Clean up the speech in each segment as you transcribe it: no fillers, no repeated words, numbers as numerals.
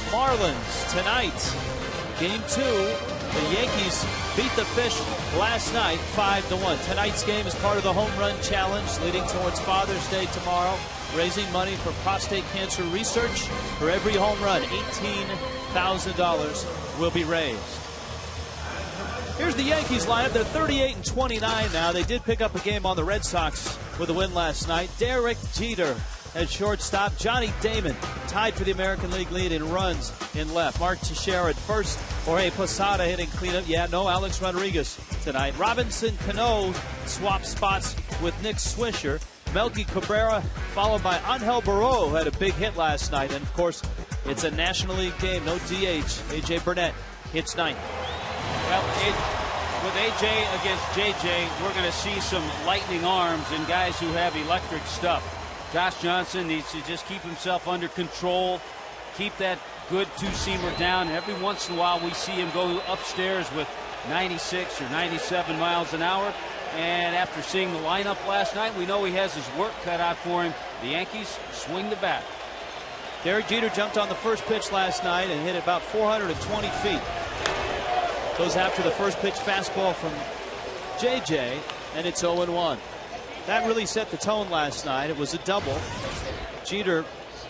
Marlins tonight. Game 2. The Yankees beat the Fish last night 5-1. Tonight's game is part of the Home Run Challenge leading towards Father's Day tomorrow, raising money for prostate cancer research. For every home run, $18,000 will be raised. Here's the Yankees lineup. They're 38-29 now. They did pick up a game on the Red Sox with a win last night. Derek Jeter at shortstop. Johnny Damon tied for the American League lead in runs in left. Mark Teixeira at first. Jorge Posada hitting cleanup. Yeah, no Alex Rodriguez tonight. Robinson Cano swapped spots with Nick Swisher. Melky Cabrera followed by Angel Barreau, who had a big hit last night. And, of course, it's a National League game. No DH. A.J. Burnett hits ninth. Well, with A.J. against J.J., we're going to see some lightning arms and guys who have electric stuff. Josh Johnson needs to just keep himself under control, keep that good two-seamer down. Every once in a while we see him go upstairs with 96 or 97 miles an hour. And after seeing the lineup last night, we know he has his work cut out for him. The Yankees swing the bat. Derek Jeter jumped on the first pitch last night and hit about 420 feet. Goes after the first pitch fastball from J.J., and it's 0-1. That really set the tone last night. It was a double. Jeter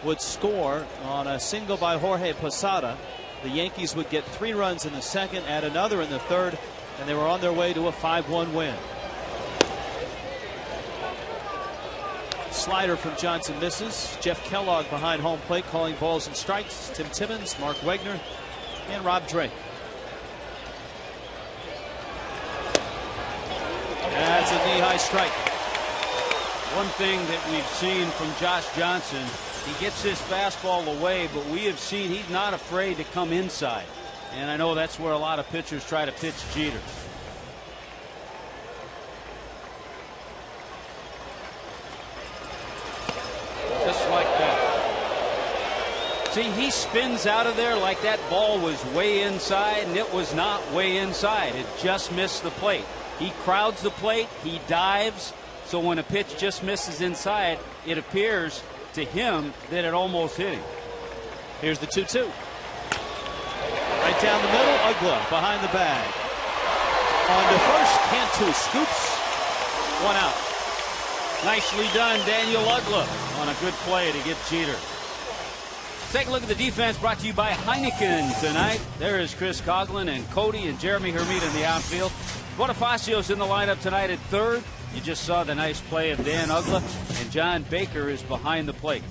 would score on a single by Jorge Posada. The Yankees would get 3 runs in the second, add another in the third, and they were on their way to a 5-1 win. Slider from Johnson misses. Jeff Kellogg behind home plate calling balls and strikes. Tim Timmons, Mark Wegner, and Rob Drake. That's a knee-high strike. One thing that we've seen from Josh Johnson, he gets his fastball away, but we have seen he's not afraid to come inside. And I know that's where a lot of pitchers try to pitch Jeter. Just like that. See, he spins out of there like that ball was way inside, and it was not way inside. It just missed the plate. He crowds the plate, he dives, so when a pitch just misses inside, it appears to him that it almost hit him. Here's the 2-2. Right down the middle, Ugla behind the bag. On to first, Cantu scoops, 1 out. Nicely done, Daniel Ugla, on a good play to get Jeter. Take a look at the defense brought to you by Heineken tonight. There is Chris Coughlin and Cody and Jeremy Hermita in the outfield. Bonifacio's in the lineup tonight at third. You just saw the nice play of Dan Ugla, and John Baker is behind the plate.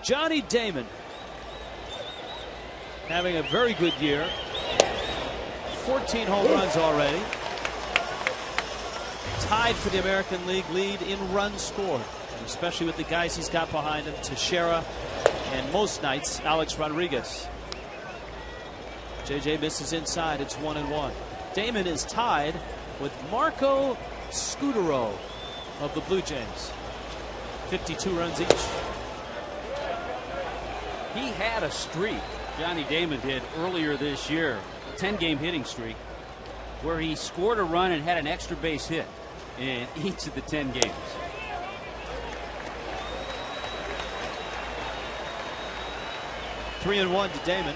Johnny Damon having a very good year. 14 home runs already. Tied for the American League lead in runs scored, especially with the guys he's got behind him, Teixeira, and most nights Alex Rodriguez. J.J. misses inside. It's 1-1. Damon is tied with Marco Scutaro of the Blue Jays. 52 runs each. He had a streak, Johnny Damon did, earlier this year, a 10-game hitting streak, where he scored a run and had an extra base hit in each of the 10 games. Three and 1 to Damon.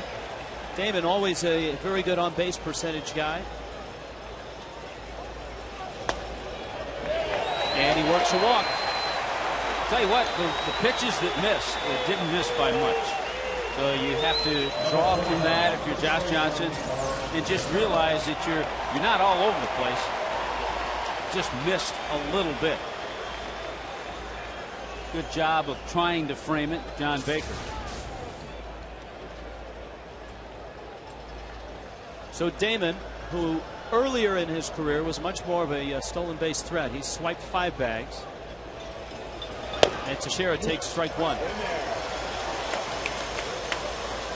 Damon always a very good on-base percentage guy. And he works a walk. Tell you what, the pitches that missed, it didn't miss by much. So you have to draw from that if you're Josh Johnson and just realize that you're not all over the place. Just missed a little bit. Good job of trying to frame it, John Baker. So Damon, who earlier in his career was much more of a stolen base threat. He swiped 5 bags. And Teixeira takes strike 1.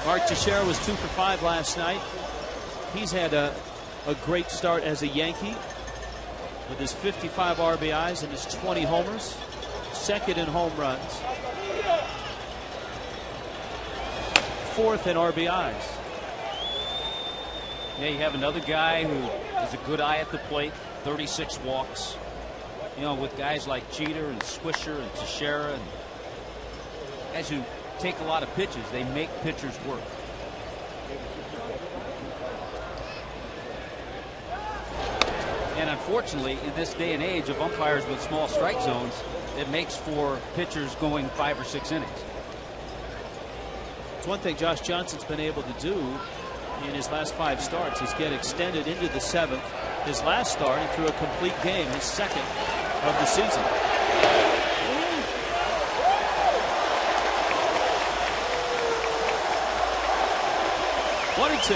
Mark Teixeira was 2 for 5 last night. He's had a great start as a Yankee with his 55 RBIs and his 20 homers. Second in home runs. 4th in RBIs. Yeah, you have another guy who has a good eye at the plate, 36 walks. You know, with guys like Jeter and Swisher and Teixeira and Guys who take a lot of pitches, they make pitchers work. And unfortunately, in this day and age of umpires with small strike zones, it makes for pitchers going 5 or 6 innings. It's one thing Josh Johnson's been able to do in his last 5 starts is get extended into the 7th. His last start, he threw a complete game, his 2nd of the season. One and 2.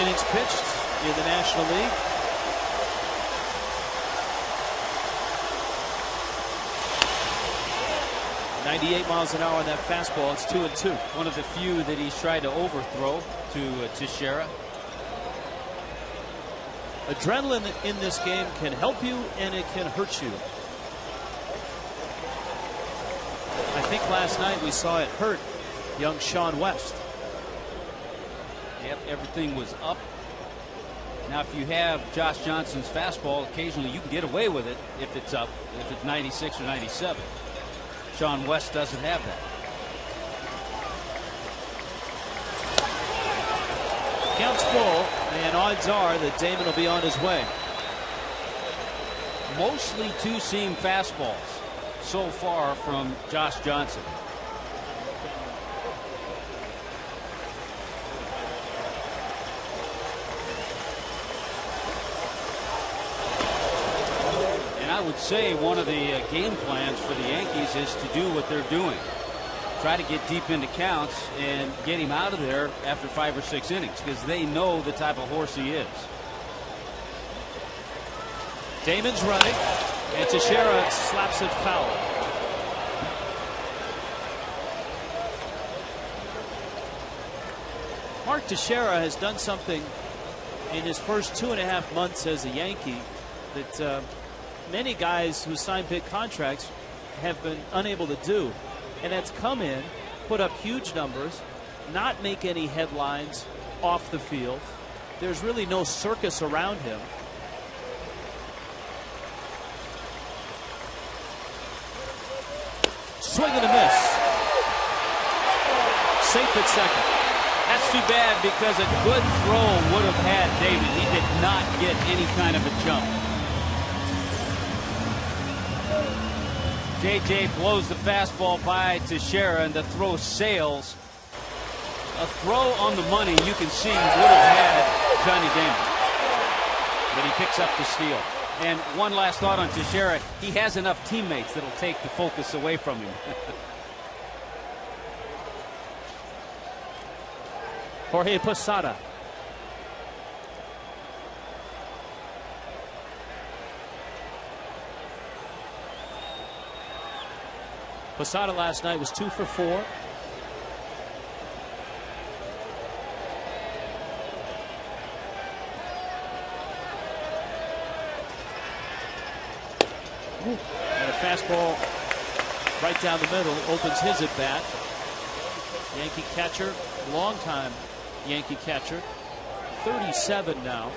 Innings pitched in the National League. .98 miles an hour on that fastball. It's 2 and 2. One of the few that he's tried to overthrow to Teixeira. Adrenaline in this game can help you and it can hurt you. I think last night we saw it hurt young Sean West. Yep, everything was up. Now, if you have Josh Johnson's fastball, occasionally you can get away with it if it's up, if it's 96 or 97. Sean West doesn't have that. Count's full, and odds are that Damon will be on his way. Mostly two-seam fastballs so far from Josh Johnson. I would say one of the game plans for the Yankees is to do what they're doing. Try to get deep into counts and get him out of there after 5 or 6 innings because they know the type of horse he is. Damon's running, and Teixeira slaps it foul. Mark Teixeira has done something in his first 2.5 months as a Yankee that many guys who sign big contracts have been unable to do, and that's come in, put up huge numbers, not make any headlines off the field. There's really no circus around him. Swing and a miss. Safe at second. That's too bad because a good throw would have had David. He did not get any kind of a jump. JJ blows the fastball by Teixeira and the throw sails. A throw on the money you can see would have had Johnny Damon. But he picks up the steal. And one last thought on Teixeira. He has enough teammates that'll take the focus away from him. Jorge Posada. Posada last night was 2 for 4. And a fastball right down the middle opens his at bat. Yankee catcher, longtime Yankee catcher, 37 now.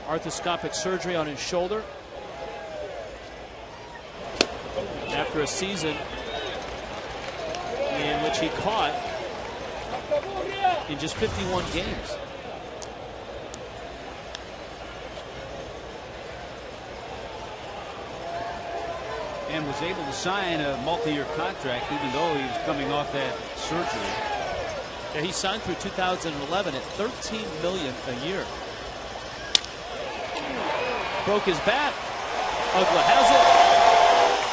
Arthroscopic surgery on his shoulder. After a season in which he caught in just 51 games. And was able to sign a multi-year contract even though he was coming off that surgery. Yeah, he signed through 2011 at $13 million a year. Broke his bat. Ugla has it.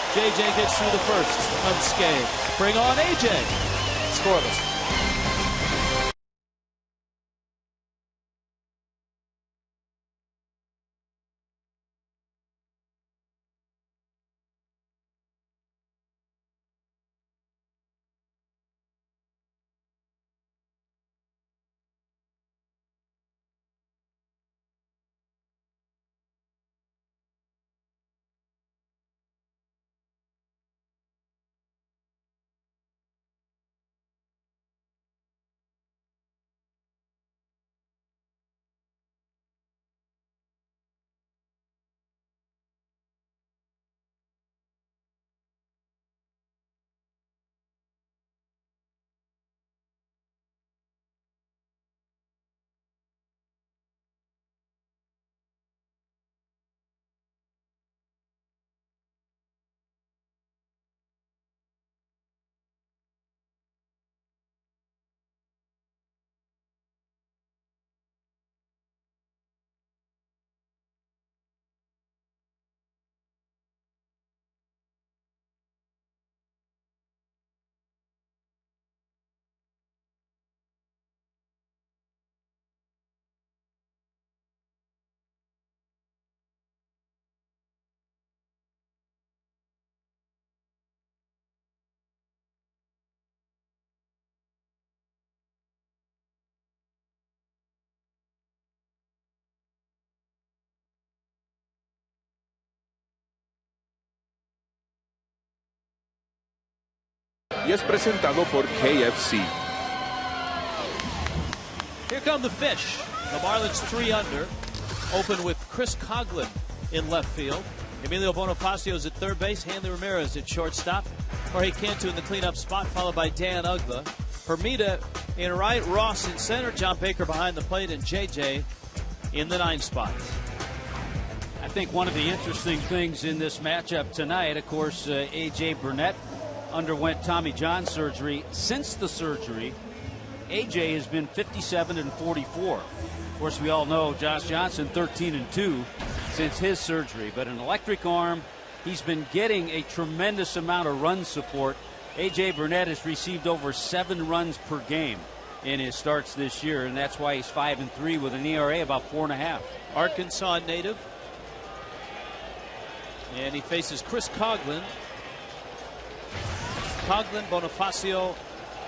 JJ gets through the first unscathed. Bring on AJ. Scoreless. y es presentado por KFC. Here come the Fish. The Marlins 3 under. Open with Chris Coghlan in left field. Emilio Bonifacio's at third base. Hanley Ramirez at shortstop. Jorge Cantu in the cleanup spot, followed by Dan Uggla. Hermida in right, Ross in center, John Baker behind the plate, and JJ in the 9 spot. I think one of the interesting things in this matchup tonight, of course, A.J. Burnett underwent Tommy John surgery. Since the surgery, A.J. has been 57-44. Of course, we all know Josh Johnson 13-2 since his surgery. But an electric arm, he's been getting a tremendous amount of run support. A.J. Burnett has received over 7 runs per game in his starts this year, and that's why he's 5-3 with an ERA about 4.5. Arkansas native. And he faces Chris Coghlan. Coghlan, Bonifacio,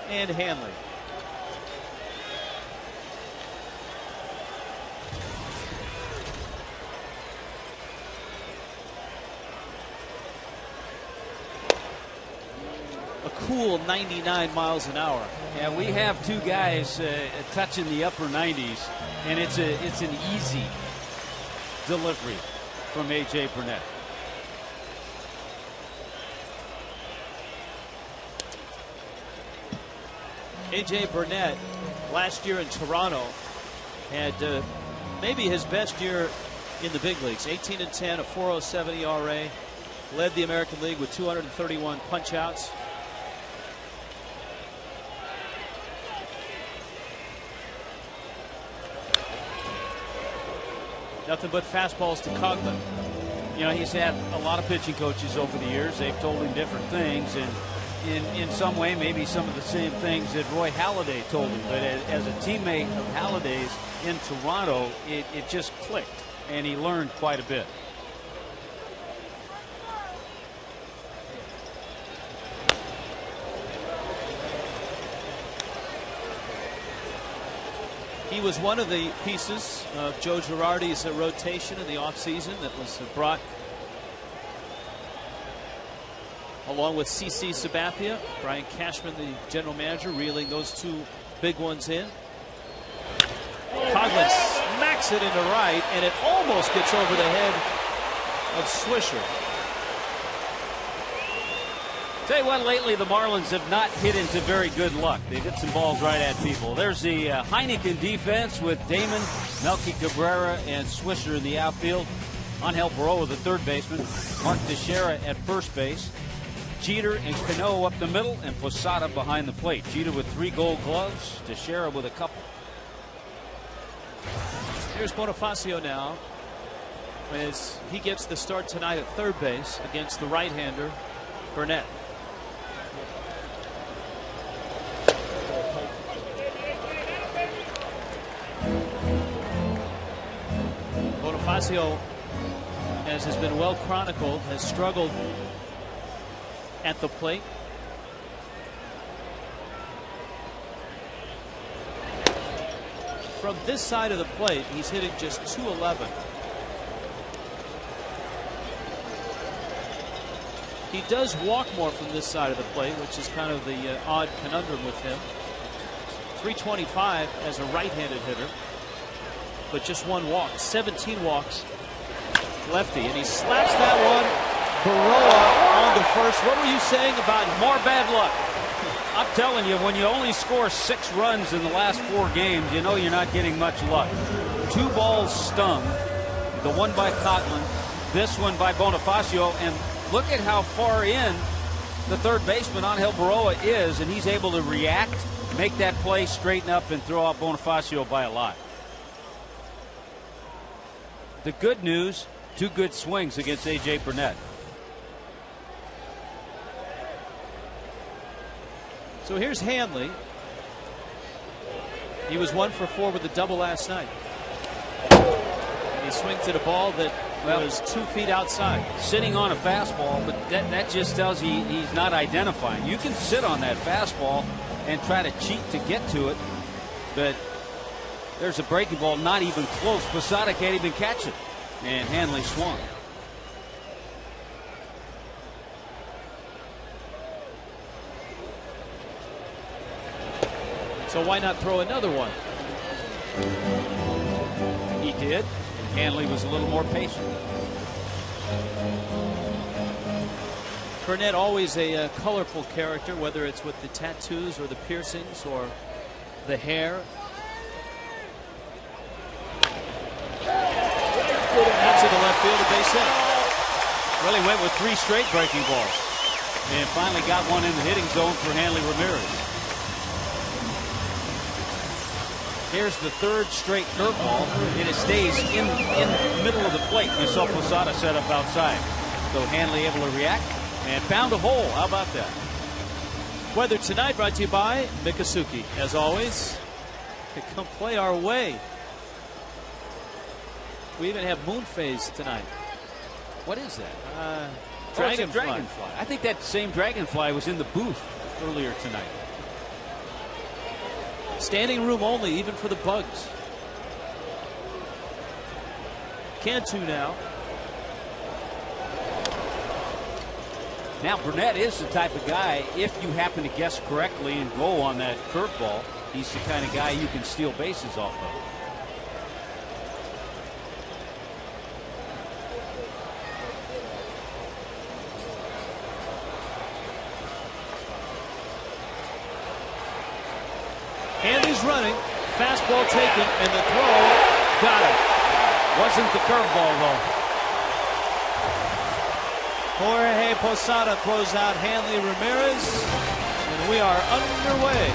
and Hanley. A cool 99 miles an hour. Yeah, we have 2 guys touching the upper 90s, and it's an easy delivery from A.J. Burnett. A.J. Burnett last year in Toronto had maybe his best year in the big leagues. 18-10, a 4.07 ERA, led the American League with 231 punch-outs. Nothing but fastballs to Coghlan. You know, he's had a lot of pitching coaches over the years. They've told him different things, and in some way maybe some of the same things that Roy Halladay told him. But as a teammate of Halladay's in Toronto, it just clicked, and he learned quite a bit. He was one of the pieces of Joe Girardi's rotation in the offseason that was brought along with C.C. Sabathia. Brian Cashman, the general manager, reeling those 2 big ones in. Coghlan smacks it into right, and it almost gets over the head of Swisher. Tell you what, lately the Marlins have not hit into very good luck. They've hit some balls right at people. There's the Heineken defense with Damon, Melky Cabrera, and Swisher in the outfield. Angel Baroa, the third baseman. Mark Teixeira at first base. Jeter and Cano up the middle, and Posada behind the plate. Jeter with 3 gold gloves, Teixeira with a couple. Here's Bonifacio now as he gets the start tonight at third base against the right-hander Burnett. Bonifacio, as has been well chronicled, has struggled at the plate. From this side of the plate, he's hitting just .211. He does walk more from this side of the plate, which is kind of the odd conundrum with him. .325 as a right-handed hitter, but just 1 walk. 17 walks, lefty, and he slaps that one. Baroa on to first. What were you saying about more bad luck? I'm telling you, when you only score 6 runs in the last 4 games, you know you're not getting much luck. 2 balls stung. The one by Coghlan, this one by Bonifacio, and look at how far in the third baseman Angel Baroa is, and he's able to react, make that play, straighten up, and throw out Bonifacio by a lot. The good news, 2 good swings against A.J. Burnett. So here's Hanley. He was 1 for 4 with a double last night. And he swings at a ball that was 2 feet outside. Sitting on a fastball, but that just tells you he's not identifying. You can sit on that fastball and try to cheat to get to it, but there's a breaking ball, not even close. Posada can't even catch it, and Hanley swung. So why not throw another one? He did. Hanley was a little more patient. Burnett always a colorful character, whether it's with the tattoos or the piercings or the hair. That's to the left field, a base hit. Well, he went with 3 straight breaking balls and finally got one in the hitting zone for Hanley Ramirez. Here's the 3rd straight curveball, and it stays in the middle of the plate. You saw Posada set up outside. So Hanley able to react and found a hole. How about that? Weather tonight brought to you by Mikasuki. As always, come play our way. We even have moon phase tonight. What is that? Dragonfly. Dragonfly. I think that same dragonfly was in the booth earlier tonight. Standing room only, even for the Bugs. Cantu now. Now Burnett is the type of guy, if you happen to guess correctly and go on that curveball, he's the kind of guy you can steal bases off of. Hanley's running. Fastball taken, and the throw got it. Wasn't the curveball, though. Jorge Posada throws out Hanley Ramirez, and we are underway.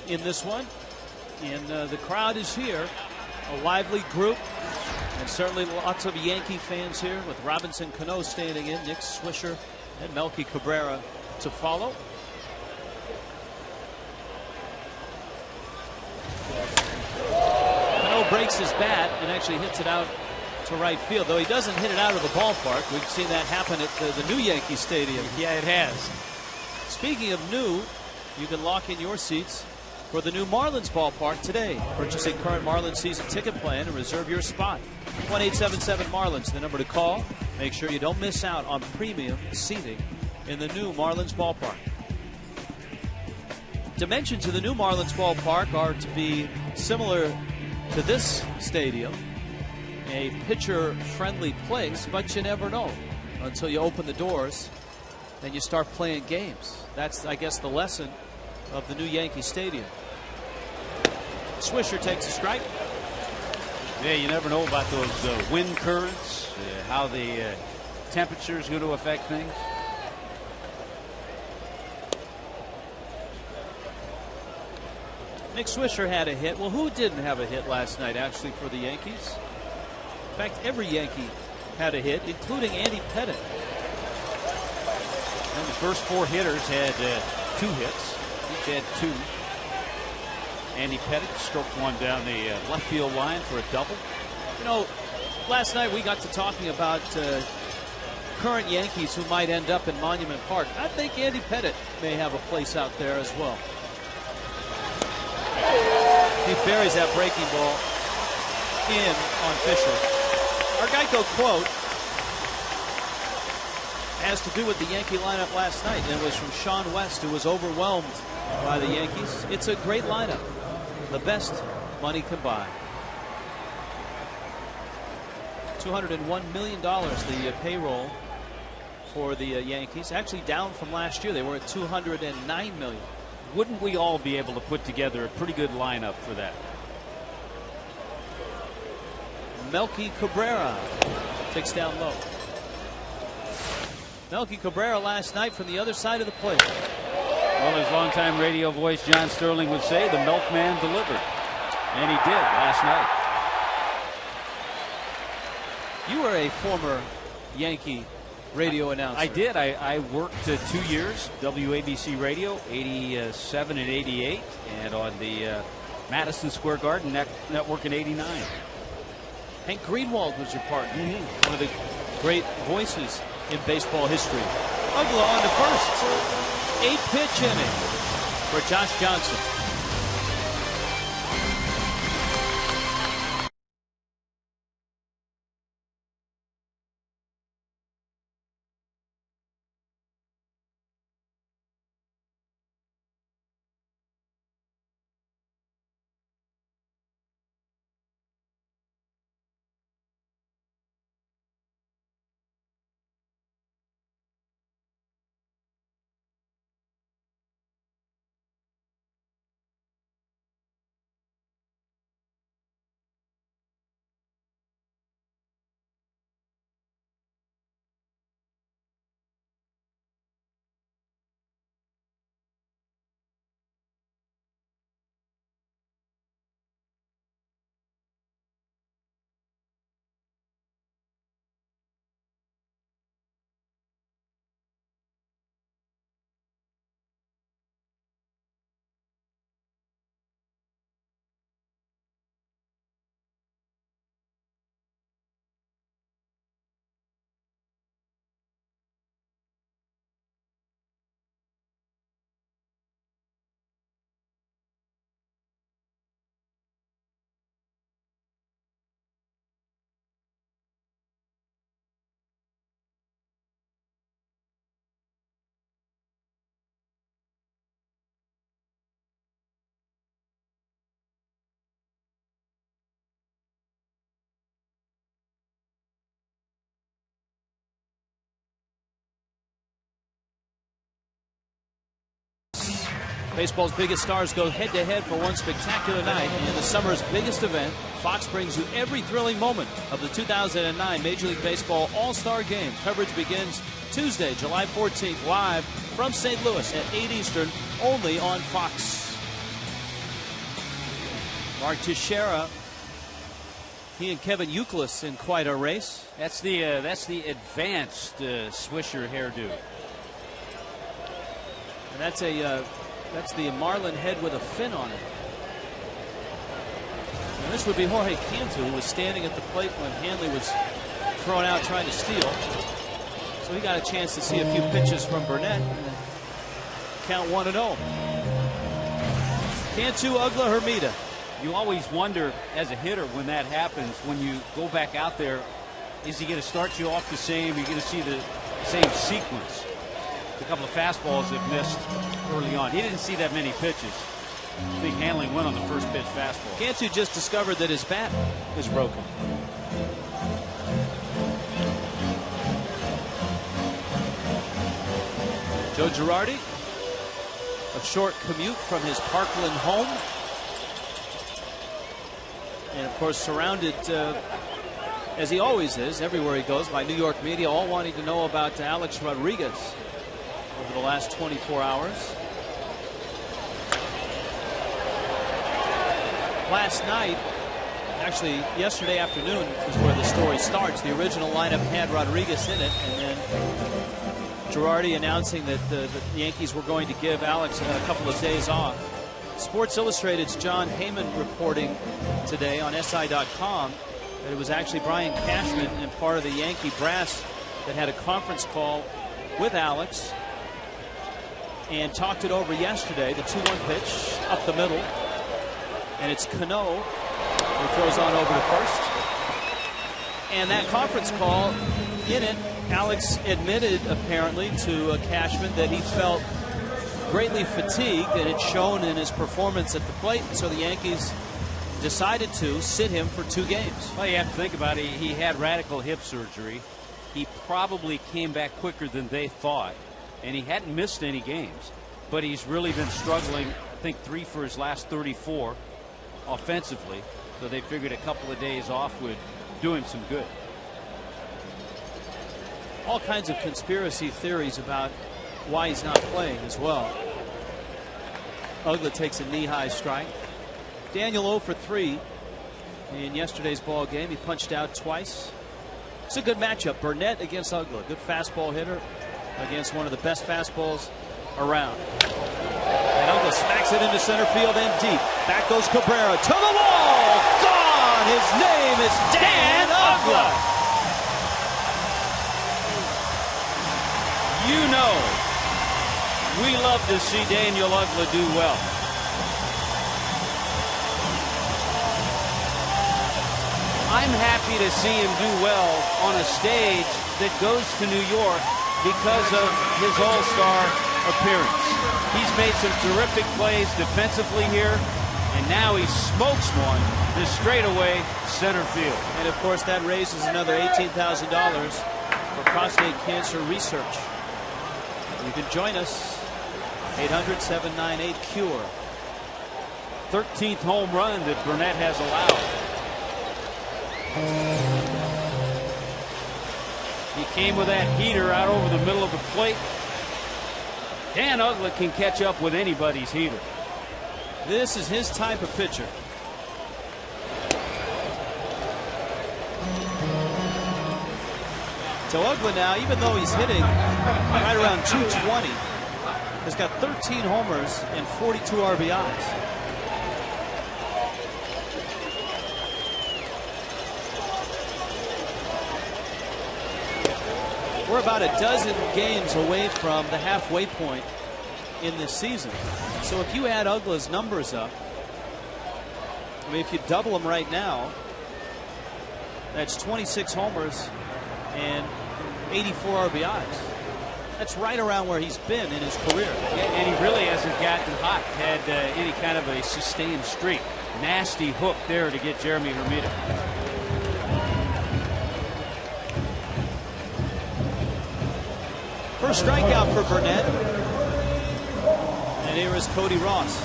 In this one, and the crowd is here, a lively group, and certainly lots of Yankee fans here, with Robinson Cano standing in, Nick Swisher and Melky Cabrera to follow. Cano breaks his bat and actually hits it out to right field, though he doesn't hit it out of the ballpark. We've seen that happen at the new Yankee Stadium. Yeah, it has. Speaking of new, you can lock in your seats for the new Marlins ballpark today. Purchase a current Marlins season ticket plan and reserve your spot. 1-877-MARLINS, the number to call. Make sure you don't miss out on premium seating in the new Marlins ballpark. Dimensions of the new Marlins ballpark are to be similar to this stadium, a pitcher-friendly place, but you never know until you open the doors and you start playing games. That's, I guess, the lesson of the new Yankee Stadium. Swisher takes a strike. Yeah, you never know about those wind currents, how the temperature is going to affect things. Nick Swisher had a hit. Well, who didn't have a hit last night, actually, for the Yankees? fact, every Yankee had a hit, including Andy Pettitte. And the first 4 hitters had 2 hits. Each had 2. Andy Pettitte stroked one down the left field line for a double. You know, last night we got to talking about current Yankees who might end up in Monument Park. I think Andy Pettitte may have a place out there as well. He buries that breaking ball in on Fisher. Our Geico quote has to do with the Yankee lineup last night, and it was from Sean West, who was overwhelmed by the Yankees. It's a great lineup, the best money can buy. $201 million the payroll for the Yankees, actually down from last year. They were at $209 million. Wouldn't we all be able to put together a pretty good lineup for that? Melky Cabrera takes down low. Melky Cabrera last night from the other side of the plate. Well, as longtime radio voice John Sterling would say, the milkman delivered. And he did last night. You were a former Yankee radio announcer. I did. I worked 2 years, WABC Radio, 87 and 88, and on the Madison Square Garden network in 89. Hank Greenwald was your partner. One of the great voices in baseball history. Ugla on to first. 8-pitch inning for Josh Johnson. Baseball's biggest stars go head-to-head for one spectacular night. In the summer's biggest event, Fox brings you every thrilling moment of the 2009 Major League Baseball All-Star Game. Coverage begins Tuesday, July 14th, live from St. Louis at 8 Eastern, only on Fox. Mark Teixeira, he and Kevin Youkilis in quite a race. That's the advanced Swisher hairdo. And that's the Marlin head with a fin on it. And this would be Jorge Cantu, who was standing at the plate when Hanley was thrown out trying to steal. So he got a chance to see a few pitches from Burnett. Count 1-0. Cantu, Ugla, Hermida. You always wonder as a hitter when that happens, when you go back out there, is he going to start you off the same? Are you going to see the same sequence? A couple of fastballs that missed early on. He didn't see that many pitches. I think Hanley went on the first pitch fastball. Cantu just discovered that his bat is broken. Joe Girardi, a short commute from his Parkland home. And of course surrounded, as he always is, everywhere he goes, by New York media, all wanting to know about Alex Rodriguez over the last 24 hours. Last night, Actually, yesterday afternoon is where the story starts. The original lineup had Rodriguez in it, and then Girardi announcing that the Yankees were going to give Alex a couple of days off. Sports Illustrated's John Heyman reporting today on SI.com that it was actually Brian Cashman and part of the Yankee brass that had a conference call with Alex and talked it over yesterday. The 2-1 pitch up the middle, and it's Cano who throws on over to first. And that conference call, in it, Alex admitted apparently to Cashman that he felt greatly fatigued, and it's shown in his performance at the plate. So the Yankees decided to sit him for 2 games. Well, you have to think about it. He had radical hip surgery. He probably came back quicker than they thought, and he hadn't missed any games. But he's really been struggling. I think 3 for his last 34 offensively. So they figured a couple of days off would do him some good. All kinds of conspiracy theories about why he's not playing as well. Uggla takes a knee-high strike. Daniel 0 for 3 in yesterday's ball game. He punched out twice. It's a good matchup. Burnett against Uggla. Good fastball hitter against one of the best fastballs around. And Uggla smacks it into center field and deep. Back goes Cabrera to the wall. Gone. His name is Dan Uggla. You know, we love to see Daniel Uggla do well. I'm happy to see him do well on a stage that goes to New York because of his all-star appearance. He's made some terrific plays defensively here, and now he smokes one to straightaway center field. And of course that raises another $18,000 for prostate cancer research. You can join us. 800-798-CURE. 13th home run that Burnett has allowed. He came with that heater out over the middle of the plate. Dan Uggla can catch up with anybody's heater. This is his type of pitcher. So Uggla now, even though he's hitting right around 220, has got 13 homers and 42 RBIs. We're about a dozen games away from the halfway point in this season. So if you add Uggla's numbers up, I mean, if you double them right now, that's 26 homers and 84 RBIs. That's right around where he's been in his career. Yeah, and he really hasn't gotten hot, had any kind of a sustained streak. Nasty hook there to get Jeremy Hermida. First strikeout for Burnett. And here is Cody Ross.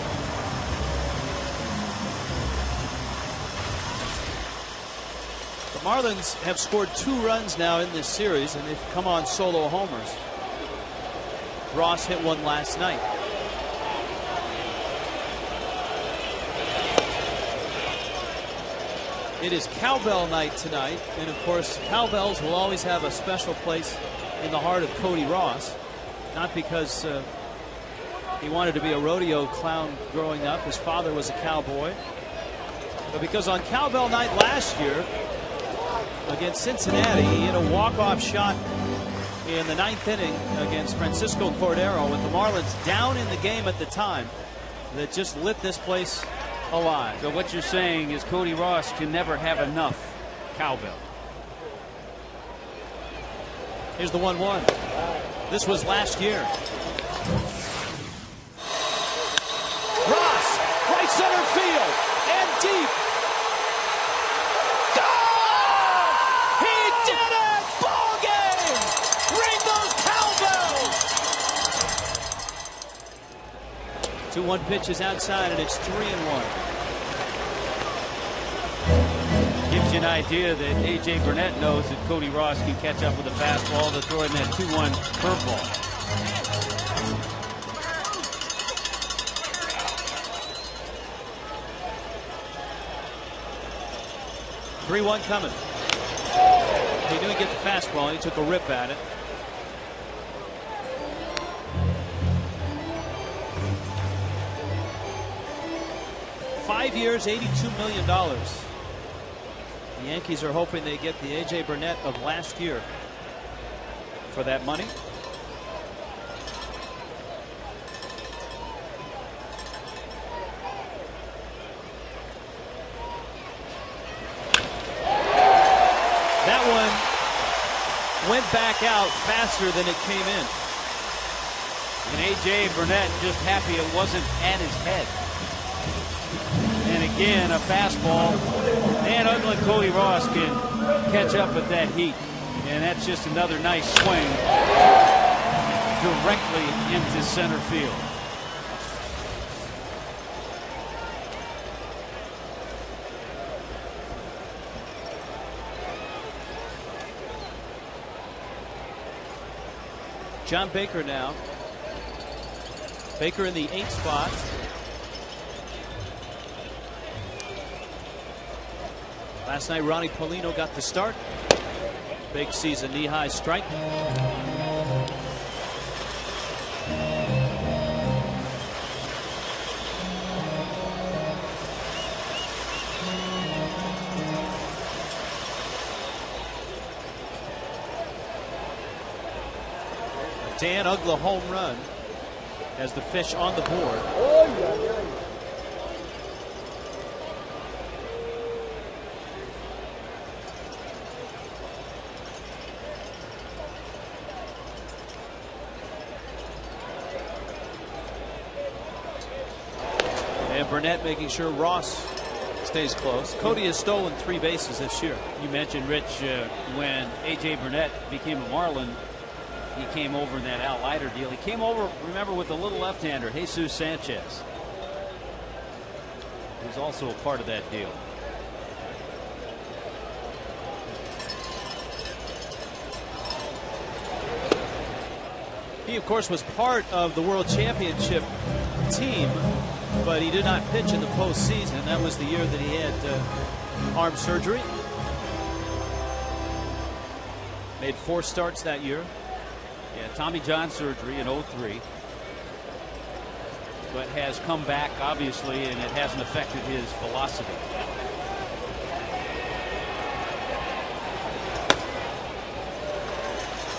The Marlins have scored 2 runs now in this series, and they've come on solo homers. Ross hit one last night. It is cowbell night tonight, and of course cowbells will always have a special place in the heart of Cody Ross. Not because he wanted to be a rodeo clown growing up. His father was a cowboy. But because on cowbell night last year against Cincinnati, he hit a walk-off shot in the 9th inning against Francisco Cordero with the Marlins down in the game at the time that just lit this place alive. So what you're saying is Cody Ross can never have enough cowbell. Here's the 1-1. This was last year. Ross, right center field, and deep. Oh! He did it! Ball game! Ring those cowbells! 2-1 pitch is outside, and it's 3-1. Gives you an idea that A.J. Burnett knows that Cody Ross can catch up with a fastball to throw in that 2-1 curveball. 3-1 coming. He knew he'd get the fastball, and he took a rip at it. $5 years, $82 million. The Yankees are hoping they get the A.J. Burnett of last year for that money. That one went back out faster than it came in. And A.J. Burnett just happy it wasn't at his head. And again, a fastball. Dan Uggla and Cody Ross can catch up with that heat. And that's just another nice swing directly into center field. John Baker now. Baker in the 8th spot. Last night, Ronnie Paulino got the start. Big season knee-high strike. Dan Uggla home run has the Fish on the board. And Burnett making sure Ross stays close. Cody has stolen 3 bases this year. You mentioned, Rich, when A.J. Burnett became a Marlin, he came over in that Al Leiter deal. He came over, remember, with the little left-hander, Jesus Sanchez. He was also a part of that deal. He, of course, was part of the World Championship team, but he did not pitch in the postseason. That was the year that he had arm surgery. Made 4 starts that year. Yeah, Tommy John surgery in '03. But has come back, obviously, and it hasn't affected his velocity.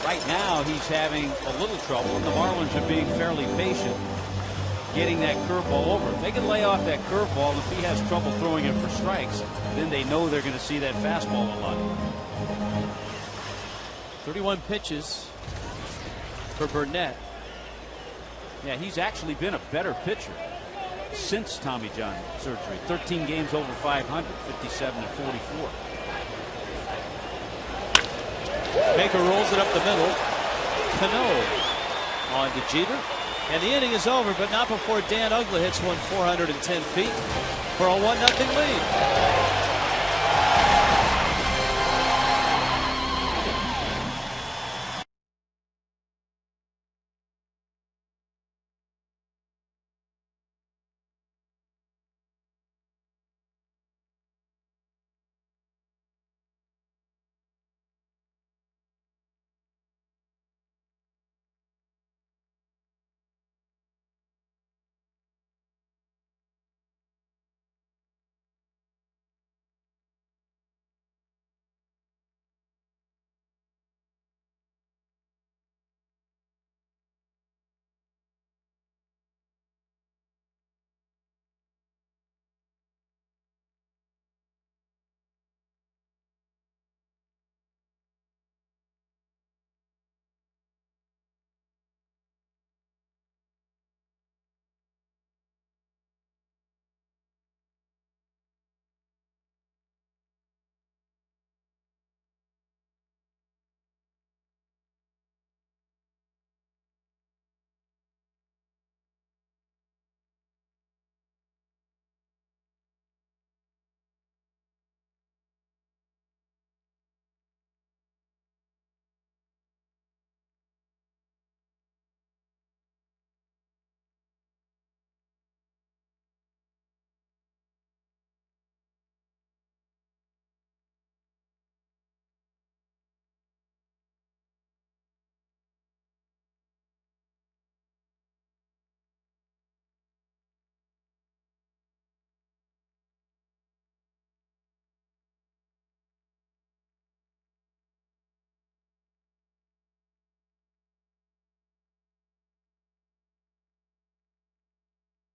Right now, he's having a little trouble, and the Marlins are being fairly patient getting that curveball over. If they can lay off that curveball, if he has trouble throwing it for strikes, then they know they're going to see that fastball a lot. 31 pitches for Burnett. Yeah, he's actually been a better pitcher since Tommy John surgery. 13 games over 500, 57 and 44. Baker rolls it up the middle. Cano on to Jeter. And the inning is over, but not before Dan Uggla hits one 410 feet for a 1-0 lead.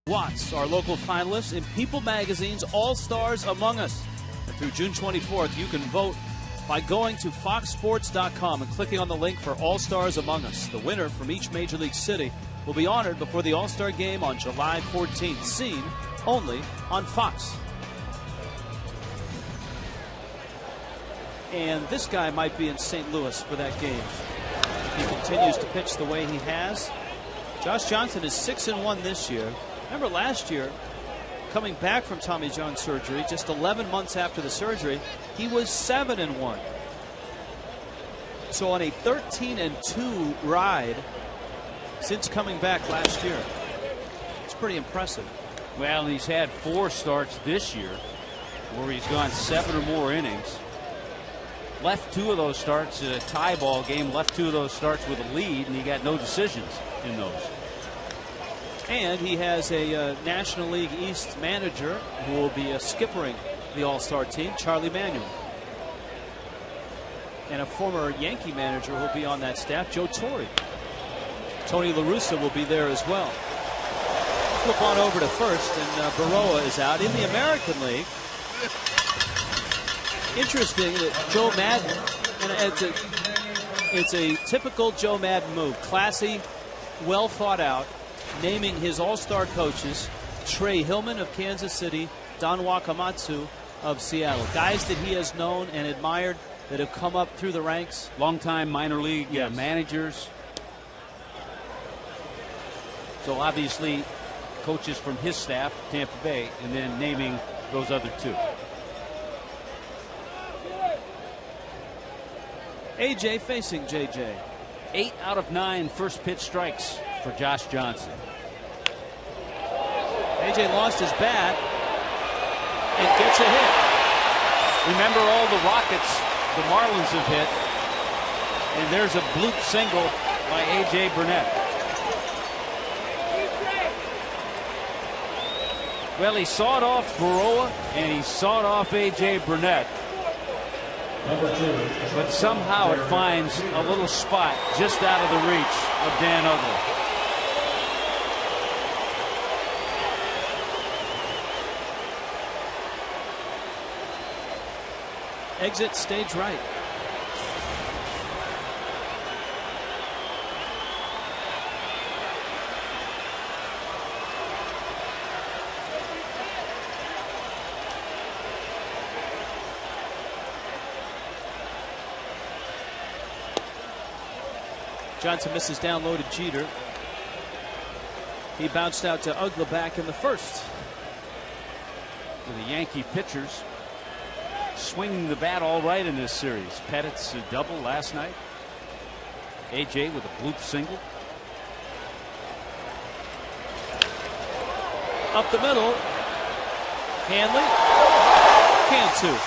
Watts, our local finalists in People Magazine's All-Stars Among Us. And through June 24th, you can vote by going to foxsports.com and clicking on the link for All-Stars Among Us. The winner from each Major League city will be honored before the All-Star Game on July 14th, seen only on Fox. And this guy might be in St. Louis for that game. He continues to pitch the way he has. Josh Johnson is 6-1 this year. Remember last year, coming back from Tommy John surgery, just 11 months after the surgery, he was 7-1. So on a 13-2 ride since coming back last year. It's pretty impressive. Well, he's had 4 starts this year where he's gone 7 or more innings. Left 2 of those starts in a tie ball game, left 2 of those starts with a lead, and he got no decisions in those. And he has a National League East manager who will be skippering the All-Star team, Charlie Manuel. And a former Yankee manager who will be on that staff, Joe Torre. Tony La Russa will be there as well. Flip on over to first, and Baroa is out. In the American League, interesting that Joe Madden, and it's a typical Joe Madden move. Classy, well thought out. Naming his all-star coaches Trey Hillman of Kansas City, Don Wakamatsu of Seattle. Guys that he has known and admired that have come up through the ranks. Longtime minor league managers. So obviously coaches from his staff, Tampa Bay, and then naming those other 2. AJ facing JJ. 8 out of 9 first pitch strikes for Josh Johnson. AJ lost his bat and gets a hit. Remember all the rockets the Marlins have hit, and there's a bloop single by AJ Burnett. Well, he sawed off Baroa and he sawed off AJ Burnett. But somehow it finds a little spot just out of the reach of Dan Uggla. Exit stage right. Johnson misses down low to Jeter. He bounced out to Uggla back in the first. For the Yankee pitchers swinging the bat all right in this series. Pettit's a double last night. AJ with a bloop single. Up the middle. Hanley. Cantu.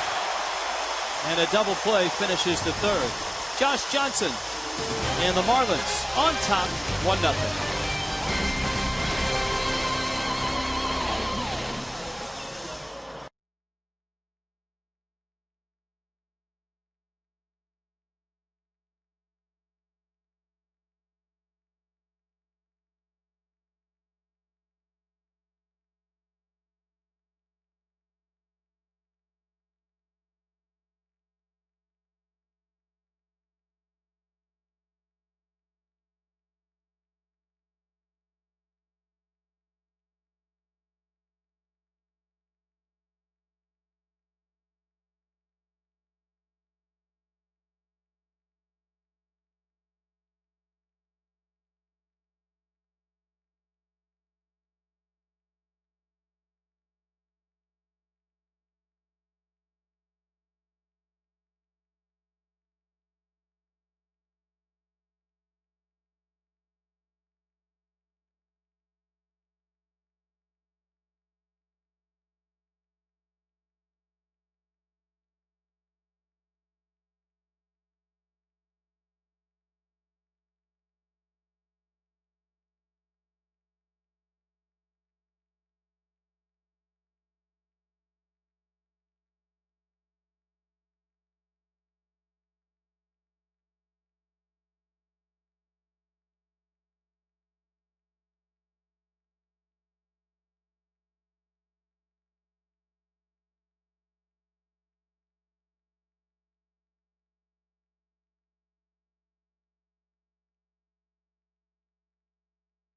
And a double play finishes the third. Josh Johnson and the Marlins on top 1-0.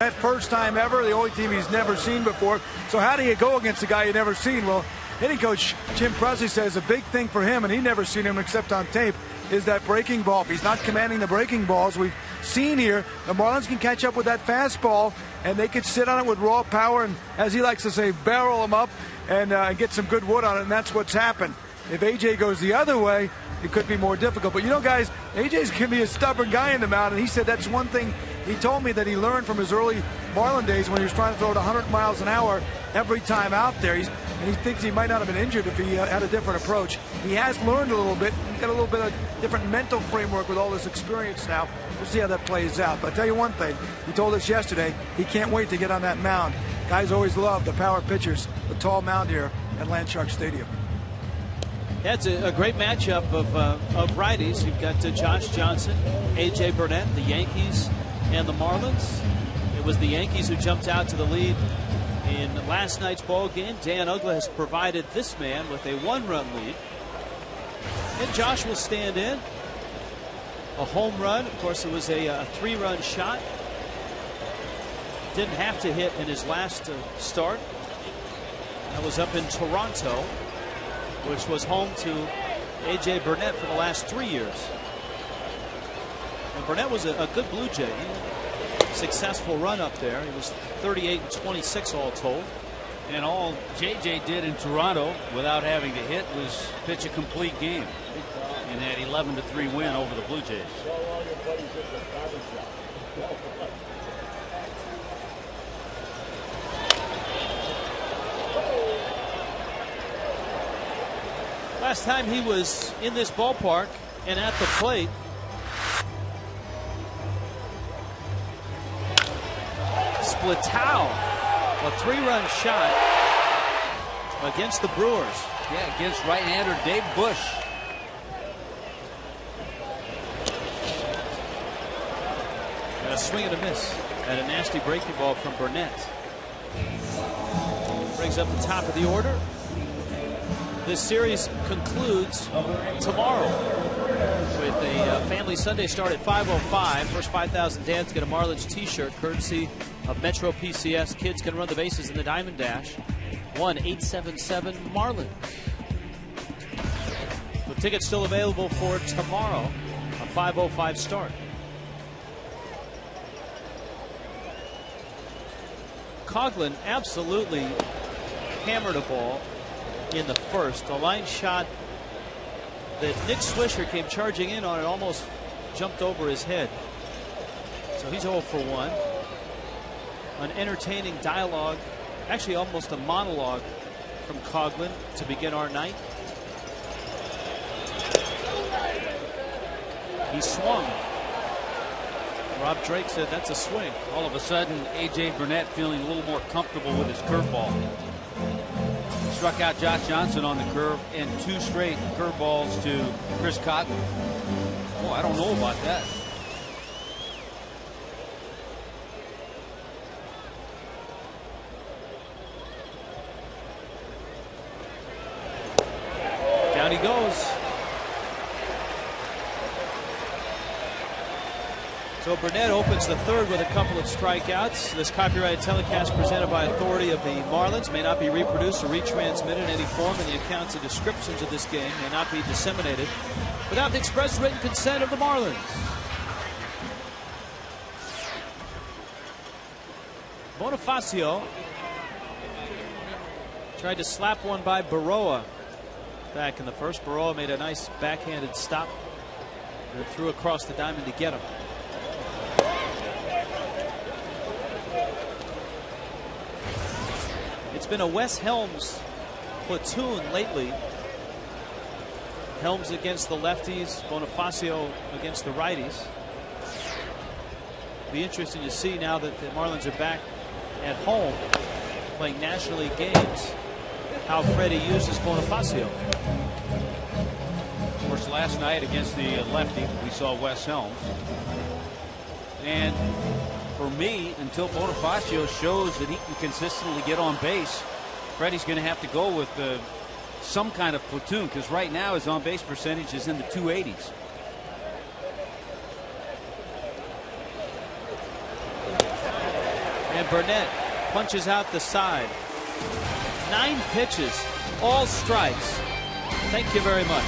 That first time ever, the only team he's never seen before. So how do you go against a guy you've never seen? Well, hitting coach Jim Presley says a big thing for him, and he's never seen him except on tape, is that breaking ball. If he's not commanding the breaking balls we've seen here, the Marlins can catch up with that fastball, and they could sit on it with raw power and, as he likes to say, barrel him up and get some good wood on it, and that's what's happened. If A.J. goes the other way, it could be more difficult. But, you know, guys, A.J.'s going to be a stubborn guy in the mound, and he said that's one thing he told me that he learned from his early Marlin days when he was trying to throw it 100 miles an hour every time out there. And he thinks he might not have been injured if he had a different approach. He has learned a little bit. He's got a little bit of different mental framework with all this experience now. We'll see how that plays out. But I'll tell you one thing. He told us yesterday he can't wait to get on that mound. Guys always love the power pitchers, the tall mound here at Landshark Stadium. That's a great matchup of righties. You've got Josh Johnson, A.J. Burnett, the Yankees, and the Marlins. It was the Yankees who jumped out to the lead in last night's ball game. Dan Uggla has provided this man with a 1-run lead. And Josh will stand in. A home run. Of course, it was a 3-run shot. Didn't have to hit in his last start. That was up in Toronto, which was home to A.J. Burnett for the last 3 years. And Burnett was a good Blue Jay. Successful run up there. He was 38 and 26 all told. And all J.J. did in Toronto without having to hit was pitch a complete game in that 11-3 win over the Blue Jays. Last time he was in this ballpark and at the plate, Splitow, a 3-run shot against the Brewers. Yeah, against right-hander Dave Bush. And a swing and a miss and a nasty breaking ball from Burnett. Brings up the top of the order. This series concludes tomorrow with a Family Sunday start at 5:05. First 5,000 dads get a Marlins t-shirt courtesy of Metro PCS. Kids can run the bases in the Diamond Dash. 1-877-MARLINS. The tickets still available for tomorrow, a 5:05 start. Coughlin absolutely hammered a ball in the first. A line shot that Nick Swisher came charging in on and almost jumped over his head. So he's 0 for 1. An entertaining dialogue, actually almost a monologue from Coughlin to begin our night. He swung. Rob Drake said that's a swing. All of a sudden, A.J. Burnett feeling a little more comfortable with his curveball. Struck out Josh Johnson on the curve and 2 straight curveballs to Chris Coughlin. Oh, I don't know about that. Down he goes. So Burnett opens the third with a couple of strikeouts. This copyrighted telecast presented by authority of the Marlins may not be reproduced or retransmitted in any form, and the accounts and descriptions of this game may not be disseminated without the express written consent of the Marlins. Bonifacio tried to slap one by Baroa back in the first. Baroa made a nice backhanded stop and threw across the diamond to get him. It's been a Wes Helms platoon lately. Helms against the lefties, Bonifacio against the righties. Be interesting to see now that the Marlins are back at home playing National League games, how Freddie uses Bonifacio. Of course, last night against the lefty, we saw Wes Helms. And for me, until Bonifacio shows that he can consistently get on base, Freddie's going to have to go with some kind of platoon, because right now his on-base percentage is in the 280s. And Burnett punches out the side. 9 pitches, all strikes. Thank you very much.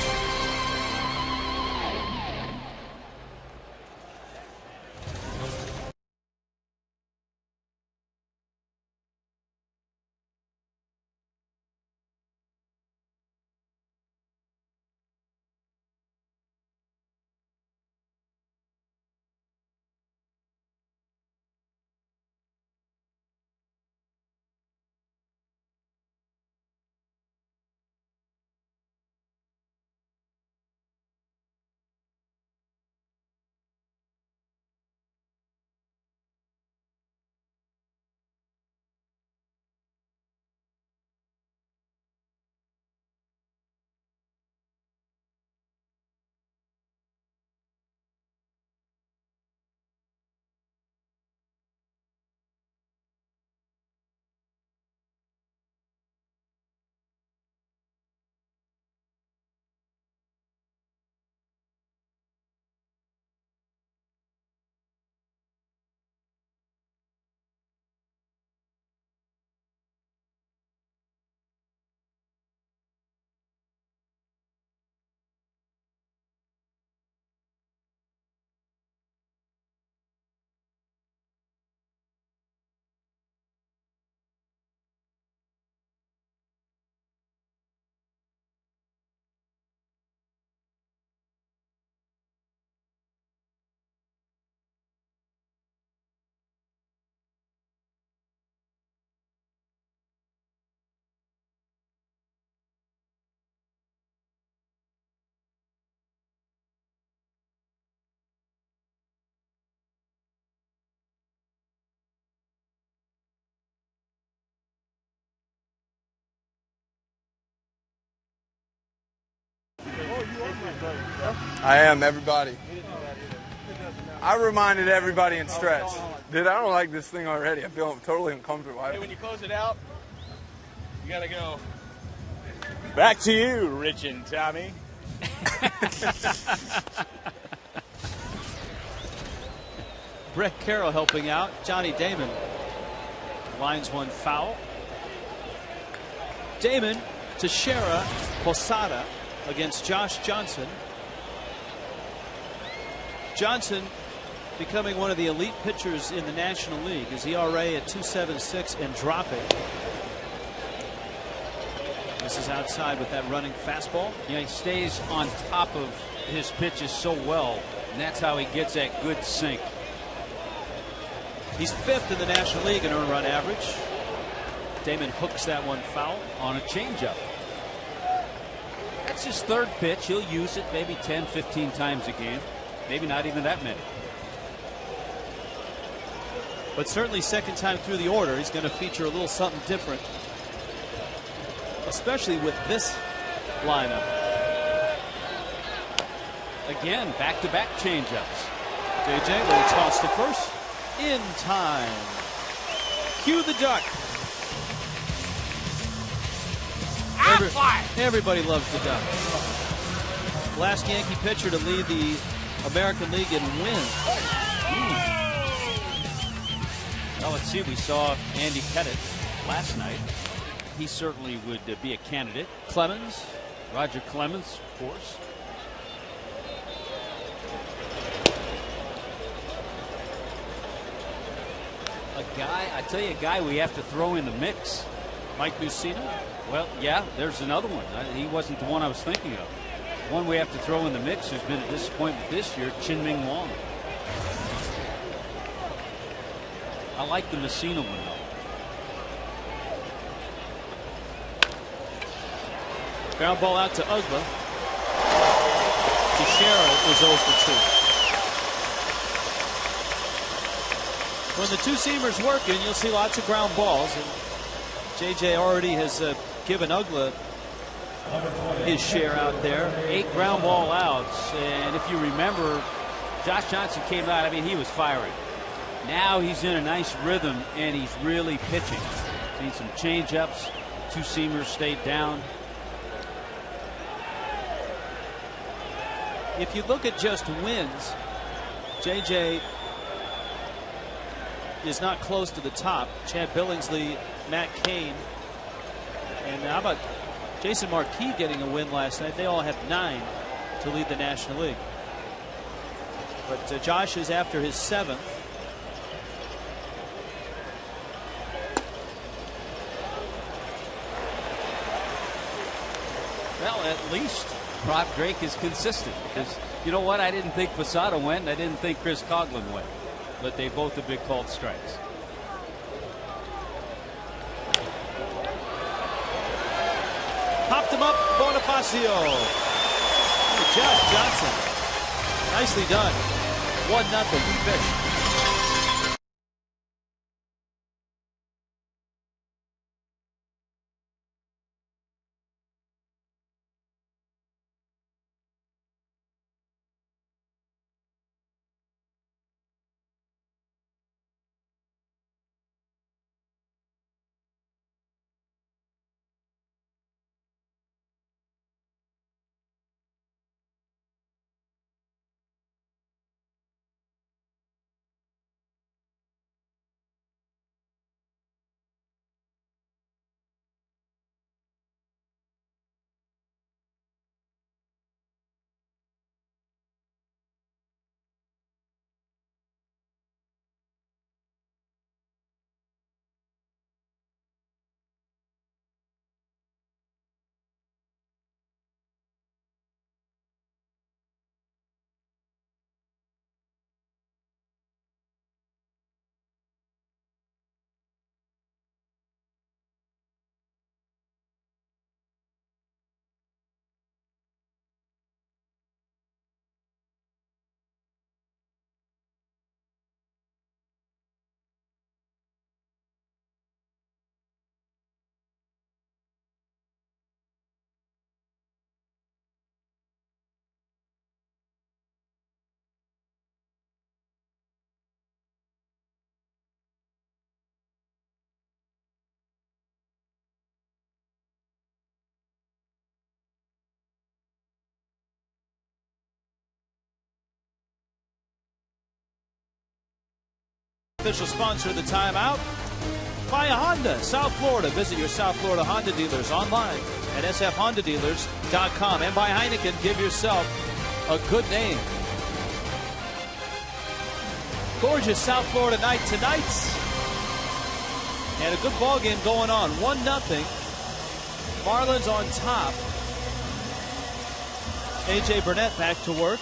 I am, everybody. I reminded everybody in stretch. Dude, I don't like this thing already. I feel totally uncomfortable. Hey, when you close it out, you gotta go. Back to you, Rich and Tommy. Brett Carroll helping out. Johnny Damon lines one foul. Damon to Shara Posada against Josh Johnson. Johnson becoming one of the elite pitchers in the National League. His ERA at 2.76 and dropping. This is outside with that running fastball. Yeah, he stays on top of his pitches so well, and that's how he gets that good sink. He's 5th in the National League in earned run average. Damon hooks that one foul on a changeup. That's his 3rd pitch. He'll use it maybe 10, 15 times a game. Maybe not even that many. But certainly 2nd time through the order, he's going to feature a little something different, especially with this lineup. Again, back-to-back changeups. JJ will toss to first in time. Cue the duck. Everybody loves the duck. Last Yankee pitcher to lead the American League in wins. Well, let's see. We saw Andy Pettit last night. He certainly would be a candidate. Clemens. Roger Clemens, of course. I tell you, a guy we have to throw in the mix. Mike Mussina. Well, yeah, there's another one. He wasn't the one I was thinking of. One we have to throw in the mix who's been a disappointment this year, Chin-Ming Wong. I like the Mussina one, though. Ground ball out to Ugla. Teixeira is 0 for 2. When the two-seamer's working, you'll see lots of ground balls. And JJ already has given Ugla his share out there. 8 ground ball outs. And if you remember, Josh Johnson came out. I mean, he was firing. Now he's in a nice rhythm, and he's really pitching. Seen some change-ups. Two-seamers stayed down. If you look at just wins, JJ is not close to the top. Chad Billingsley, Matt Cain, and how about Jason Marquis getting a win last night? They all have 9 to lead the National League. But Josh is after his 7th. Well, at least Rob Drake is consistent, because you know what? I didn't think Posada went, and I didn't think Chris Coughlin went, but they both have been called strikes. Popped him up, Bonifacio. Josh Johnson. Nicely done. 1-0 Fish. Official sponsor of the timeout, Buy a Honda, South Florida. Visit your South Florida Honda dealers online at sfhondadealers.com. And by Heineken, give yourself a good name. Gorgeous South Florida night tonight. And a good ball game going on. 1-0. Marlins on top. A.J. Burnett back to work.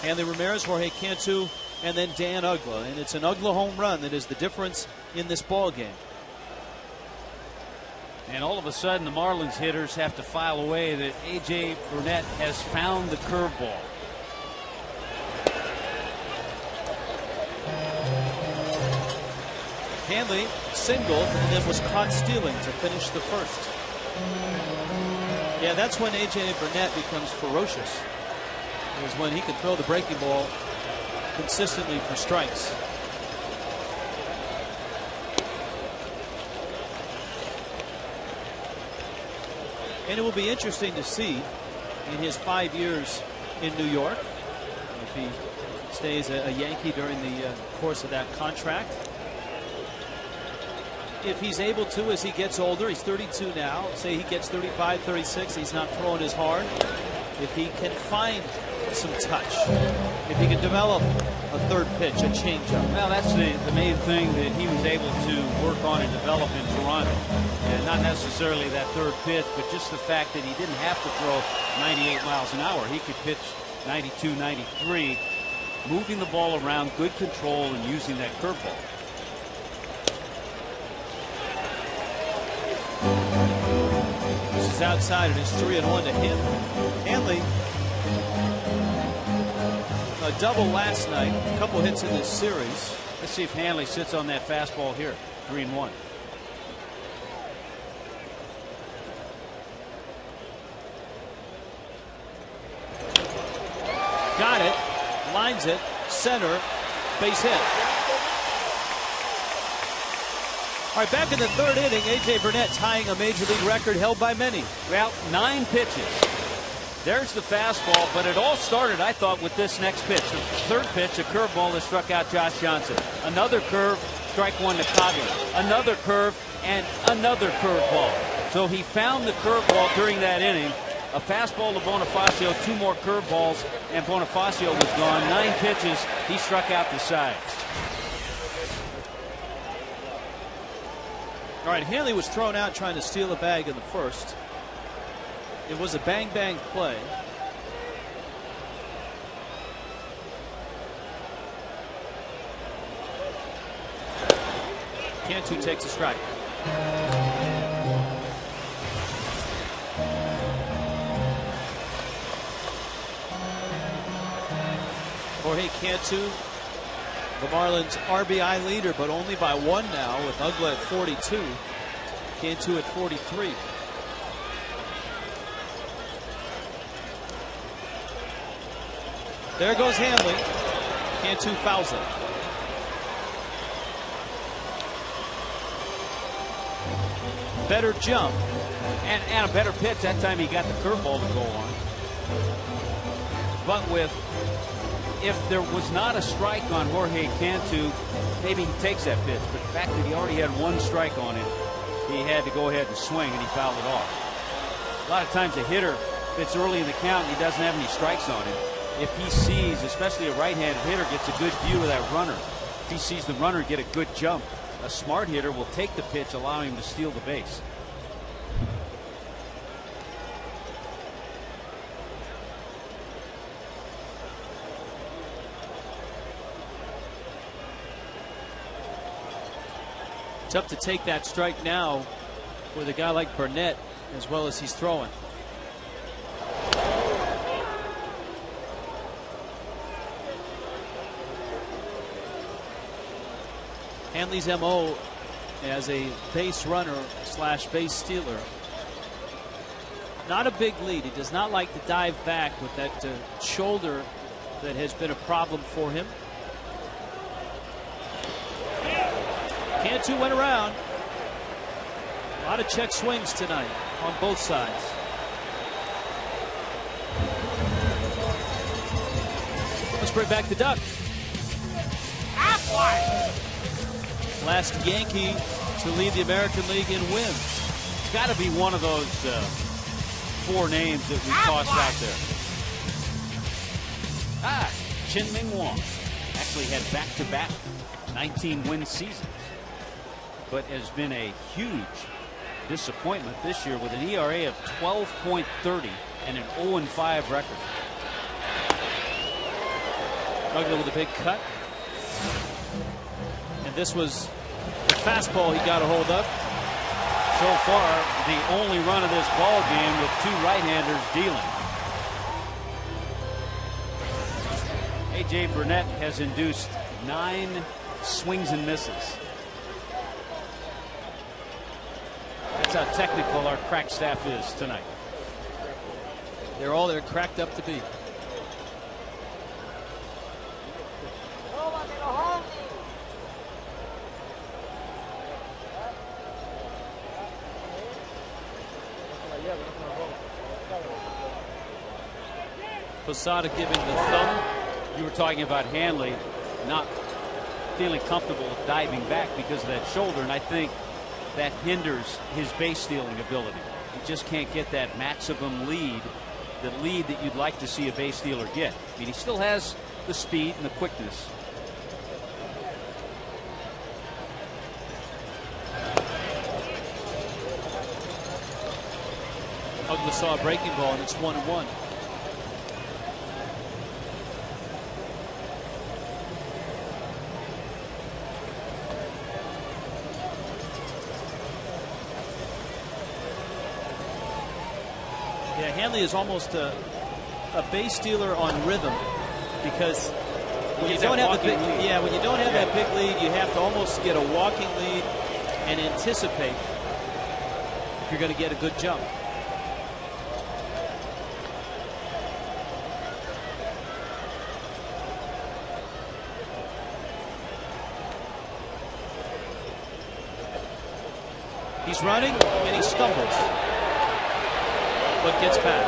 Hanley Ramirez, Jorge Cantu, and then Dan Uggla. And it's an Uggla home run that is the difference in this ball game. And all of a sudden, the Marlins hitters have to file away that A.J. Burnett has found the curveball. Hanley singled and then was caught stealing to finish the first. Yeah, that's when A.J. Burnett becomes ferocious. Is when he can throw the breaking ball consistently for strikes. And it will be interesting to see in his 5 years in New York, if he stays a Yankee during the course of that contract, if he's able to, as he gets older, he's 32 now, say he gets 35, 36, he's not throwing as hard. If he can find some touch, if he can develop a third pitch, a changeup. Well, that's the main thing that he was able to work on and develop in Toronto. And not necessarily that third pitch, but just the fact that he didn't have to throw 98 miles an hour. He could pitch 92, 93, moving the ball around, good control, and using that curveball. This is outside, and it's 3-1 to him. Hanley, a double last night, a couple hits in this series. Let's see if Hanley sits on that fastball here. 3-1. Got it, lines it, center, base hit. All right, back in the third inning, A.J. Burnett tying a major league record held by many. Well, 9 pitches. There's the fastball, but it all started, I thought, with this next pitch. The third pitch, a curveball that struck out Josh Johnson. Another curve Strike one to Coghlan. Another curve and another curveball. So he found the curveball during that inning. A fastball to Bonifacio, 2 more curveballs, and Bonifacio was gone. 9 pitches, he struck out the side. All right, Hanley was thrown out trying to steal a bag in the first. It was a bang-bang play. Cantu takes a strike. Jorge Cantu, the Marlins RBI leader, but only by 1 now, with Uggla at 42, Cantu at 43. There goes Hanley. Cantu fouls it. Better jump. And a better pitch. That time he got the curveball to go on. But if there was not a strike on Jorge Cantu, maybe he takes that pitch. But the fact that he already had 1 strike on him, he had to go ahead and swing, and he fouled it off. A lot of times a hitter, if it's early in the count and he doesn't have any strikes on him, if he sees, especially a right-handed hitter, gets a good view of that runner, if he sees the runner get a good jump, a smart hitter will take the pitch, allowing him to steal the base. Tough to take that strike now with a guy like Burnett, as well as he's throwing. Hanley's MO as a base runner / base stealer. Not a big lead. He does not like to dive back with that shoulder that has been a problem for him. Cantu went around. A lot of check swings tonight on both sides. Let's bring back the duck. Last Yankee to lead the American League in wins. It's got to be one of those 4 names that we tossed out there. Chin-Ming Wong actually had back-to-back 19-win seasons, but has been a huge disappointment this year with an ERA of 12.30 and an 0-5 record. Uggla with a big cut. And this was the fastball he got a hold of. So far, the only run of this ball game with 2 right-handers dealing. A.J. Burnett has induced 9 swings and misses. That's how technical our crack staff is tonight. They're all they're cracked up to be. Posada giving the thumb. You were talking about Hanley not feeling comfortable diving back because of that shoulder, and I think that hinders his base stealing ability. He just can't get that maximum lead, the lead that you'd like to see a base stealer get. I mean, he still has the speed and the quickness. Uggla saw a breaking ball, and it's 1-1. Yeah, Hanley is almost a base stealer on rhythm, because when you don't have the big lead. When you don't have that big lead, you have to almost get a walking lead and anticipate if you're going to get a good jump. He's running and he stumbles, but gets back.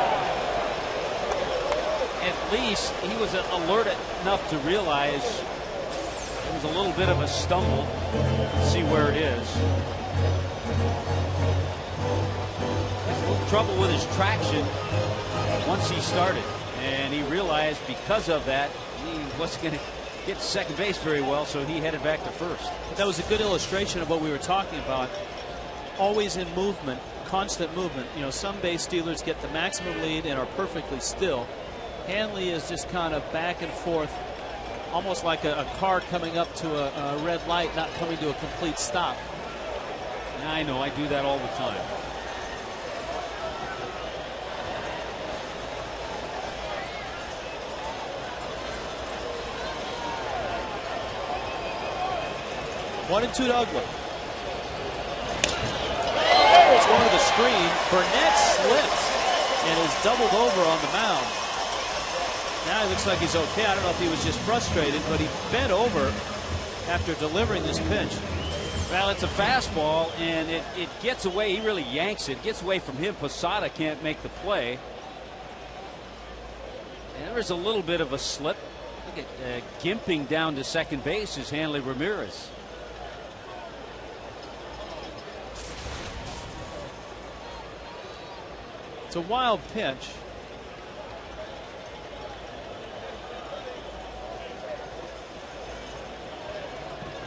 At least he was alert enough to realize It was a little bit of a stumble. Let's see where it is. Has a little trouble with his traction once he started, and he realized because of that he wasn't going to get to second base very well, so he headed back to first. That was a good illustration of what we were talking about. Always in movement, constant movement. You know, some base stealers get the maximum lead and are perfectly still. Hanley is just kind of back and forth, almost like a car coming up to a red light, not coming to a complete stop. I know, I do that all the time. One and two to Ugly. It's going to the screen. Burnett slips and is doubled over on the mound. Now he looks like he's okay. I don't know if he was just frustrated, but he bent over after delivering this pitch. Well, it's a fastball, and it gets away. He really yanks it. Gets away from him. Posada can't make the play. And there was a little bit of a slip. Look at gimping down to second base is Hanley Ramirez. It's a wild pitch.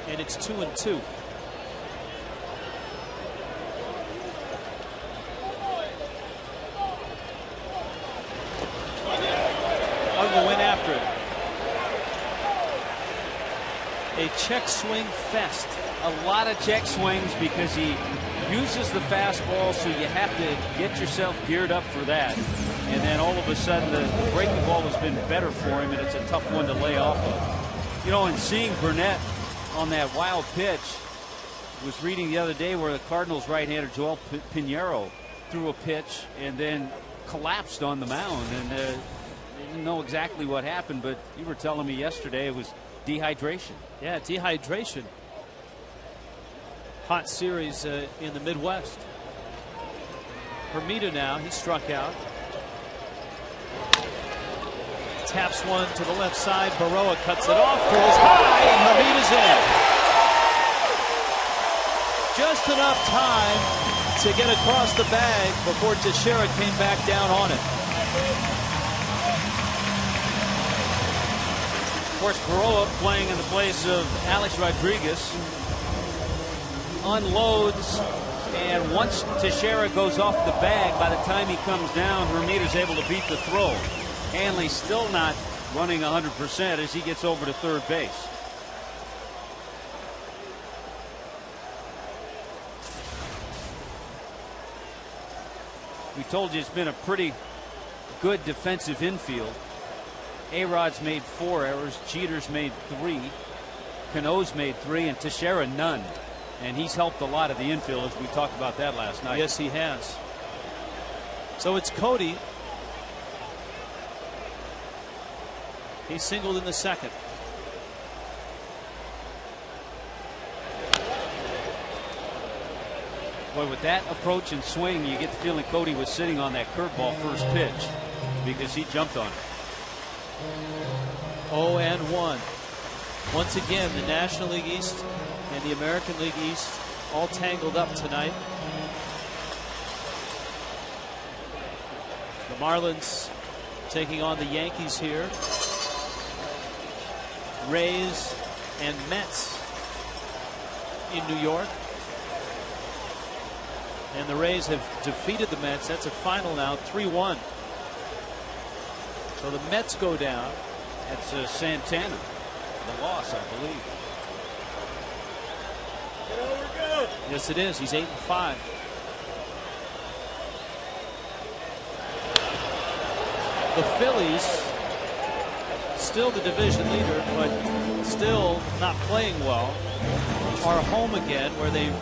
And it's 2-2. Ugly went after it. A check swing fest. A lot of check swings because he uses the fastball, so you have to get yourself geared up for that. And then all of a sudden the breaking ball has been better for him, and it's a tough one to lay off of. You know, and seeing Burnett on that wild pitch, was reading the other day where the Cardinals right-hander Joel Pinheiro threw a pitch and then collapsed on the mound, and didn't know exactly what happened, but you were telling me yesterday it was dehydration. Yeah, dehydration. Hot series in the Midwest. Hermida now, he struck out. Taps one to the left side. Baroa cuts it off, throws high, and Hermida's in. Just enough time to get across the bag before Teixeira came back down on it. Of course, Baroa playing in the place of Alex Rodriguez. Unloads, and once Teixeira goes off the bag, by the time he comes down, Hermida's able to beat the throw. Hanley still not running 100% as he gets over to third base. We told you it's been a pretty good defensive infield. A-Rod's made 4 errors, Jeter's made 3, Cano's made 3, and Teixeira none. And he's helped a lot of the infield, as we talked about that last night. Yes, he has. So it's Cody. He singled in the second. Boy, with that approach and swing, you get the feeling Cody was sitting on that curveball first pitch because he jumped on it. 0-1. Once again, the National League East and the American League East all tangled up tonight. The Marlins taking on the Yankees here. Rays and Mets in New York. And the Rays have defeated the Mets. That's a final now, 3-1. So the Mets go down. That's Santana. The loss, I believe. Yes, it is. He's 8-5. The Phillies, still the division leader, but still not playing well, are home again where they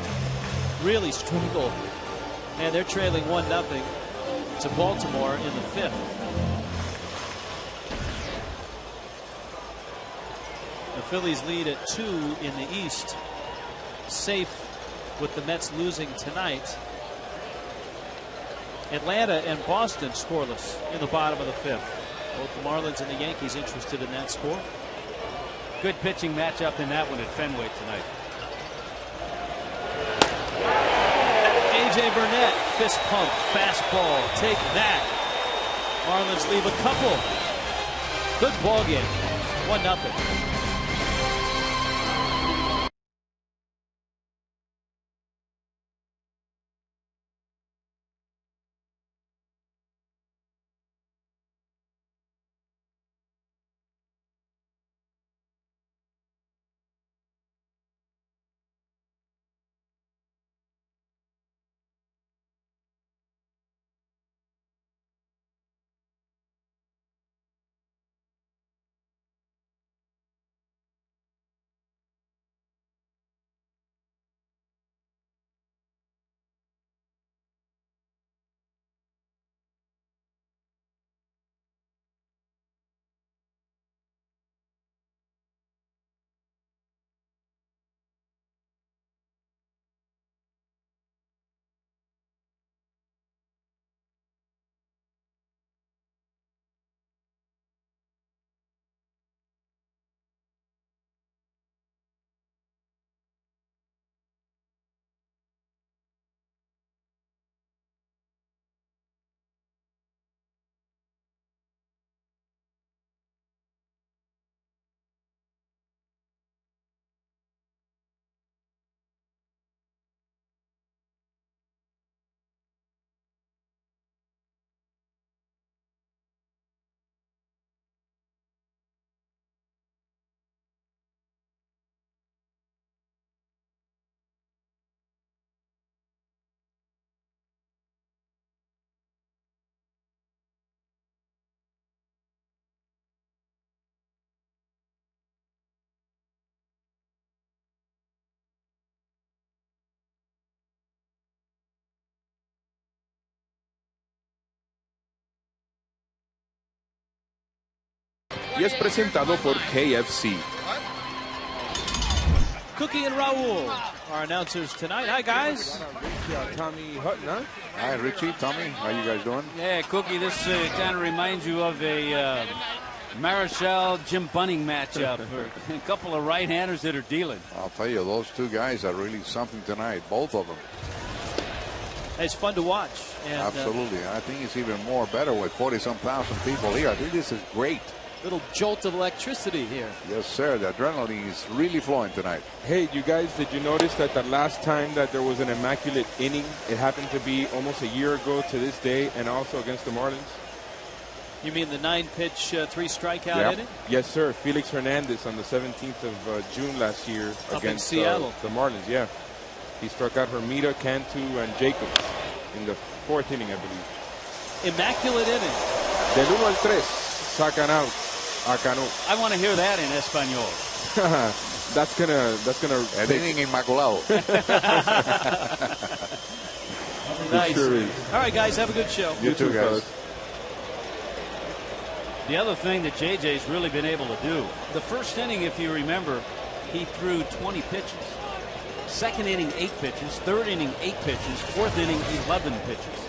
really struggled. And they're trailing 1-0 to Baltimore in the 5th. The Phillies lead at 2 in the East. Safe with the Mets losing tonight. Atlanta and Boston scoreless in the bottom of the 5th. Both the Marlins and the Yankees interested in that score. good pitching matchup in that one at Fenway tonight. A.J. Burnett, fist pump, fastball. Take that. Marlins leave a couple. Good ball game. 1-0. Y es presentado por KFC. Cookie and Raul, our announcers tonight. Hi, guys. Tommy Hutton, huh? Hi, Richie, Tommy. How you guys doing? Yeah, Cookie, this kind of reminds you of a Marichal Jim Bunning matchup. A couple of right-handers that are dealing. I'll tell you, those two guys are really something tonight, both of them. It's fun to watch. And, absolutely. I think it's even more better with 40-some thousand people here. I think this is great. Little jolt of electricity here. Yes, sir. The adrenaline is really flowing tonight. Hey, you guys, did you notice that the last time that there was an immaculate inning, it happened to be almost a year ago to this day, and also against the Marlins? You mean the 9-pitch, 3-strikeout inning? Yes, sir. Felix Hernandez on the 17th of June last year up against in Seattle. The Marlins, yeah. He struck out Hermida, Cantu, and Jacobs in the 4th inning, I believe. Immaculate inning. Del 1 al 3, sacan out a Cano. I want to hear that in Espanol. That's gonna. El inning inmaculado. Nice. Sure is. All right, guys, have a good show. You too, guys. The other thing that JJ's really been able to do, the first inning, if you remember, he threw 20 pitches. Second inning, 8 pitches. Third inning, 8 pitches. Fourth inning, 11 pitches.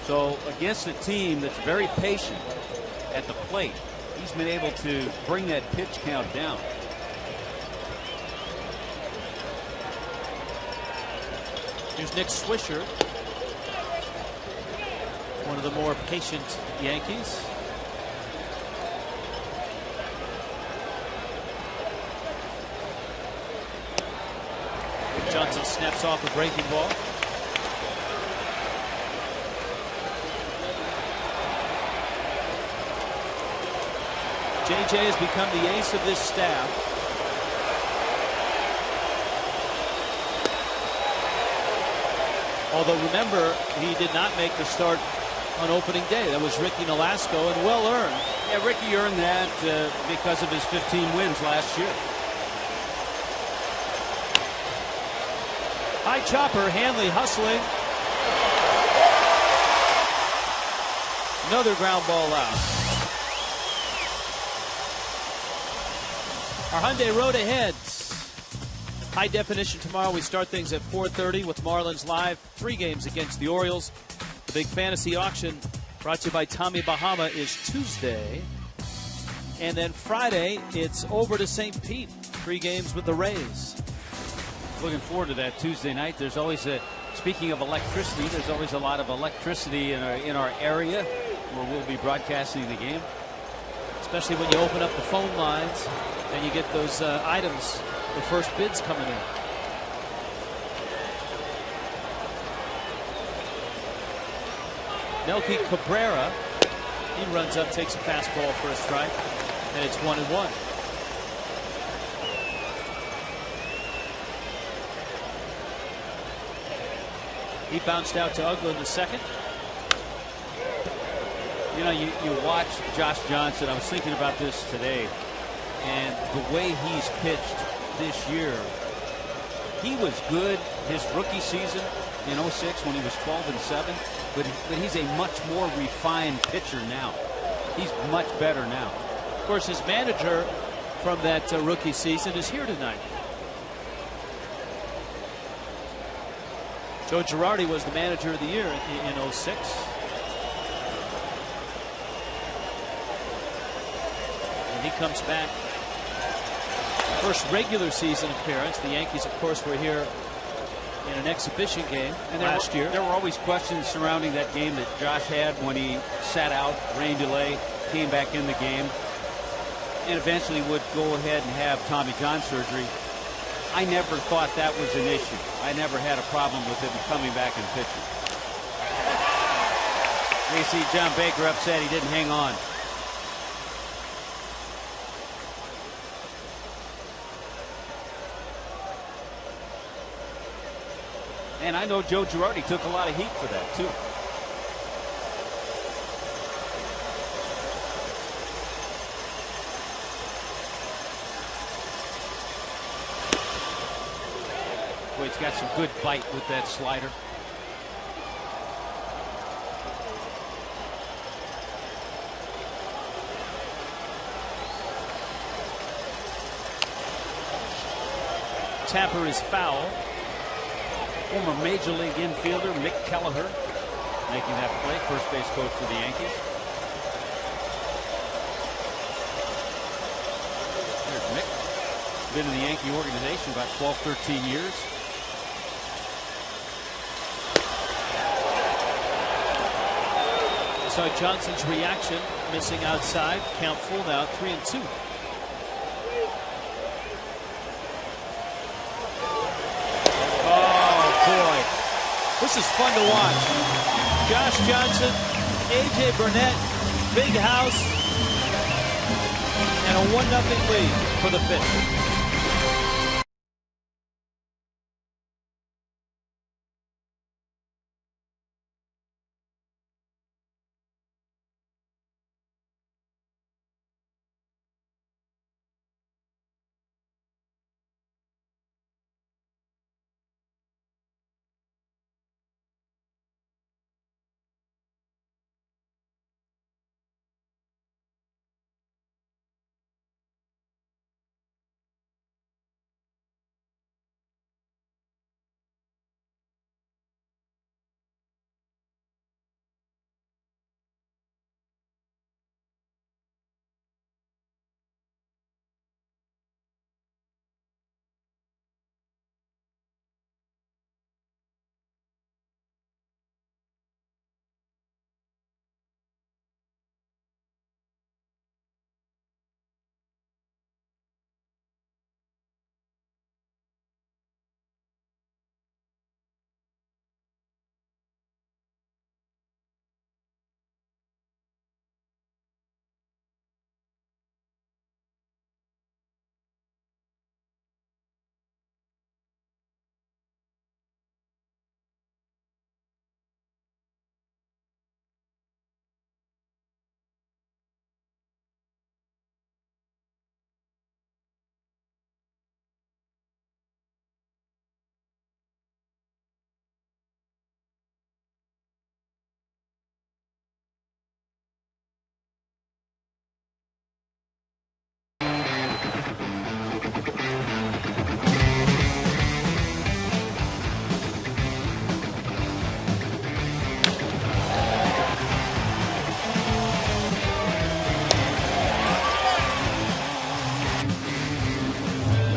So against a team that's very patient at the plate, he's been able to bring that pitch count down. Here's Nick Swisher, one of the more patient Yankees. Johnson snaps off a breaking ball. JJ has become the ace of this staff. Although remember, he did not make the start on opening day. That was Ricky Nolasco, and well earned. Yeah, Ricky earned that because of his 15 wins last year. High chopper, Hanley hustling. Another ground ball out. Our Hyundai Road Aheads. High definition tomorrow. We start things at 4:30 with Marlins Live. 3 games against the Orioles. The big fantasy auction brought to you by Tommy Bahama is Tuesday And then Friday, it's over to St. Pete. 3 games with the Rays. Looking forward to that Tuesday night. There's always speaking of electricity, there's always a lot of electricity in our area where we'll be broadcasting the game. Especially when you open up the phone lines and you get those items, the first bids coming in. Melky Cabrera, he runs up, takes a fastball for a strike, and it's 1-1. He bounced out to Ugla in the second. You know, you watch Josh Johnson. I was thinking about this today, and the way he's pitched this year, he was good his rookie season in 06 when he was 12-7, but he's a much more refined pitcher now. He's much better now. Of course, his manager from that rookie season is here tonight. Joe Girardi was the manager of the year in 06. And he comes back. First regular season appearance. The Yankees, of course, were here in an exhibition game last year. There were always questions surrounding that game that Josh had when he sat out, rain delay, came back in the game, and eventually would go ahead and have Tommy John surgery. I never thought that was an issue. I never had a problem with him coming back and pitching. You see John Baker upset he didn't hang on. And I know Joe Girardi took a lot of heat for that, too. Boy, he's got some good bite with that slider. Tapper is foul. Former Major League infielder Mick Kelleher making that play, first base coach for the Yankees. There's Mick. Been in the Yankee organization about 12, 13 years. Saw Johnson's reaction, missing outside. Count full now, 3-2. This is fun to watch. Josh Johnson, A.J. Burnett, big house, and a 1-0 lead for the Fish.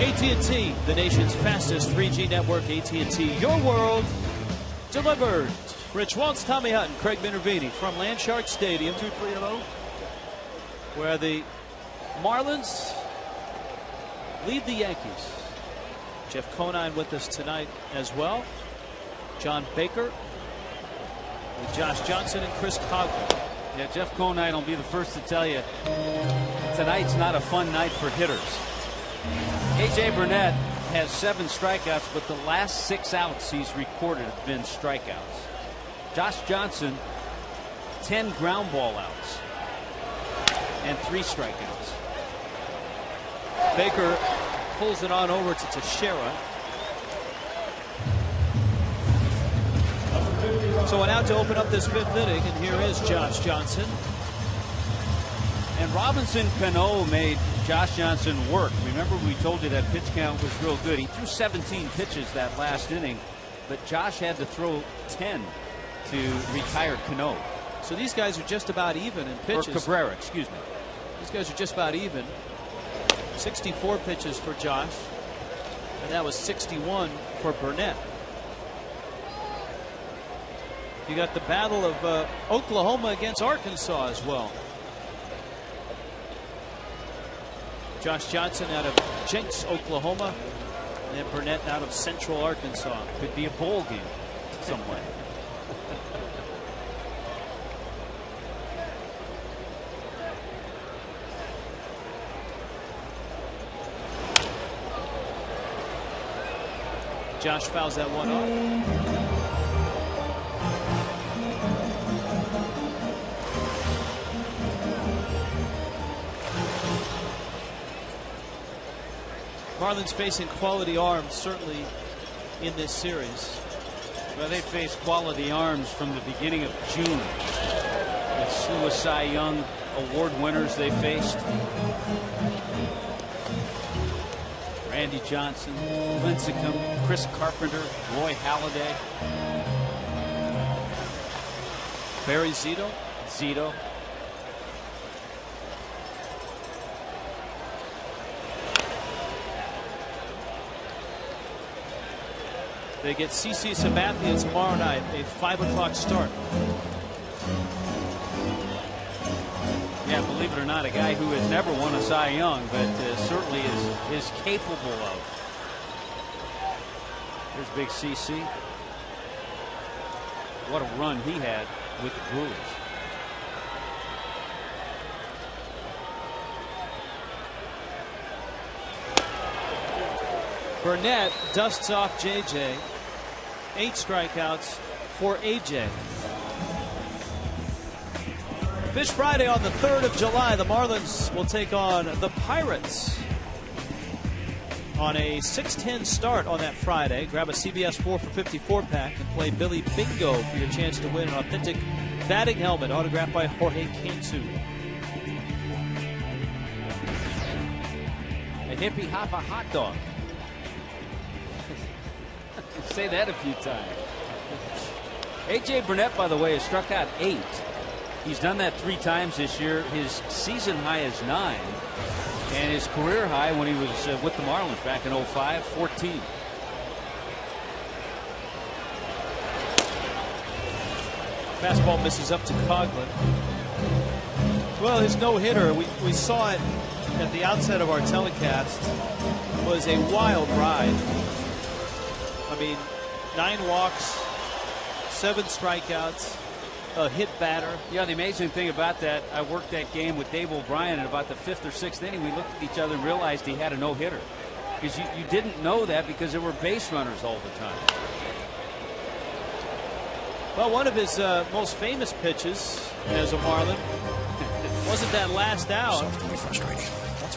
AT&T, the nation's fastest 3G network. AT&T, your world delivered. Rich Waltz, Tommy Hutton, Craig Minervini from Landshark Stadium, 2-3-0, where the Marlins lead the Yankees. Jeff Conine with us tonight as well. John Baker, with Josh Johnson and Chris Coghlan. Yeah, Jeff Conine will be the first to tell you tonight's not a fun night for hitters. A.J. Burnett has 7 strikeouts, but the last 6 outs he's recorded have been strikeouts. Josh Johnson, 10 ground ball outs and 3 strikeouts. Baker pulls it on over to Teixeira. So an out to open up this 5th inning, and here is Josh Johnson. And Robinson Cano made Josh Johnson work. Remember, we told you that pitch count was real good. He threw 17 pitches that last inning, but Josh had to throw 10 to retire Cano. So these guys are just about even in pitches. Or Cabrera, excuse me. These guys are just about even. 64 pitches for Josh, and that was 61 for Burnett. You got the battle of Oklahoma against Arkansas as well. Josh Johnson out of Jenks, Oklahoma, and then Burnett out of Central Arkansas. Could be a bowl game somewhere. Josh fouls that one off. Marlins facing quality arms certainly in this series. Well, they faced quality arms from the beginning of June. The slew of Cy Young award winners they faced. Randy Johnson, Lincecum, Chris Carpenter, Roy Halladay, Barry Zito. They get CC Sabathia tomorrow night, a 5 o'clock start. Yeah, believe it or not, a guy who has never won a Cy Young, but certainly is capable of. Here's big CC. What a run he had with the Brewers. Burnett dusts off JJ. 8 strikeouts for AJ. Fish Friday on the 3rd of July. The Marlins will take on the Pirates on a 6:10 start on that Friday. Grab a CBS 4 for $54 pack and play Billy Bingo for your chance to win an authentic batting helmet autographed by Jorge Cantu. A hippie hopper hot dog. Say that a few times. A.J. Burnett, by the way, has struck out 8. He's done that 3 times this year. His season high is 9. And his career high when he was with the Marlins back in 05, 14. Fastball misses up to Coghlan. Well, his no-hitter, we saw it at the outset of our telecast, was a wild ride. I mean, 9 walks, 7 strikeouts, a hit batter. Yeah, the amazing thing about that, I worked that game with Dave O'Brien at about the 5th or 6th inning. We looked at each other and realized he had a no-hitter. Because you didn't know that because there were base runners all the time. Well, one of his most famous pitches as a Marlin wasn't that last out.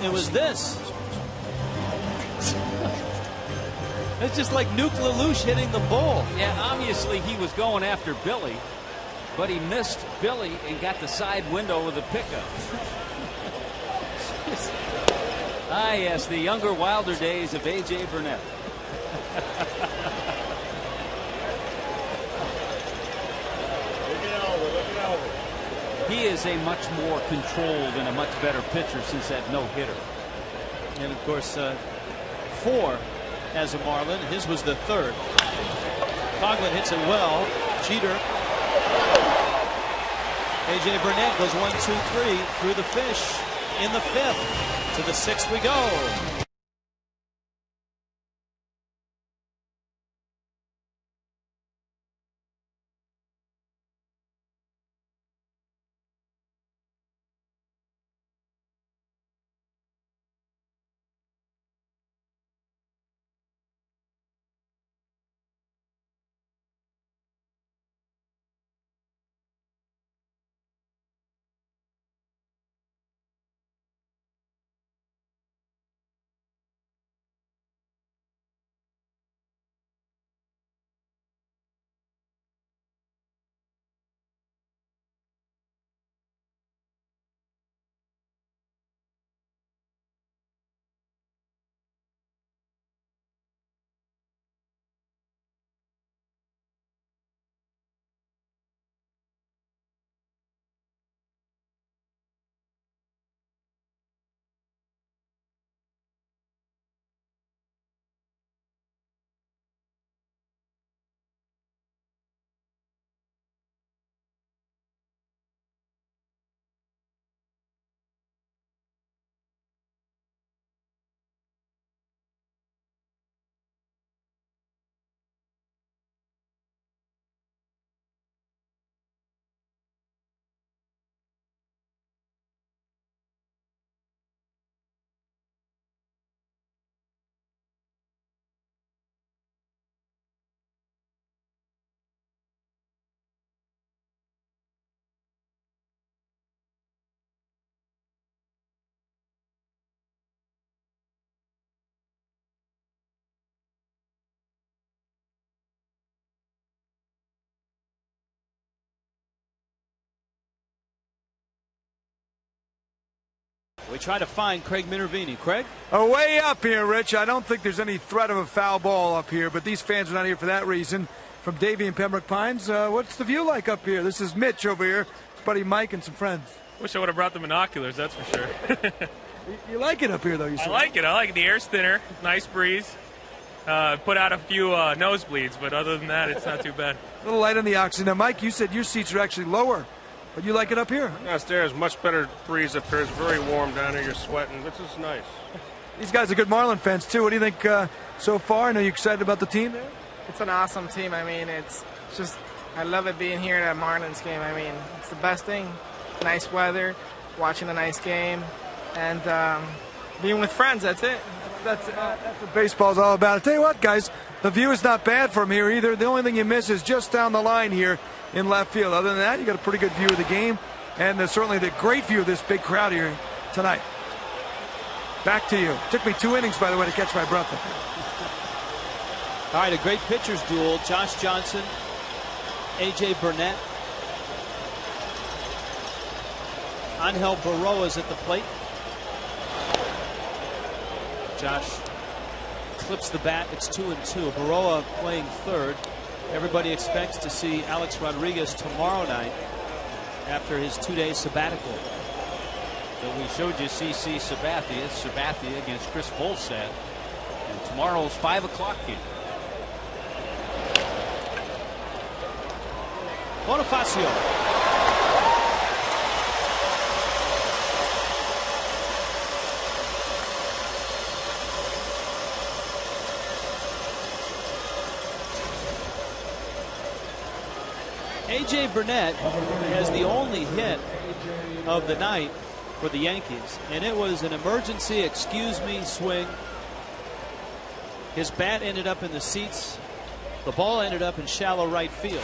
It was this. It's just like Nuke LaLoosh hitting the ball. Yeah, obviously he was going after Billy, but he missed Billy and got the side window with a pickup. Ah, yes, the younger, wilder days of A.J. Burnett. He is a much more controlled and a much better pitcher since that no-hitter. And, of course, 4 as a Marlin. His was the 3rd. Coughlin hits it well. Jeter. A.J. Burnett goes 1, 2, 3 through the fish in the 5th. To the 6th we go. We try to find Craig Minervini. Craig? Way up here, Rich. I don't think there's any threat of a foul ball up here, but these fans are not here for that reason. From Davie and Pembroke Pines, what's the view like up here? This is Mitch over here, his buddy Mike and some friends. Wish I would have brought the binoculars, that's for sure. You like it up here, though, you said? I like it. I like it. The air's thinner. Nice breeze. Put out a few nosebleeds, but other than that, it's not too bad. A little light on the oxygen. Now, Mike, you said your seats are actually lower, but you like it up here? Huh? Yes, there's much better breeze up here. It's very warm down here. You're sweating. This is nice. These guys are good Marlin fans, too. What do you think so far? I know you're excited about the team there? It's an awesome team. I mean, it's just, I love it being here at a Marlins game. I mean, it's the best thing. Nice weather, watching a nice game, and being with friends. That's it. That's what baseball's all about. I tell you what, guys, the view is not bad from here either. The only thing you miss is just down the line here in left field. Other than that, you got a pretty good view of the game, and certainly the great view of this big crowd here tonight. Back to you. Took me 2 innings, by the way, to catch my breath. All right, a great pitchers duel. Josh Johnson, A.J. Burnett. Angel Baroa's at the plate. Josh clips the bat. It's 2-2. Baroa playing third. Everybody expects to see Alex Rodriguez tomorrow night after his 2-day sabbatical. So we showed you CC Sabathia. Sabathia against Chris Volstad. And tomorrow's 5 o'clock game. Bonifacio. A.J. Burnett has the only hit of the night for the Yankees, and it was an emergency excuse me swing. His bat ended up in the seats. The ball ended up in shallow right field.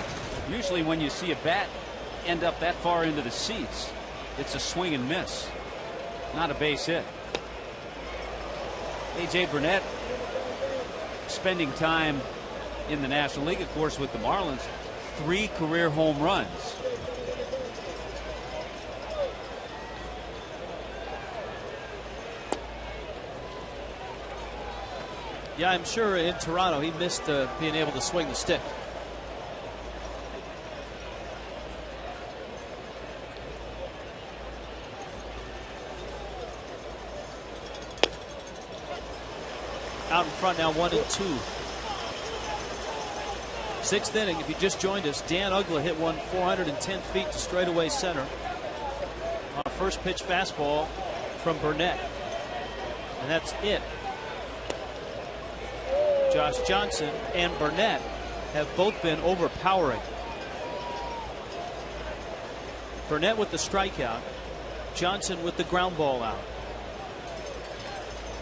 Usually when you see a bat end up that far into the seats, it's a swing and miss, not a base hit. A.J. Burnett spending time in the National League, of course, with the Marlins. 3 career home runs. Yeah, I'm sure in Toronto he missed being able to swing the stick. out in front now, 1-2. Sixth inning, if you just joined us, Dan Uggla hit one 410 feet to straightaway center on a first pitch fastball from Burnett. And that's it. Josh Johnson and Burnett have both been overpowering. Burnett with the strikeout, Johnson with the ground ball out.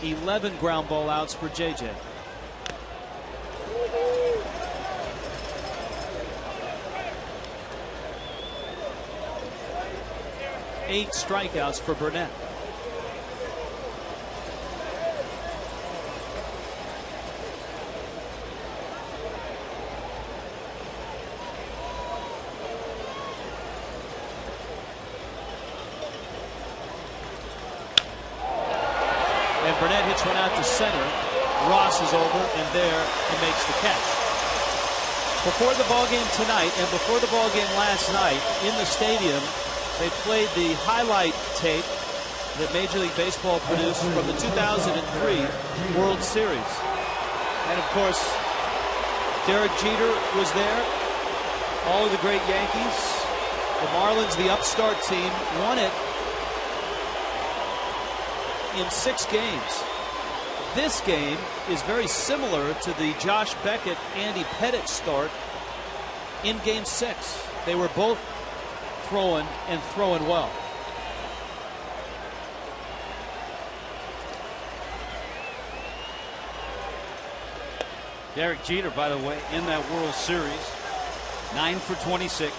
11 ground ball outs for JJ. Eight strikeouts for Burnett. And Burnett hits one out to center. Ross is over, and there he makes the catch. Before the ballgame tonight and before the ballgame last night in the stadium, they played the highlight tape that Major League Baseball produced from the 2003 World Series. And of course, Derek Jeter was there. All of the great Yankees. The Marlins, the upstart team, won it in 6 games. This game is very similar to the Josh Beckett, Andy Pettitte start in Game 6. They were both throwing and throwing well. Derek Jeter, by the way, in that World Series, 9 for 26,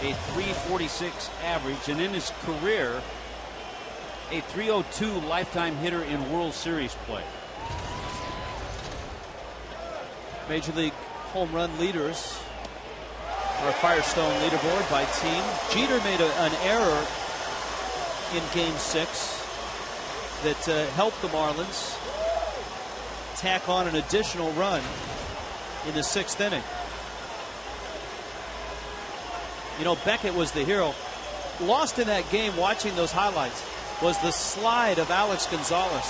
a 346 average, and in his career, a 302 lifetime hitter in World Series play. Major League home run leaders are Firestone leaderboard by team. Jeter made an error in Game 6 that helped the Marlins tack on an additional run in the 6th inning. You know, Beckett was the hero. Lost in that game, watching those highlights, was the slide of Alex Gonzalez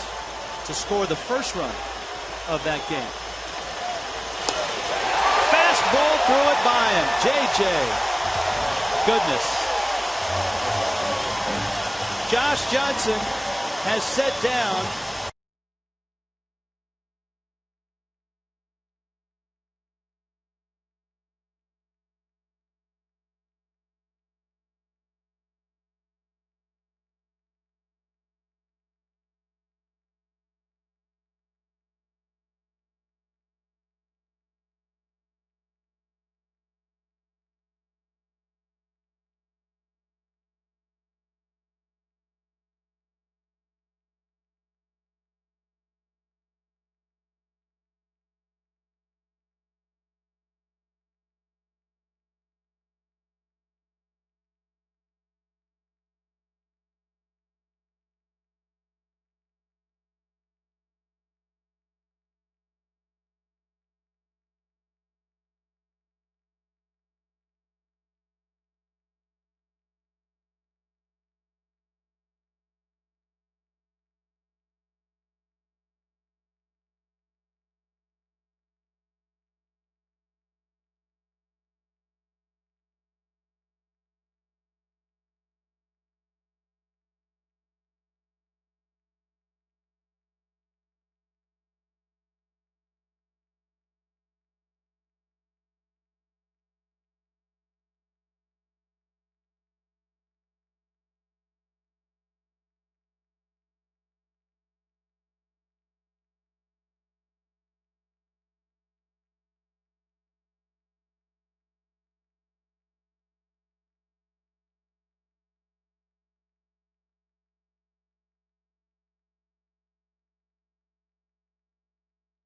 to score the first run of that game. Fastball threw it by him. JJ. Goodness. Josh Johnson has set down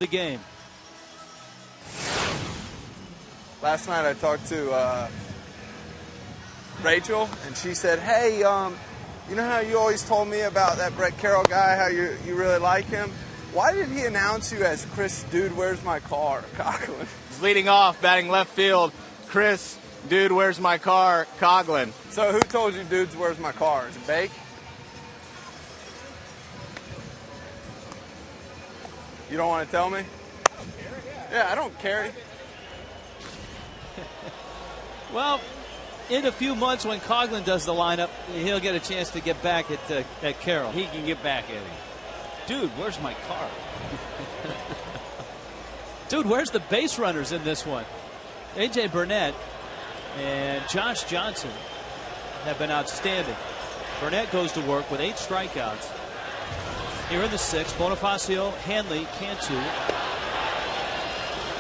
the game. Last night I talked to Rachel, and she said, hey, you know how you always told me about that Brett Carroll guy, how you really like him? Why did he announce you as Chris, dude, where's my car, Coughlin? He's leading off, batting left field. Chris, dude, where's my car, Coughlin. So who told you, dudes, where's my car? Is it Bake? You don't want to tell me? Yeah, I don't care. Well, in a few months when Coughlin does the lineup, he'll get a chance to get back at Carroll. He can get back at him. Dude, where's my car? Dude, where's the base runners in this one? A.J. Burnett and Josh Johnson have been outstanding. Burnett goes to work with 8 strikeouts. Here in the 6th, Bonifacio, Hanley, Cantu.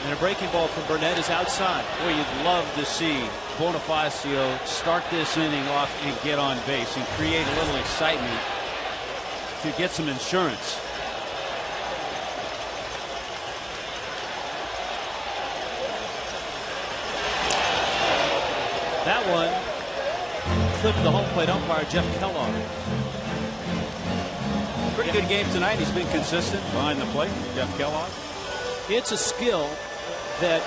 And a breaking ball from Burnett is outside. Boy, you'd love to see Bonifacio start this inning off and get on base and create a little excitement to get some insurance. That one clipped the home plate umpire, Jeff Kellogg. Pretty good game tonight. He's been consistent behind the plate, Jeff Kellogg. It's a skill that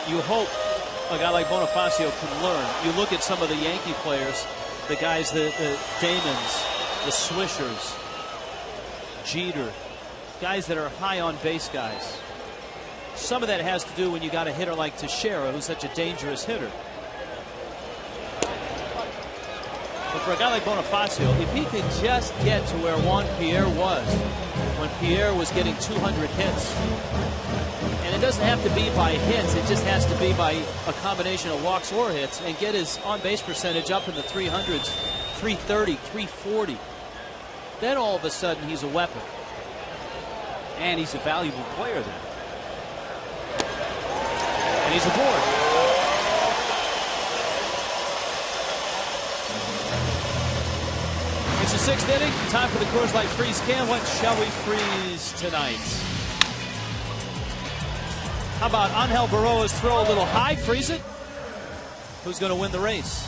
you hope a guy like Bonifacio can learn. You look at some of the Yankee players, the guys, the Damons, the Swishers, Jeter, guys that are high on base guys. Some of that has to do when you got a hitter like Teixeira, who's such a dangerous hitter. But for a guy like Bonifacio, if he could just get to where Juan Pierre was, when Pierre was getting 200 hits, and it doesn't have to be by hits, it just has to be by a combination of walks or hits, and get his on-base percentage up in the 300s, 330, 340, then all of a sudden he's a weapon. And he's a valuable player then. And he's aboard. It's the 6th inning. Time for the Coors Light Freeze Can. What shall we freeze tonight? How about Angel Baroa's throw a little high? Freeze it. Who's going to win the race?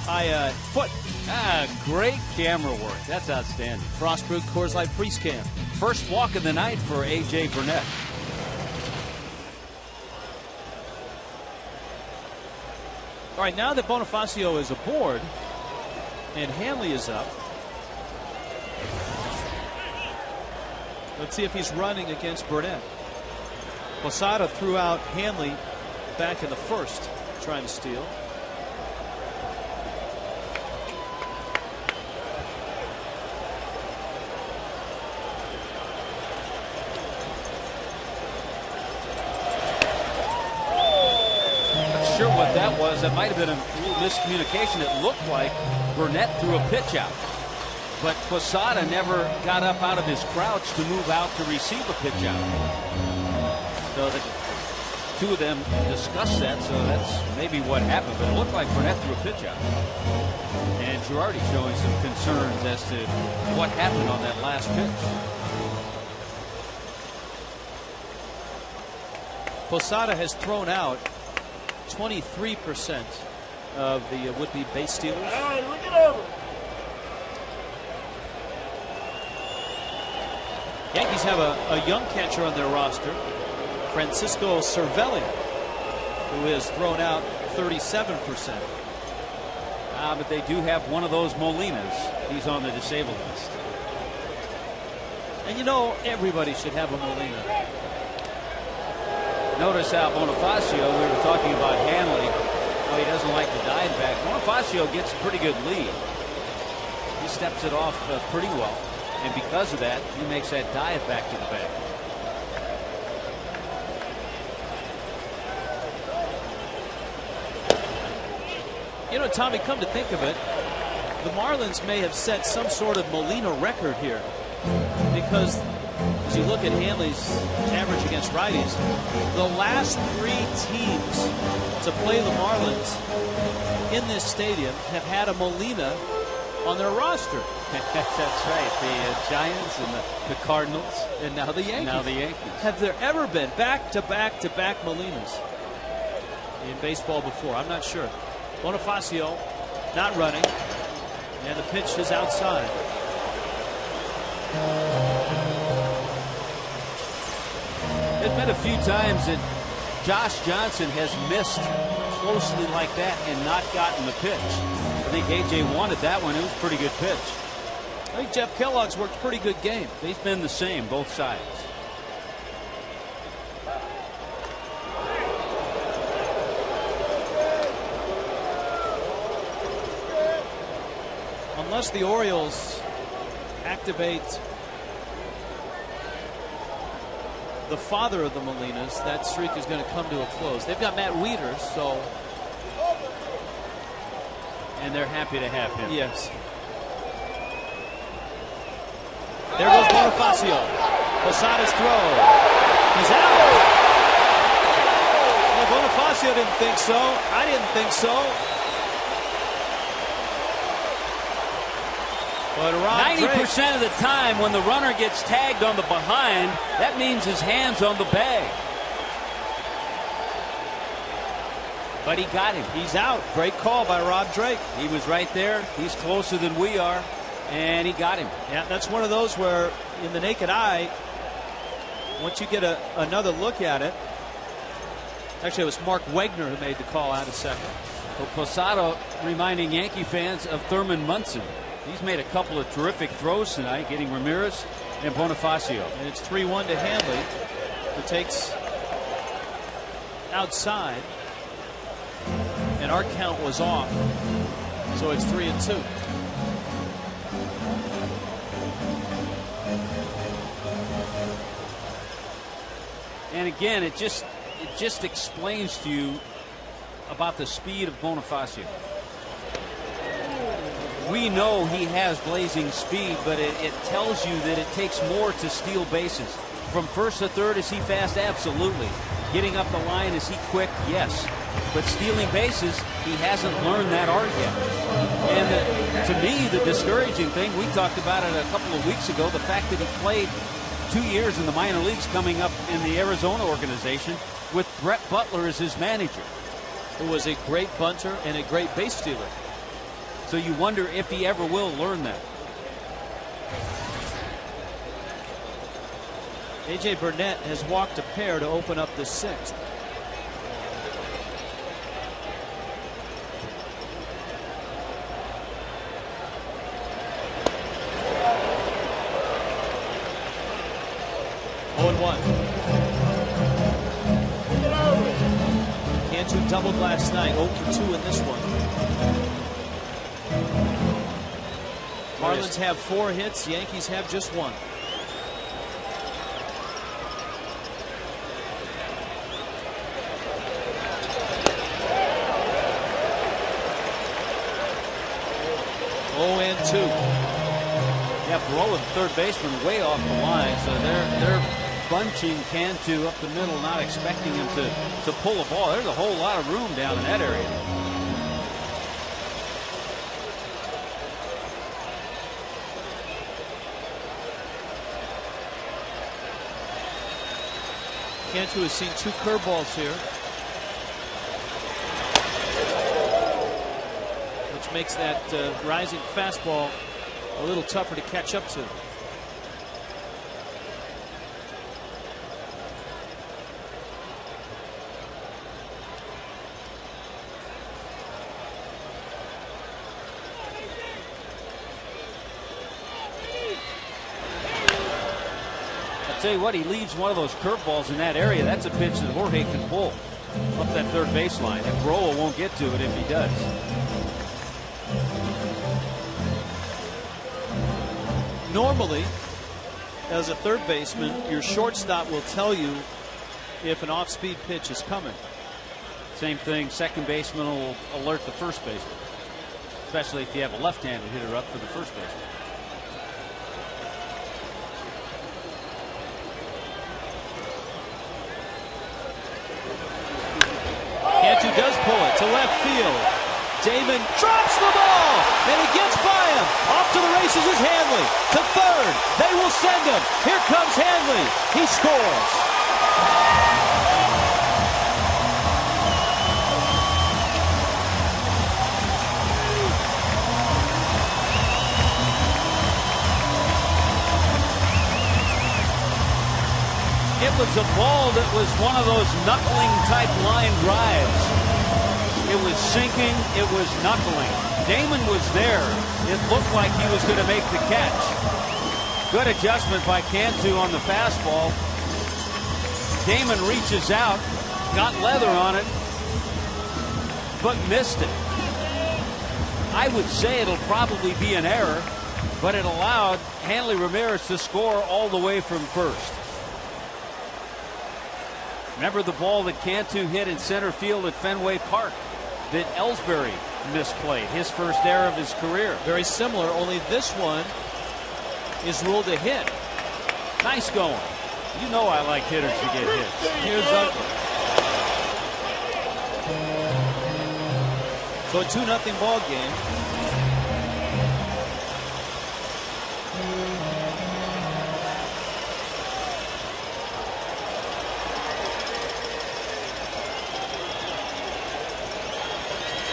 High foot. Great camera work. That's outstanding. Frostbrewed Coors Light Freeze Can. First walk of the night for A.J. Burnett. All right, now that Bonifacio is aboard and Hanley is up, let's see if he's running against Burnett. Posada threw out Hanley back in the 1st, trying to steal. Not sure what that was. That might have been a little miscommunication. It looked like Burnett threw a pitch out, but Posada never got up out of his crouch to move out to receive a pitch out. So the two of them discussed that, so that's maybe what happened. But it looked like Burnett threw a pitch out. And Girardi showing some concerns as to what happened on that last pitch. Posada has thrown out 23% of the would-be base stealers. All right, look it over. Yankees have a young catcher on their roster, Francisco Cervelli, who has thrown out 37%. But they do have one of those Molinas. He's on the disabled list. And you know, everybody should have a Molina. Notice how Bonifacio, we were talking about Hanley, how he doesn't like the dive back. Bonifacio gets a pretty good lead. He steps it off pretty well. And because of that, he makes that dive back to the bag. You know, Tommy, come to think of it, the Marlins may have set some sort of Molina record here, because as you look at Hanley's average against righties, the last 3 teams to play the Marlins in this stadium have had a Molina on their roster. That's right. The Giants and the Cardinals. And now the Yankees. Have there ever been back-to-back-to-back Molinas in baseball before? I'm not sure. Bonifacio not running, and the pitch is outside. There's been a few times that Josh Johnson has missed closely like that and not gotten the pitch. I think A.J. wanted that one. It was a pretty good pitch. I think Jeff Kellogg's worked a pretty good game. They've been the same, both sides. Unless the Orioles activate the father of the Molinas, that streak is going to come to a close. They've got Matt Wieters, so. And they're happy to have him. Yes. There goes Bonifacio. Posada's throw. He's out. Well, Bonifacio didn't think so. I didn't think so. But 90% of the time when the runner gets tagged on the behind, that means his hand's on the bag. But he got him. He's out. Great call by Rob Drake. He was right there. He's closer than we are. And he got him. Yeah, that's one of those where in the naked eye, once you get another look at it. Actually, it was Mark Wegner who made the call out of second. So Posada reminding Yankee fans of Thurman Munson. He's made a couple of terrific throws tonight, getting Ramirez and Bonifacio. And it's 3-1 to Hanley, who takes outside. And our count was off. So it's 3-2. And again, it just explains to you about the speed of Bonifacio. We know he has blazing speed, but it tells you that it takes more to steal bases. From first to third, is he fast? Absolutely. Getting up the line, is he quick? Yes. But stealing bases, he hasn't learned that art yet. And to me, the discouraging thing, we talked about it a couple of weeks ago, the fact that he played 2 years in the minor leagues coming up in the Arizona organization with Brett Butler as his manager. Who was a great bunter and a great base stealer. So you wonder if he ever will learn that. A.J. Burnett has walked a pair to open up the sixth. Cantu doubled last night, 0 for 2 in this one. Marlins have 4 hits, Yankees have just 1. Oh, 2. Yeah, Brewer, the third baseman, way off the line, so they're bunching Cantu up the middle, not expecting him to pull a ball. There's a whole lot of room down in that area. Cantu has seen 2 curveballs here, which makes that rising fastball a little tougher to catch up to. I'll tell you what, he leaves one of those curveballs in that area. That's a pitch that Jorge can pull up that third baseline. And Brewer won't get to it if he does. Normally, as a third baseman, your shortstop will tell you if an off-speed pitch is coming. Same thing, second baseman will alert the first baseman, especially if you have a left-handed hitter up for the first baseman. Cantu does pull it to left field. Damon drops the ball, and he gets by him. Off to the races is Hanley. To third. They will send him. Here comes Hanley. He scores. It was a ball that was one of those knuckling type line drives. It was sinking. It was knuckling. Damon was there. It looked like he was going to make the catch. Good adjustment by Cantu on the fastball. Damon reaches out, got leather on it, but missed it. I would say it'll probably be an error, but it allowed Hanley Ramirez to score all the way from first. Remember the ball that Cantu hit in center field at Fenway Park that Ellsbury misplayed, his first error of his career. Very similar, only this one is ruled a hit. Nice going. You know I like hitters to get hits. Here's Uggla. So a 2-0 ball game.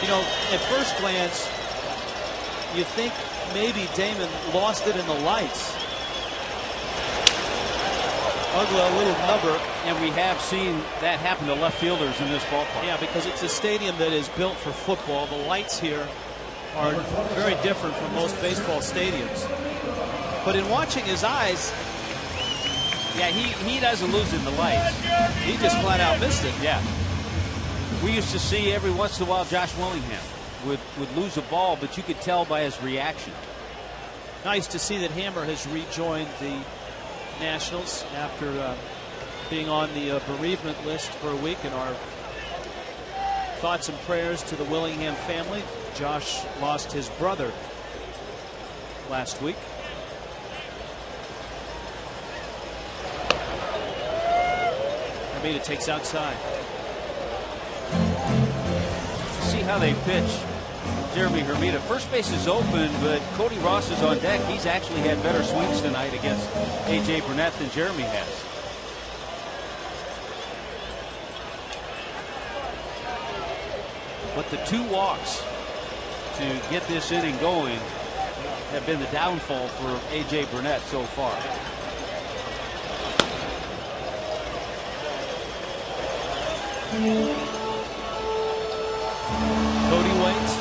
You know, at first glance, you think maybe Damon lost it in the lights. Uggla, a little number. And we have seen that happen to left fielders in this ballpark. Yeah, because it's a stadium that is built for football. The lights here are very different from most baseball stadiums. But in watching his eyes, yeah, he doesn't lose in the lights. He just flat out missed it. Yeah. We used to see every once in a while Josh Willingham would lose a ball, but you could tell by his reaction. Nice to see that Hammer has rejoined the Nationals after being on the bereavement list for a week. And our thoughts and prayers to the Willingham family. Josh lost his brother last week. Armida takes outside. See how they pitch Jeremy Hermida. First base is open, but Cody Ross is on deck. He's actually had better swings tonight against A.J. Burnett than Jeremy has. But the 2 walks to get this inning going have been the downfall for A.J. Burnett so far. Cody waits.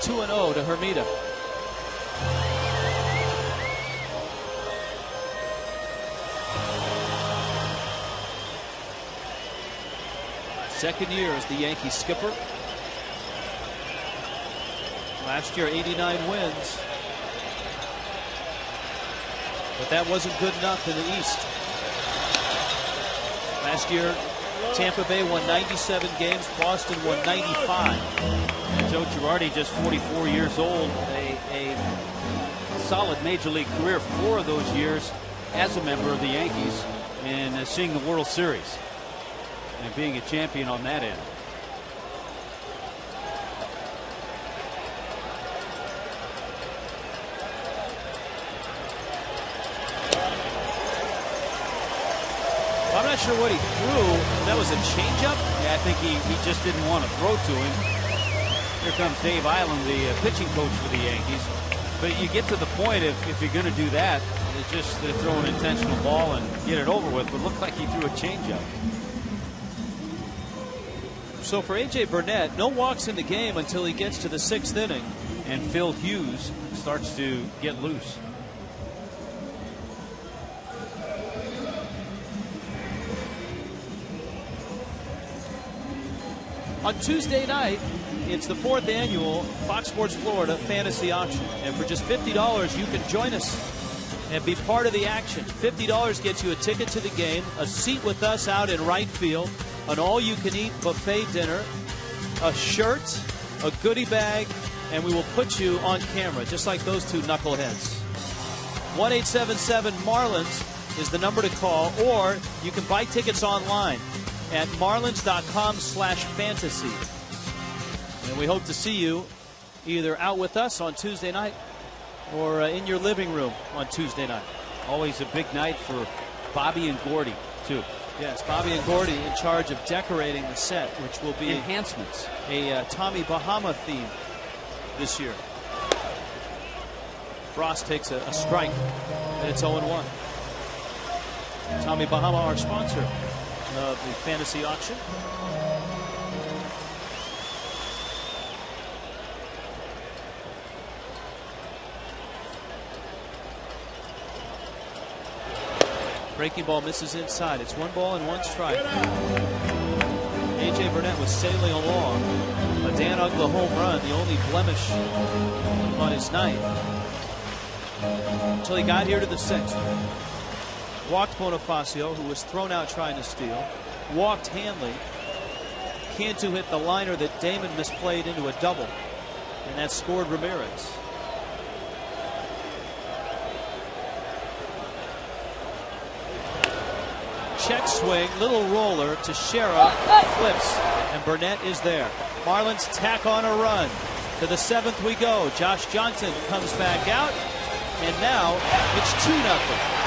2-0 to Hermida. Second year as the Yankees skipper. Last year 89 wins. But that wasn't good enough in the East. Last year Tampa Bay won 97 games. Boston won 95. And Joe Girardi, just 44 years old, a solid major league career, 4 of those years as a member of the Yankees and seeing the World Series and being a champion on that end. I'm not sure what he threw. That was a changeup? Yeah, I think he just didn't want to throw to him. Here comes Dave Island, the pitching coach for the Yankees. But you get to the point, if you're going to do that, it's just to throw an intentional ball and get it over with. But it looked like he threw a changeup. So for A.J. Burnett, no walks in the game until he gets to the 6th inning. And Phil Hughes starts to get loose. On Tuesday night, it's the 4th annual Fox Sports Florida Fantasy Auction. And for just $50, you can join us and be part of the action. $50 gets you a ticket to the game, a seat with us out in right field, an all-you-can-eat buffet dinner, a shirt, a goodie bag, and we will put you on camera, just like those 2 knuckleheads. 1-877-Marlins is the number to call, or you can buy tickets online at marlins.com/fantasy. And we hope to see you either out with us on Tuesday night or in your living room on Tuesday night. Always a big night for Bobby and Gordy, too. Yes, Bobby and Gordy in charge of decorating the set, which will be enhancements. A Tommy Bahama theme this year. Frost takes a strike, and it's 0-1. Tommy Bahama, our sponsor of the fantasy auction. Breaking ball misses inside. It's 1 ball and 1 strike. A.J. Burnett was sailing along. A Dan Uggla home run, the only blemish on his night. Until he got here to the 6th. Walked Bonifacio, who was thrown out trying to steal. Walked Hanley. Cantu hit the liner that Damon misplayed into a double. And that scored Ramirez. Check swing, little roller to Shera, flips, and Burnett is there. Marlins tack on a run. To the 7th we go. Josh Johnson comes back out, and now it's 2-0.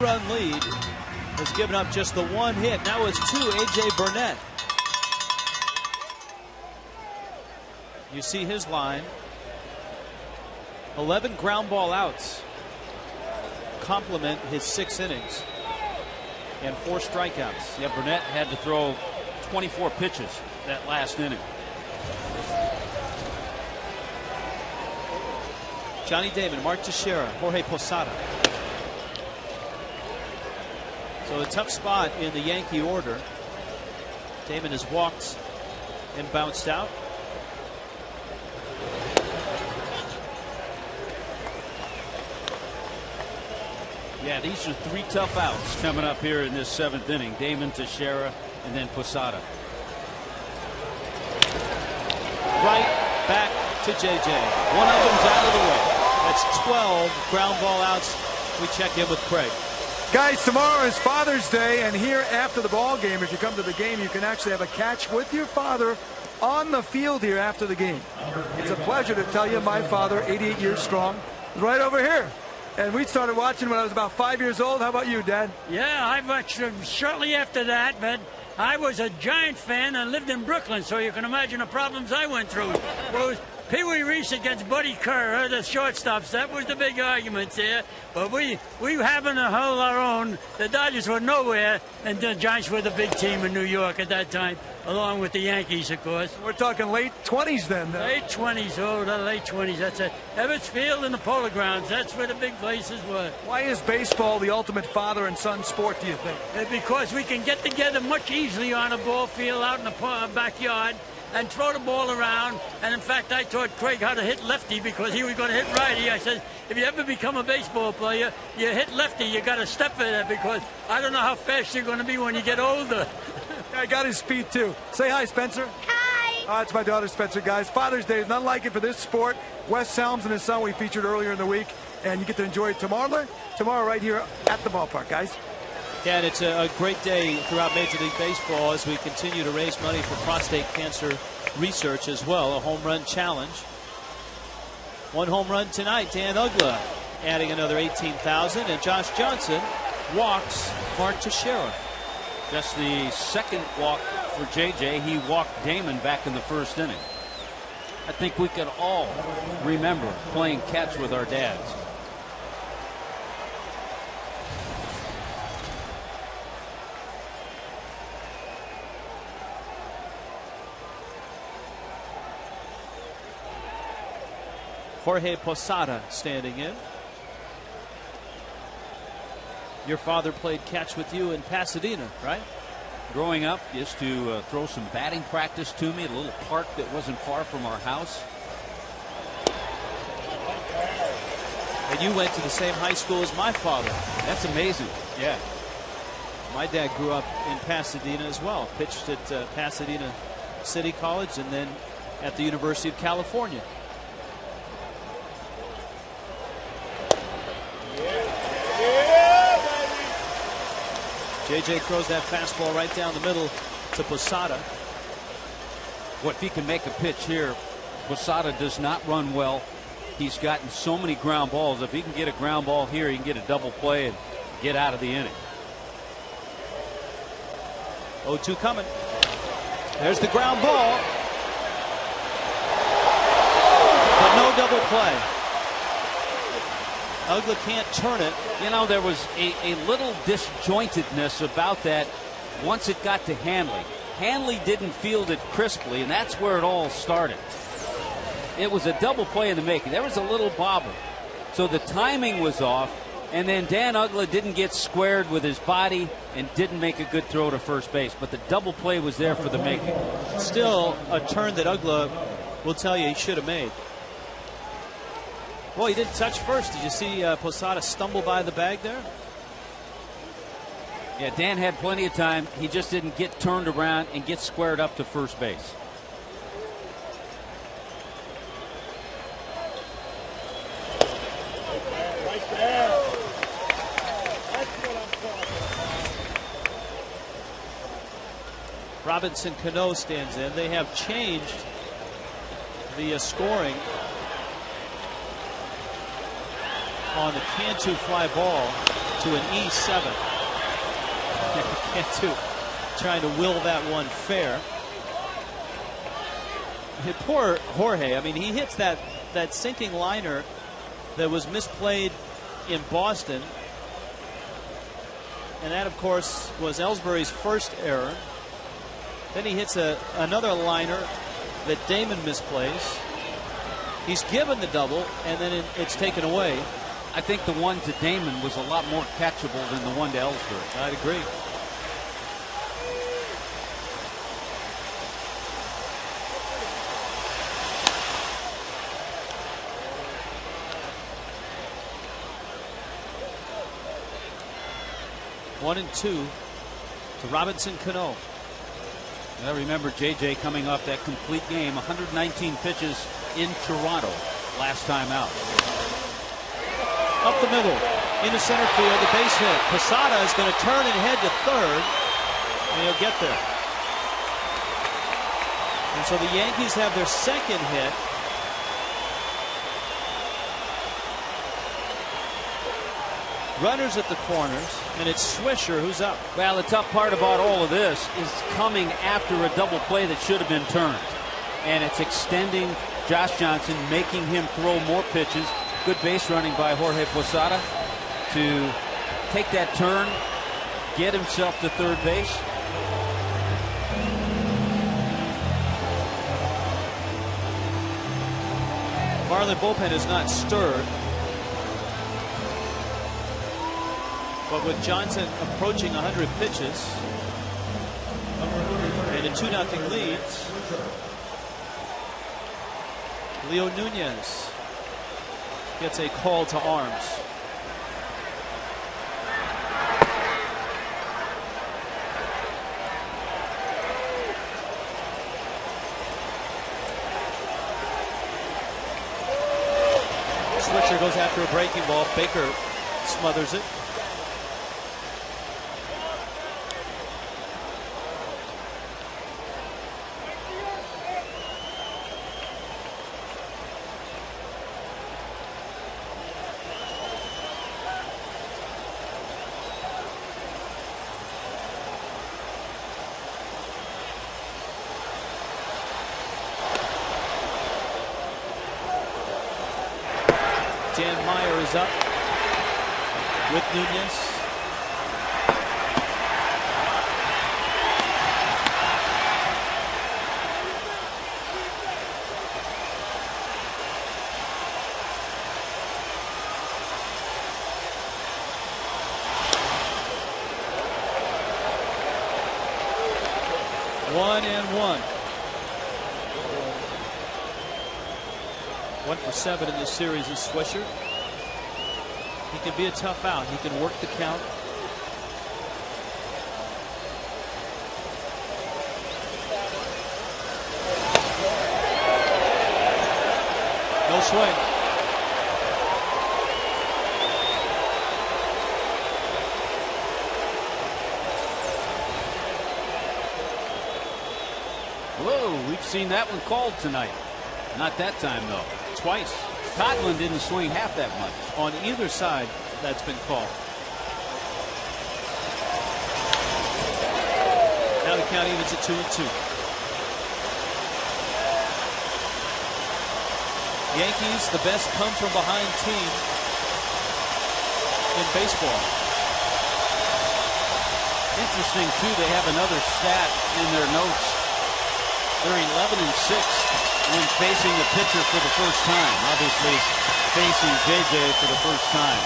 Run lead has given up just the 1 hit. Now it's 2. A.J. Burnett. You see his line. 11 ground ball outs complement his 6 innings and 4 strikeouts. Yeah, Burnett had to throw 24 pitches that last inning. Johnny Damon, Mark Teixeira, Jorge Posada. So a tough spot in the Yankee order. Damon has walked and bounced out. Yeah, these are 3 tough outs coming up here in this 7th inning. Damon, Teixeira, and then Posada. Right back to JJ. One of them's out of the way. That's 12 ground ball outs. We check in with Craig. Guys, tomorrow is Father's Day, and here after the ball game, if you come to the game, you can actually have a catch with your father on the field here after the game. It's a pleasure to tell you my father, 88 years strong, is right over here. And we started watching when I was about 5 years old. How about you, Dad? Yeah, I watched shortly after that, but I was a Giant fan and lived in Brooklyn, so you can imagine the problems I went through. Well, Pee Wee Reese against Buddy Kerr, the shortstops. That was the big arguments there. But we having a whole our own. The Dodgers were nowhere, and the Giants were the big team in New York at that time, along with the Yankees, of course. We're talking late 20s then. Late 20s, the late 20s. That's it. Ebbets Field and the Polo Grounds. That's where the big places were. Why is baseball the ultimate father and son sport, do you think? Because we can get together much easily on a ball field out in the backyard and throw the ball around. And in fact, I taught Craig how to hit lefty because he was going to hit righty. I said, if you ever become a baseball player, you hit lefty, you got to step in it because I don't know how fast you're going to be when you get older. I got his speed too. Say hi, Spencer. Hi. It's my daughter, Spencer, guys. Father's Day is not like it for this sport. Wes Helms and his son we featured earlier in the week, and you get to enjoy it tomorrow right here at the ballpark, guys. Yeah, and it's a great day throughout Major League Baseball as we continue to raise money for prostate cancer research as well. A home run challenge. One home run tonight. Dan Uggla adding another 18,000, and Josh Johnson walks Mark Teixeira. Just the second walk for JJ. He walked Damon back in the first inning. I think we could all remember playing catch with our dads. Jorge Posada standing in. Your father played catch with you in Pasadena, right? Growing up, used to throw some batting practice to me at a little park that wasn't far from our house. And you went to the same high school as my father. That's amazing. Yeah. My dad grew up in Pasadena as well. Pitched at Pasadena City College and then at the University of California. JJ throws that fastball right down the middle to Posada. What if he can make a pitch here? Posada does not run well. He's gotten so many ground balls. If he can get a ground ball here, he can get a double play and get out of the inning. 0-2 coming. There's the ground ball. But no double play. Uggla can't turn it. You know, there was a little disjointedness about that once it got to Hanley. Hanley didn't field it crisply, and that's where it all started. It was a double play in the making. There was a little bobble. So the timing was off, and then Dan Uggla didn't get squared with his body and didn't make a good throw to first base. But the double play was there for the making. Still a turn that Uggla will tell you he should have made. Well, he didn't touch first. Did you see Posada stumble by the bag there? Yeah, Dan had plenty of time. He just didn't get turned around and get squared up to first base. Right there. That's what I'm talking about. Robinson Cano stands in. They have changed the scoring on the Cantu fly ball to an E7. Cantu trying to will that one fair. Poor Jorge. I mean, he hits that sinking liner that was misplayed in Boston. And that, of course, was Ellsbury's first error. Then he hits another liner that Damon misplays. He's given the double, and then it's taken away. I think the one to Damon was a lot more catchable than the one to Ellsbury. I'd agree. One and two to Robinson Cano. I remember JJ coming off that complete game, 119 pitches in Toronto last time out. Up the middle, into center field, the base hit. Posada is going to turn and head to third, and he'll get there. And so the Yankees have their second hit. Runners at the corners, and it's Swisher who's up. Well, the tough part about all of this is coming after a double play that should have been turned. And it's extending Josh Johnson, making him throw more pitches. Good base running by Jorge Posada to take that turn, get himself to third base. Marlin bullpen is not stirred. But with Johnson approaching 100 pitches and a 2-0 lead, Leo Nunez gets a call to arms. Switcher goes after a breaking ball. Baker smothers it. Meyer is up with Nunez. One and one. 1 for 7 in this series is Swisher. He can be a tough out. He can work the count. No swing. Whoa, we've seen that one called tonight. Not that time, though. Twice. Coghlan didn't swing half that much. On either side, that's been called. Now the count evens at 2-2. Yankees, the best come from behind team in baseball. Interesting, too, they have another stat in their notes. They're 11-6 when facing a pitcher for the first time. Obviously, facing JJ for the first time.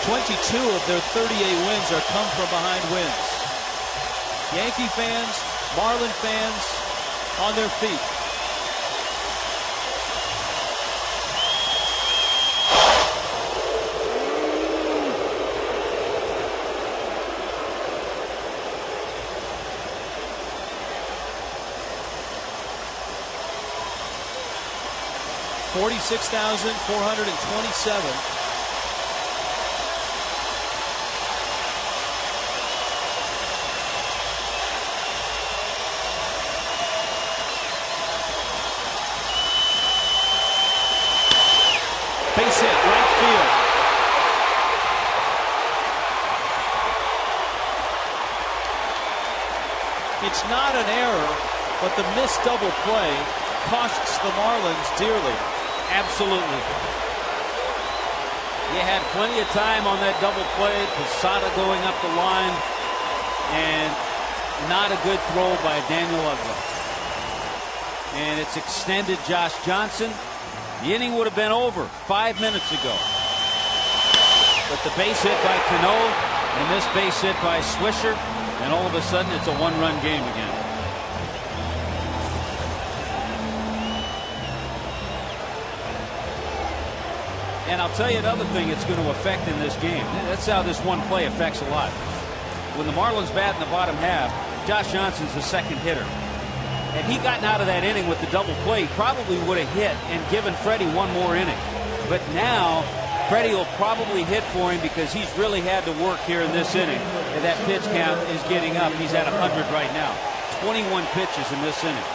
22 of their 38 wins are come from behind wins. Yankee fans, Marlin fans on their feet. $46,427. Base hit, right field. It's not an error, but the missed double play costs the Marlins dearly. Absolutely. You had plenty of time on that double play. Posada going up the line, and not a good throw by Daniel Uggla. And it's extended Josh Johnson. The inning would have been over 5 minutes ago. But the base hit by Cano and this base hit by Swisher, and all of a sudden it's a one-run game again. And I'll tell you another thing it's going to affect in this game. That's how this one play affects a lot. When the Marlins bat in the bottom half, Josh Johnson's the second hitter. Had he gotten out of that inning with the double play, he probably would have hit and given Freddie one more inning. But now, Freddie will probably hit for him because he's really had to work here in this inning. And that pitch count is getting up. He's at 100 right now. 21 pitches in this inning.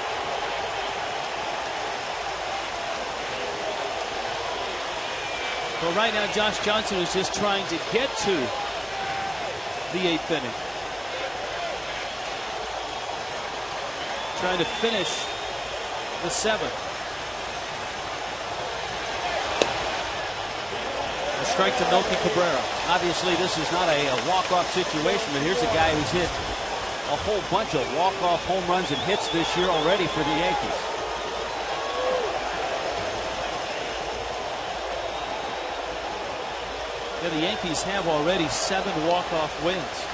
Well, right now, Josh Johnson is just trying to get to the 8th inning. Trying to finish the 7th. A strike to Melky Cabrera. Obviously, this is not a walk-off situation, but here's a guy who's hit a whole bunch of walk-off home runs and hits this year already for the Yankees. Yeah, the Yankees have already 7 walk-off wins.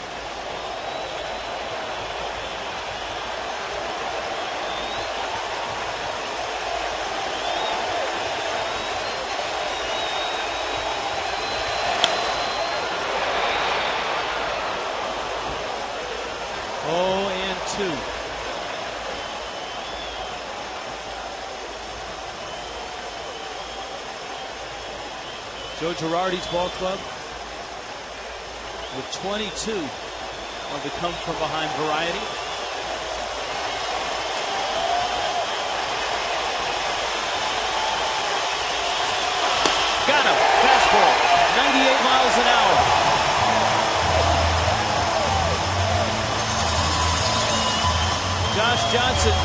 Oh, and 2. Joe Girardi's ball club with 22 of the come from behind variety. Got him. Fastball. 98 miles an hour. Josh Johnson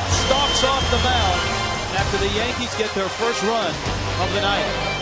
stalks walks off the mound after the Yankees get their first run of the night.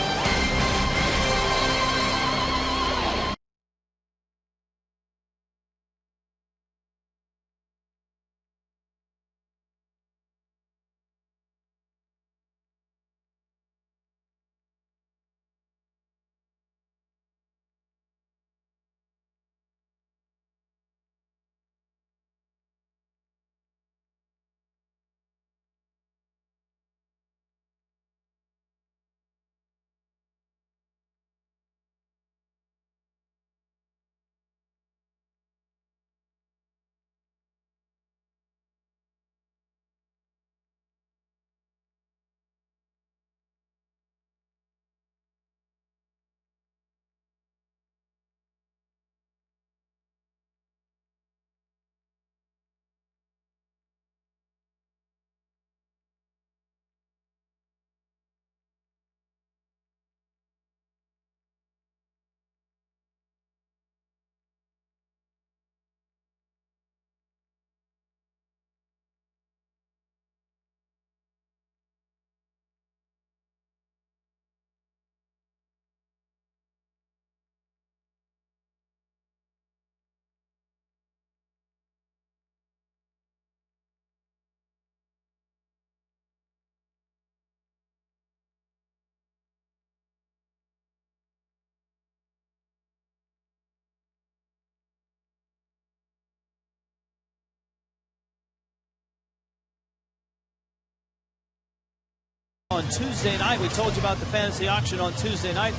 On Tuesday night, we told you about the fantasy auction on Tuesday night.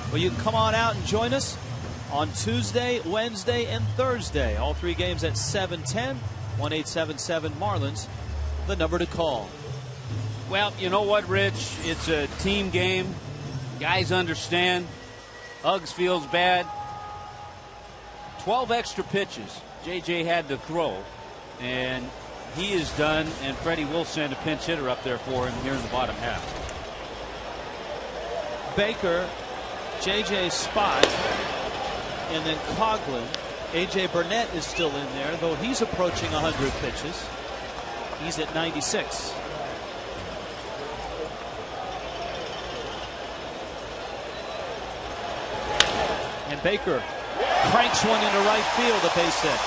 Well, you can come on out and join us on Tuesday, Wednesday, and Thursday. All three games at 7:10. 1-877 Marlins, the number to call. Well, you know what, Rich? It's a team game. Guys understand. Uggs feels bad. 12 extra pitches J.J. had to throw, and he is done, and Freddie will send a pinch hitter up there for him here in the bottom half. Baker, J.J. spot, and then Coughlin. A.J. Burnett is still in there, though he's approaching 100 pitches. He's at 96. And Baker cranks one into right field, a base hit.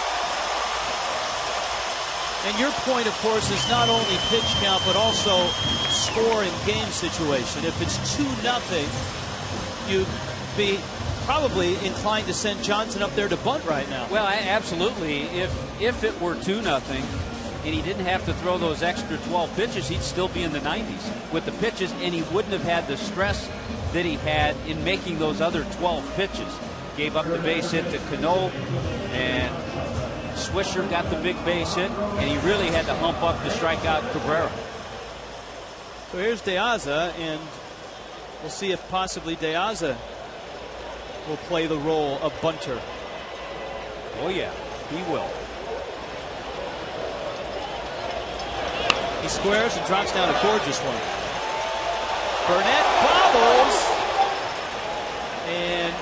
And your point, of course, is not only pitch count, but also score in game situation. If it's 2-0, you'd be probably inclined to send Johnson up there to bunt right now. Well, absolutely. If it were 2-0 and he didn't have to throw those extra 12 pitches, he'd still be in the 90s with the pitches, and he wouldn't have had the stress that he had in making those other 12 pitches. Gave up the base hit to Cano, and Swisher got the big base hit, and he really had to hump up to strike out Cabrera. So here's De Aza, and we'll see if possibly De Aza will play the role of bunter. Oh yeah, he will. He squares and drops down a gorgeous one. Burnett bobbles, and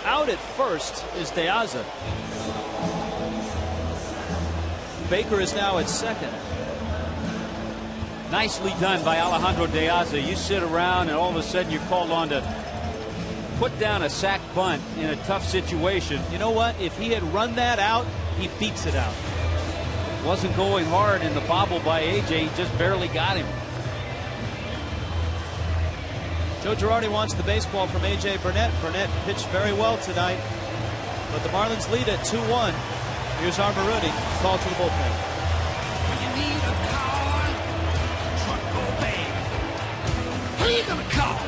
out at first is De Aza. Baker is now at second. Nicely done by Alejandro De Aza. You sit around and all of a sudden you're called on to put down a sac bunt in a tough situation. You know what? If he had run that out, he beats it out. Wasn't going hard in the bobble by A.J. He just barely got him. Joe Girardi wants the baseball from A.J. Burnett. Burnett pitched very well tonight, but the Marlins lead at 2-1. Here's Armaruti, call to the bullpen. When you need a car, truck or van, who you gonna call?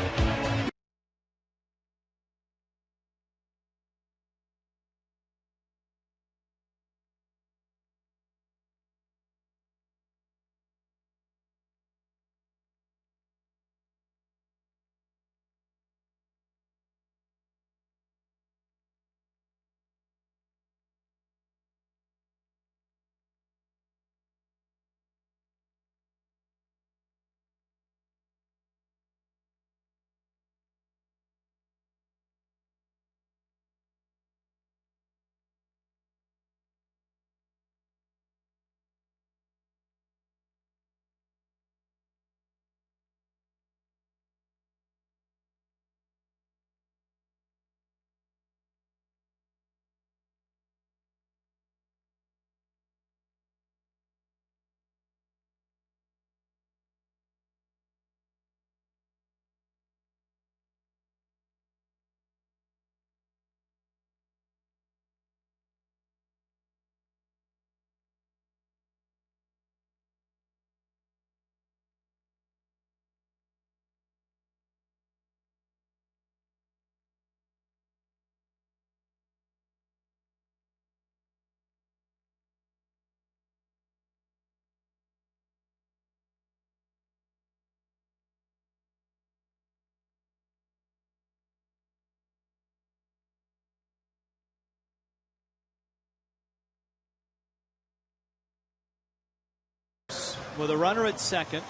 with a runner at second.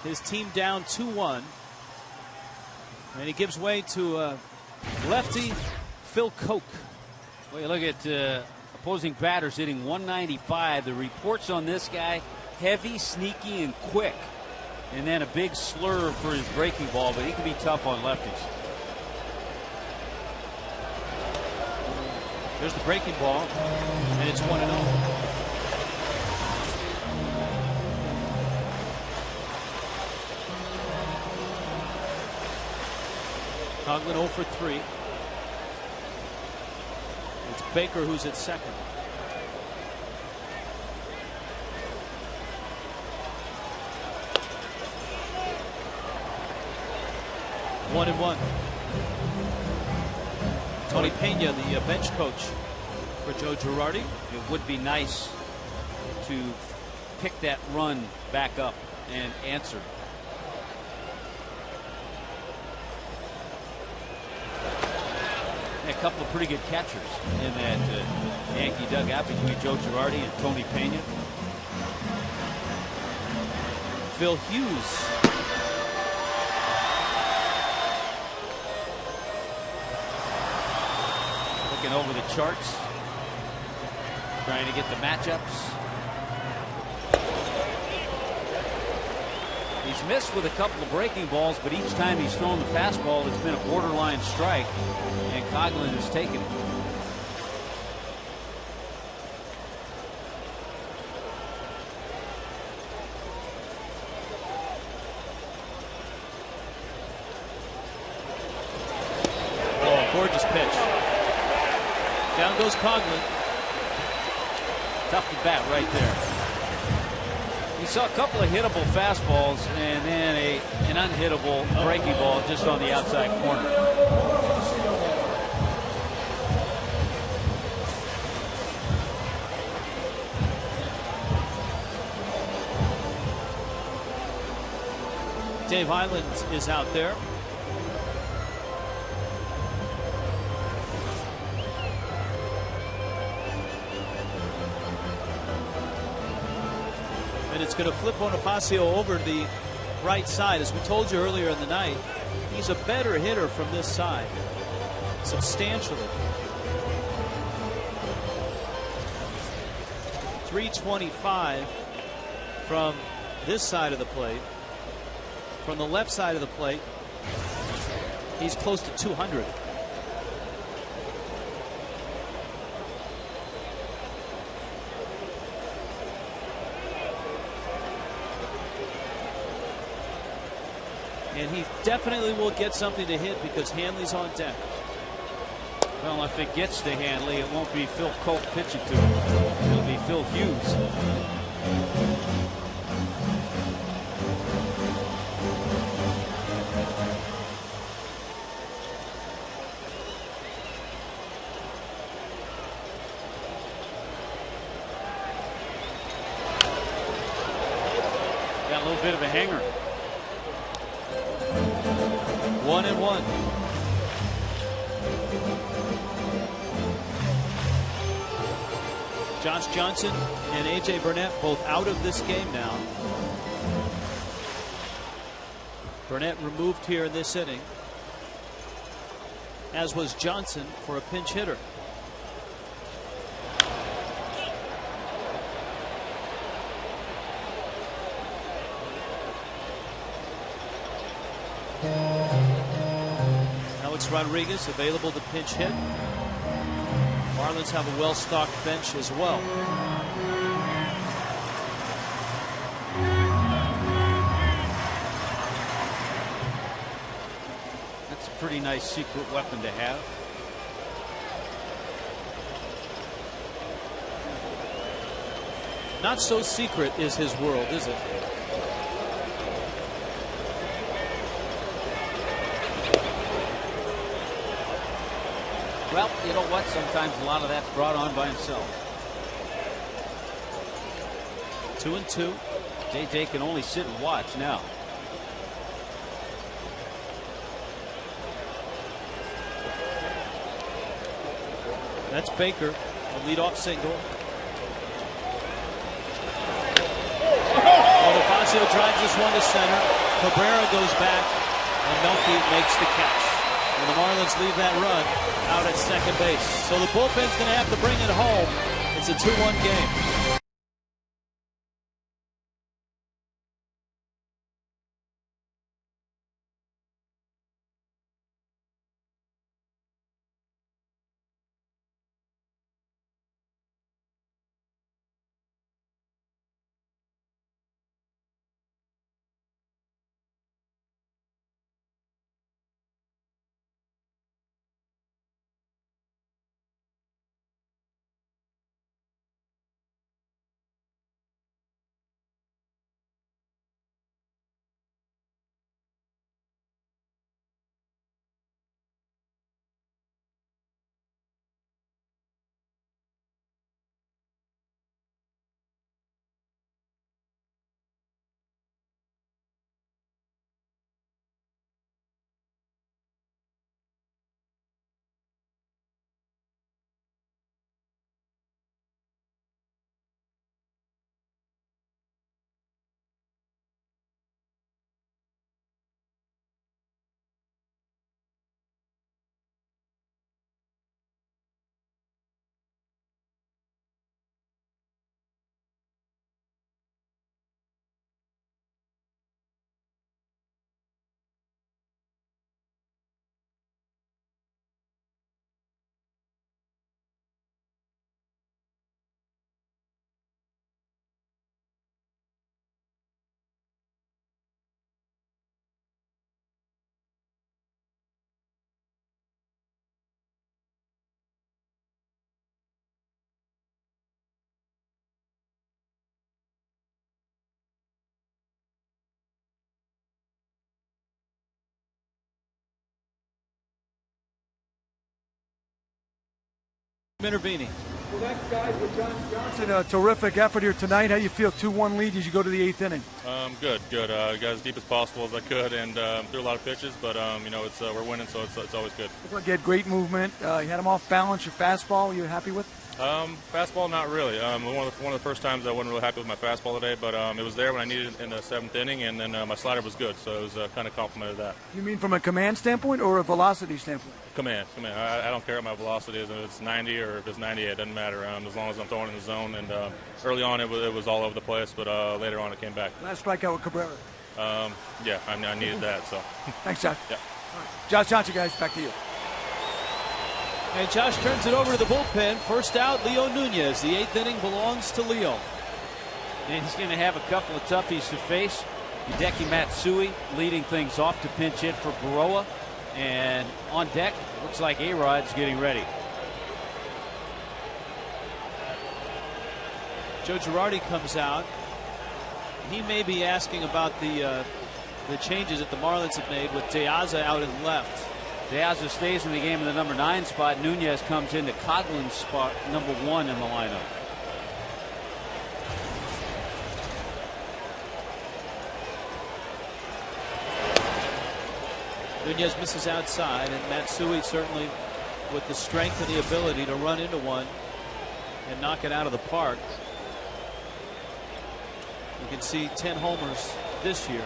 His team down 2-1. And he gives way to lefty Phil Koch. Well, you look at opposing batters hitting 195. The reports on this guy, heavy, sneaky, and quick. And then a big slurve for his breaking ball, but he can be tough on lefties. There's the breaking ball, and it's 1-0. Coughlin 0 for 3. It's Baker who's at second. One and one. Tony Pena, the bench coach for Joe Girardi. It would be nice to pick that run back up and answer. A couple of pretty good catchers in that Yankee dugout between Joe Girardi and Tony Pena. Phil Hughes. Looking over the charts, trying to get the matchups. He's missed with a couple of breaking balls, but each time he's thrown the fastball, it's been a borderline strike, and Coughlin has taken it. Oh, gorgeous pitch. Down goes Coughlin. Tough to bat right there. He saw a couple of hittable fastballs and then an unhittable breaking ball just on the outside corner. Dave Hyland is out there. And it's going to flip Bonifacio over to the right side. As we told you earlier in the night, he's a better hitter from this side, substantially. 325 from this side of the plate. From the left side of the plate, he's close to 200. And he definitely will get something to hit because Hanley's on deck. Well, if it gets to Hanley, it won't be Phil Koch pitching to him. It'll be Phil Hughes. Got a little bit of a hanger. 1-1. Josh Johnson and A.J. Burnett both out of this game now. Burnett removed here in this inning, as was Johnson for a pinch hitter. Alex Rodriguez available to pinch hit. Marlins have a well-stocked bench as well. That's a pretty nice secret weapon to have. Not so secret is his world, is it? Well, you know what? Sometimes a lot of that's brought on by himself. 2-2. JJ can only sit and watch now. That's Baker, a leadoff single. Aparicio drives this one to center. Cabrera goes back, and Melky makes the catch. And the Marlins leave that run out at second base. So the bullpen's going to have to bring it home. It's a 2-1 game. Intervening. Well, that guys with John Johnson, a terrific effort here tonight. How you feel? 2-1 lead as you go to the 8th inning. Good. Got as deep as possible as I could, and threw a lot of pitches. But it's we're winning, so it's always good. Looks like you had great movement. You had him off balance. Your fastball, you happy with? Fastball, not really. One of the first times I wasn't really happy with my fastball today, but it was there when I needed it in the 7th inning, and then my slider was good, so it was kind of complimented that. You mean from a command standpoint or a velocity standpoint? Command. I don't care what my velocity is. If it's 90 or if it's 98, it doesn't matter. As long as I'm throwing in the zone. And early on, it was all over the place, but later on, it came back. Last strikeout with Cabrera. Yeah, I needed that. So. Thanks, Josh. Yeah. Right. Josh Johnson, guys, back to you. And Josh turns it over to the bullpen. First out, Leo Nunez. The 8th inning belongs to Leo. And he's going to have a couple of toughies to face. Hideki Matsui leading things off to pinch hit for Baroa. And on deck, looks like A-Rod's getting ready. Joe Girardi comes out. He may be asking about the changes that the Marlins have made with De Aza out in left. De Aza stays in the game in the number 9 spot. Nunez comes into Coughlin's spot, number 1 in the lineup. Nunez misses outside, and Matsui certainly with the strength and the ability to run into one and knock it out of the park. You can see 10 homers this year.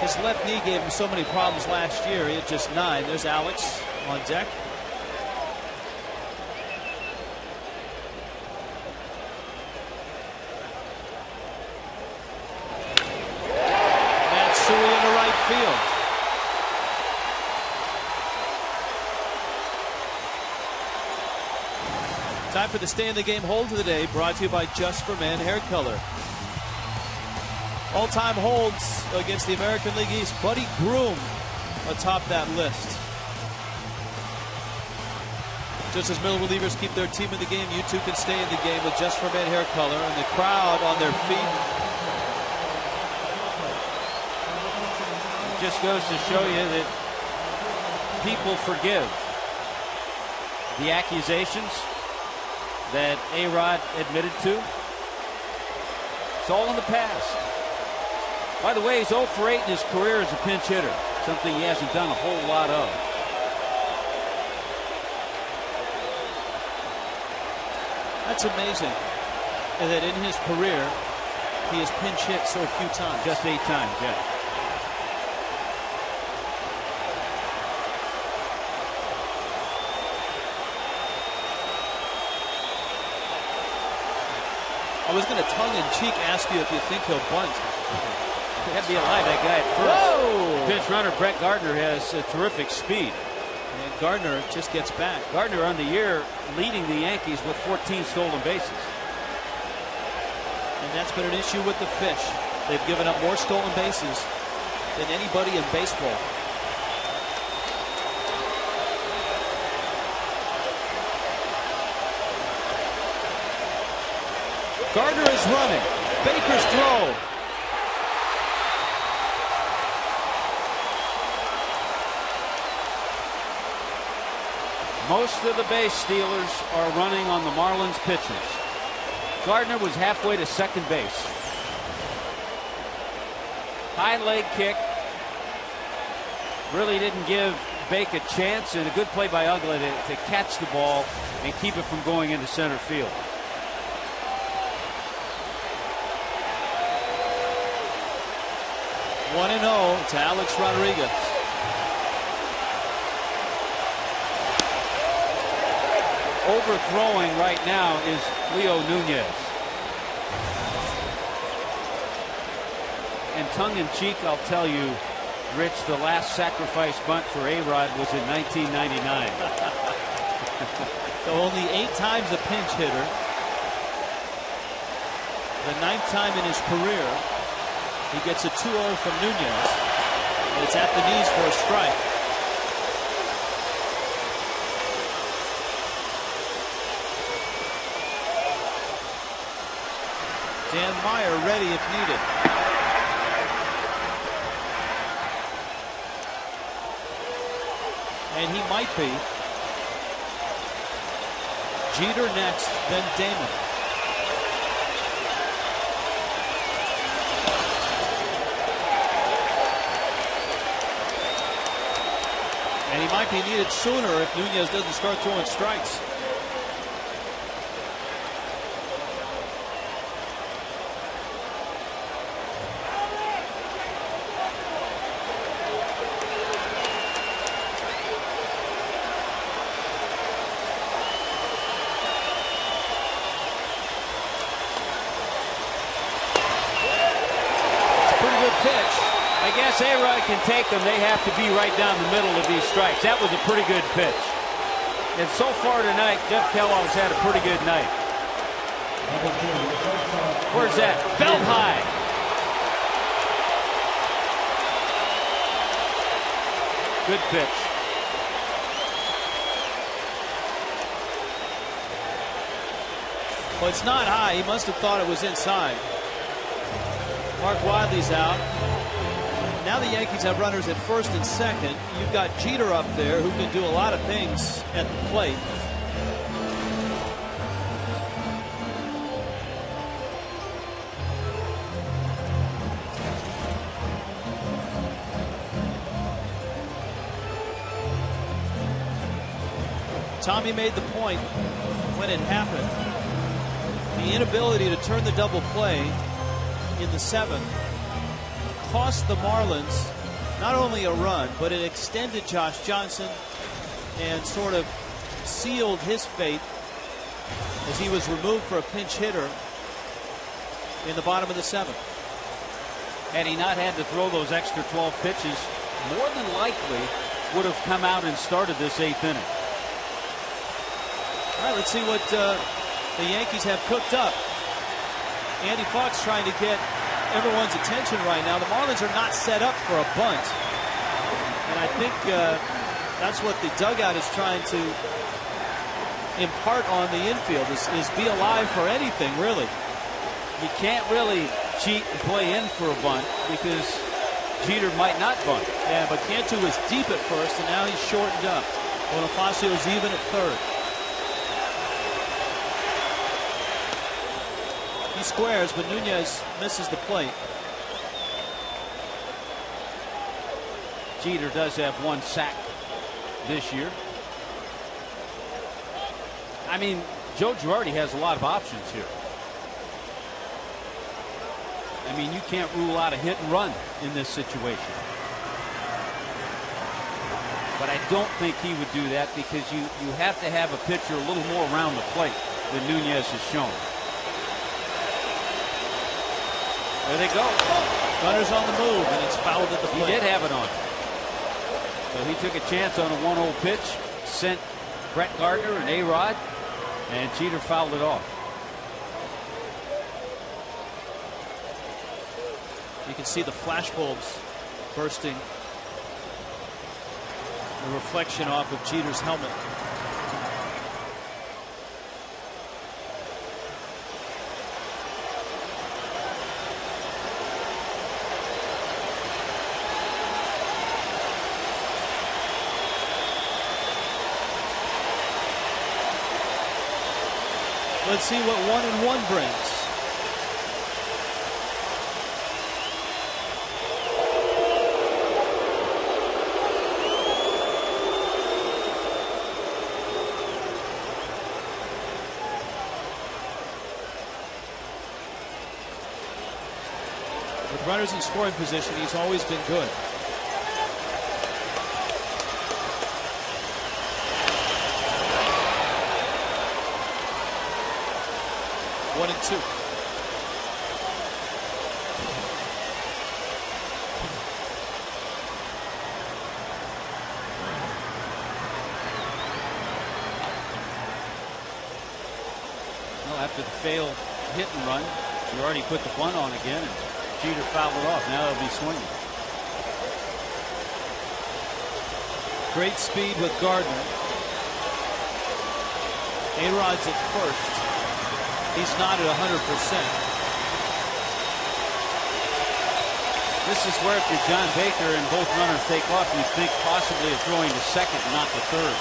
His left knee gave him so many problems last year. He had just 9. There's Alex on deck. Matsui into right field. Time for the Stay in the Game hold of the day, brought to you by Just for Men Hair Color. All-time holds against the American League East. Buddy Groom atop that list. Just as middle relievers keep their team in the game, you too can stay in the game with Just for Men Hair Color, and the crowd on their feet. It just goes to show you that people forgive the accusations that A-Rod admitted to. It's all in the past. By the way, he's 0 for 8 in his career as a pinch hitter, something he hasn't done a whole lot of. That's amazing. And that in his career, he has pinch hit so few times. Just 8 times, yeah. I was going to tongue-in-cheek ask you if you think he'll bunt. He had to be alive, that guy at first. Whoa! Pinch runner Brett Gardner has terrific speed. And Gardner just gets back. Gardner on the year leading the Yankees with 14 stolen bases. And that's been an issue with the Fish. They've given up more stolen bases than anybody in baseball. Gardner is running. Baker's throw. Most of the base stealers are running on the Marlins pitchers. Gardner was halfway to second base. High leg kick. Really didn't give Bake a chance, and a good play by Uggla to catch the ball and keep it from going into center field. One 1-0 to Alex Rodriguez. Overthrowing right now is Leo Nunez. And tongue-in-cheek, I'll tell you, Rich, the last sacrifice bunt for A-Rod was in 1999. So only 8 times a pinch hitter. The 9th time in his career. He gets a 2-0 from Nunez. And it's at the knees for a strike. Dan Meyer ready if needed. And he might be. Jeter next, then Damon. And he might be needed sooner if Nunez doesn't start throwing strikes. A-Rod can take them. They have to be right down the middle of these strikes. That was a pretty good pitch. And so far tonight, Jeff Kellogg's had a pretty good night. Where's that? Belt high. Good pitch. Well, it's not high. He must have thought it was inside. Mark Wadley's out. Now the Yankees have runners at first and second. You've got Jeter up there who can do a lot of things at the plate. Tommy made the point when it happened. The inability to turn the double play in the 7th cost the Marlins not only a run, but it extended Josh Johnson and sort of sealed his fate as he was removed for a pinch hitter in the bottom of the 7th. Had he not had to throw those extra 12 pitches, more than likely would have come out and started this 8th inning. All right, let's see what the Yankees have cooked up. Andy Fox trying to get everyone's attention right now. The Marlins are not set up for a bunt. And I think that's what the dugout is trying to impart on the infield is be alive for anything, really. You can't really cheat and play in for a bunt because Jeter might not bunt. Yeah, but Cantu was deep at first, and now he's shortened up. Bonifacio's even at third. He squares, but Nunez misses the plate. Jeter does have 1 sack this year. I mean, Joe Girardi has a lot of options here. I mean, you can't rule out a hit and run in this situation. But I don't think he would do that because you have to have a pitcher a little more around the plate than Nunez has shown. There they go. Runners on the move, and it's fouled at the plate. He did have it on. So he took a chance on a 1-0 pitch, sent Brett Gardner and A-Rod, and Jeter fouled it off. You can see the flashbulbs bursting. The reflection off of Jeter's helmet. Let's see what 1-1 brings. With runners in scoring position, he's always been good. One and two. Well, after the failed hit and run, you already put the bunt on again, and Jeter fouled it off. Now they'll be swinging. Great speed with Gardner. A-Rod's at first. He's not at 100%. This is where if you're John Baker and both runners take off, you think possibly of throwing to second, not to third.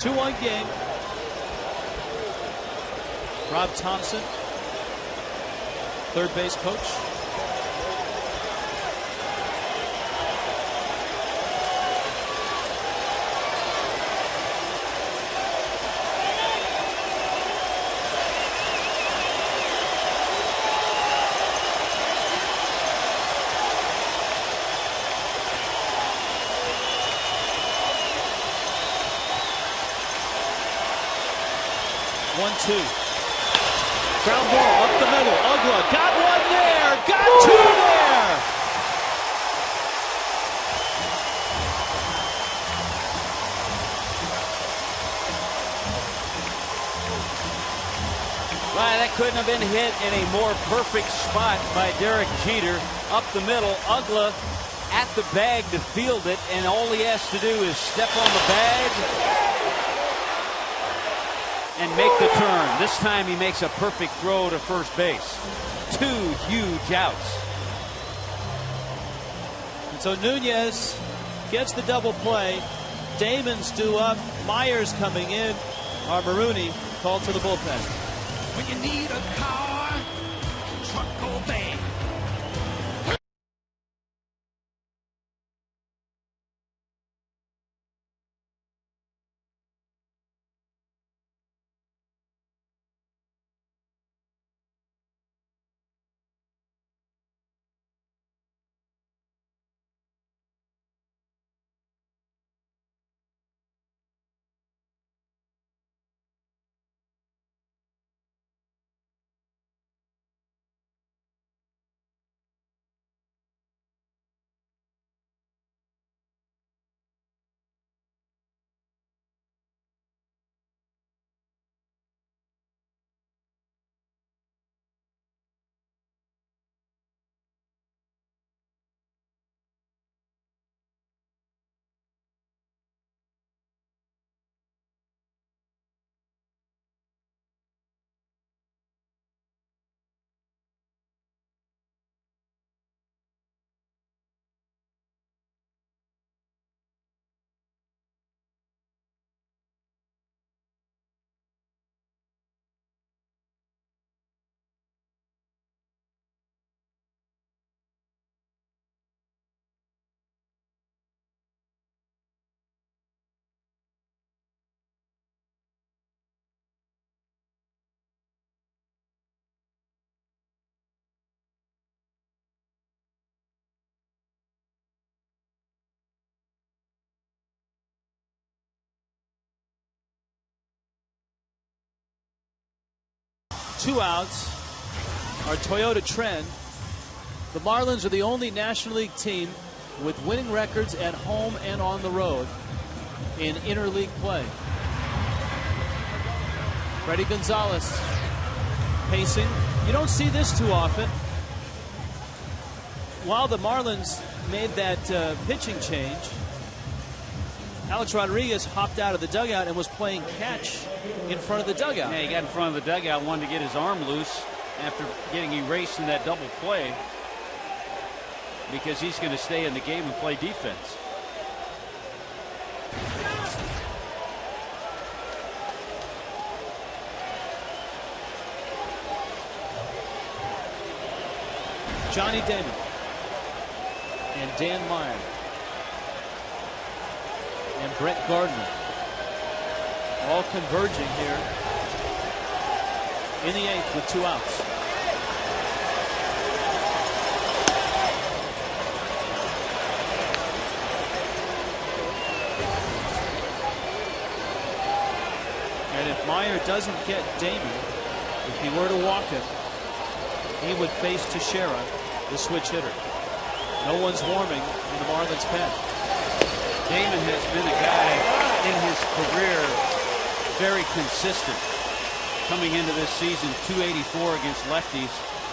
Two-one game. Rob Thompson, third base coach. One-two. Ground ball up the middle. Ugla got one there. Got two there. Right, that couldn't have been hit in a more perfect spot by Derek Jeter. Up the middle. Ugla at the bag to field it, and all he has to do is step on the bag and make the turn. This time he makes a perfect throw to first base. Two huge outs. And so Nunez gets the double play. Damon's due up. Myers coming in. Armaruni called to the bullpen. When you need a car, truck, or van. 2 outs. Our Toyota trend. The Marlins are the only National League team with winning records at home and on the road in interleague play. Freddie Gonzalez pacing. You don't see this too often. While the Marlins made that pitching change, Alex Rodriguez hopped out of the dugout and was playing catch in front of the dugout. Yeah, he got in front of the dugout, wanted to get his arm loose after getting erased in that double play, because he's going to stay in the game and play defense. Johnny Damon and Dan Meyer and Brett Gardner all converging here in the 8th with 2 outs. And if Meyer doesn't get Damon, if he were to walk him, he would face Teixeira, the switch hitter. No one's warming in the Marlins pen. Damon has been a guy in his career very consistent. Coming into this season, 284 against lefties,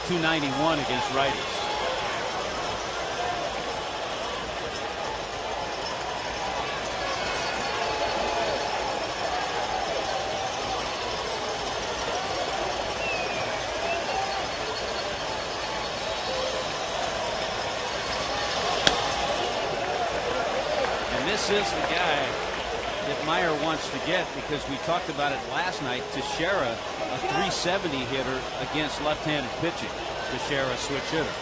291 against righties. This is the guy that Meyer wants to get, because we talked about it last night. Teixeira, a 370 hitter against left-handed pitching. Teixeira, switch hitter.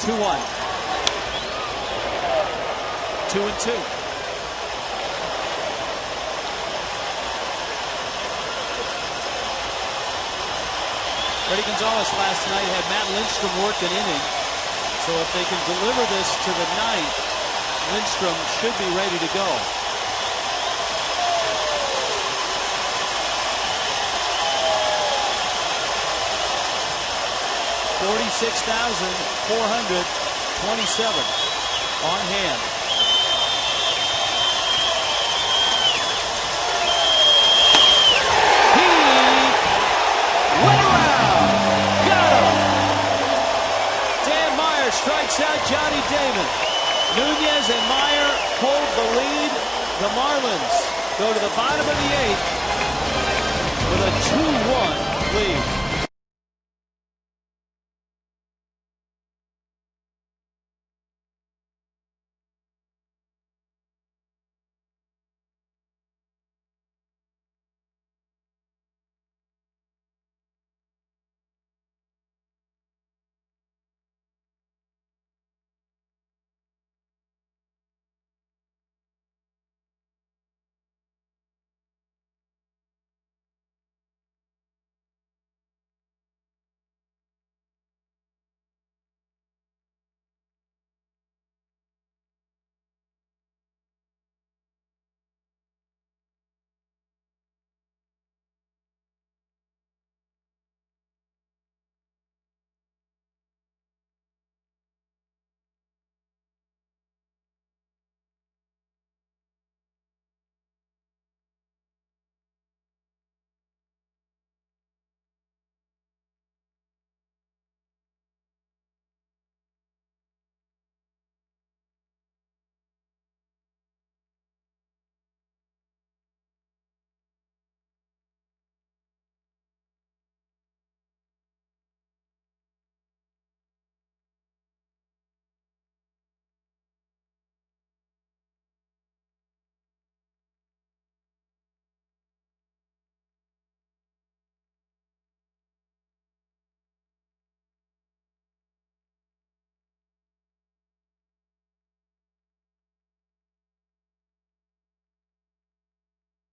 Two-one. 2-2. Freddie Gonzalez last night had Matt Lindstrom work an inning. So if they can deliver this to the 9th, Lindstrom should be ready to go. $46,427 on hand. Strikes out Johnny Damon. Nunez and Meyer hold the lead. The Marlins go to the bottom of the 8th with a 2-1 lead.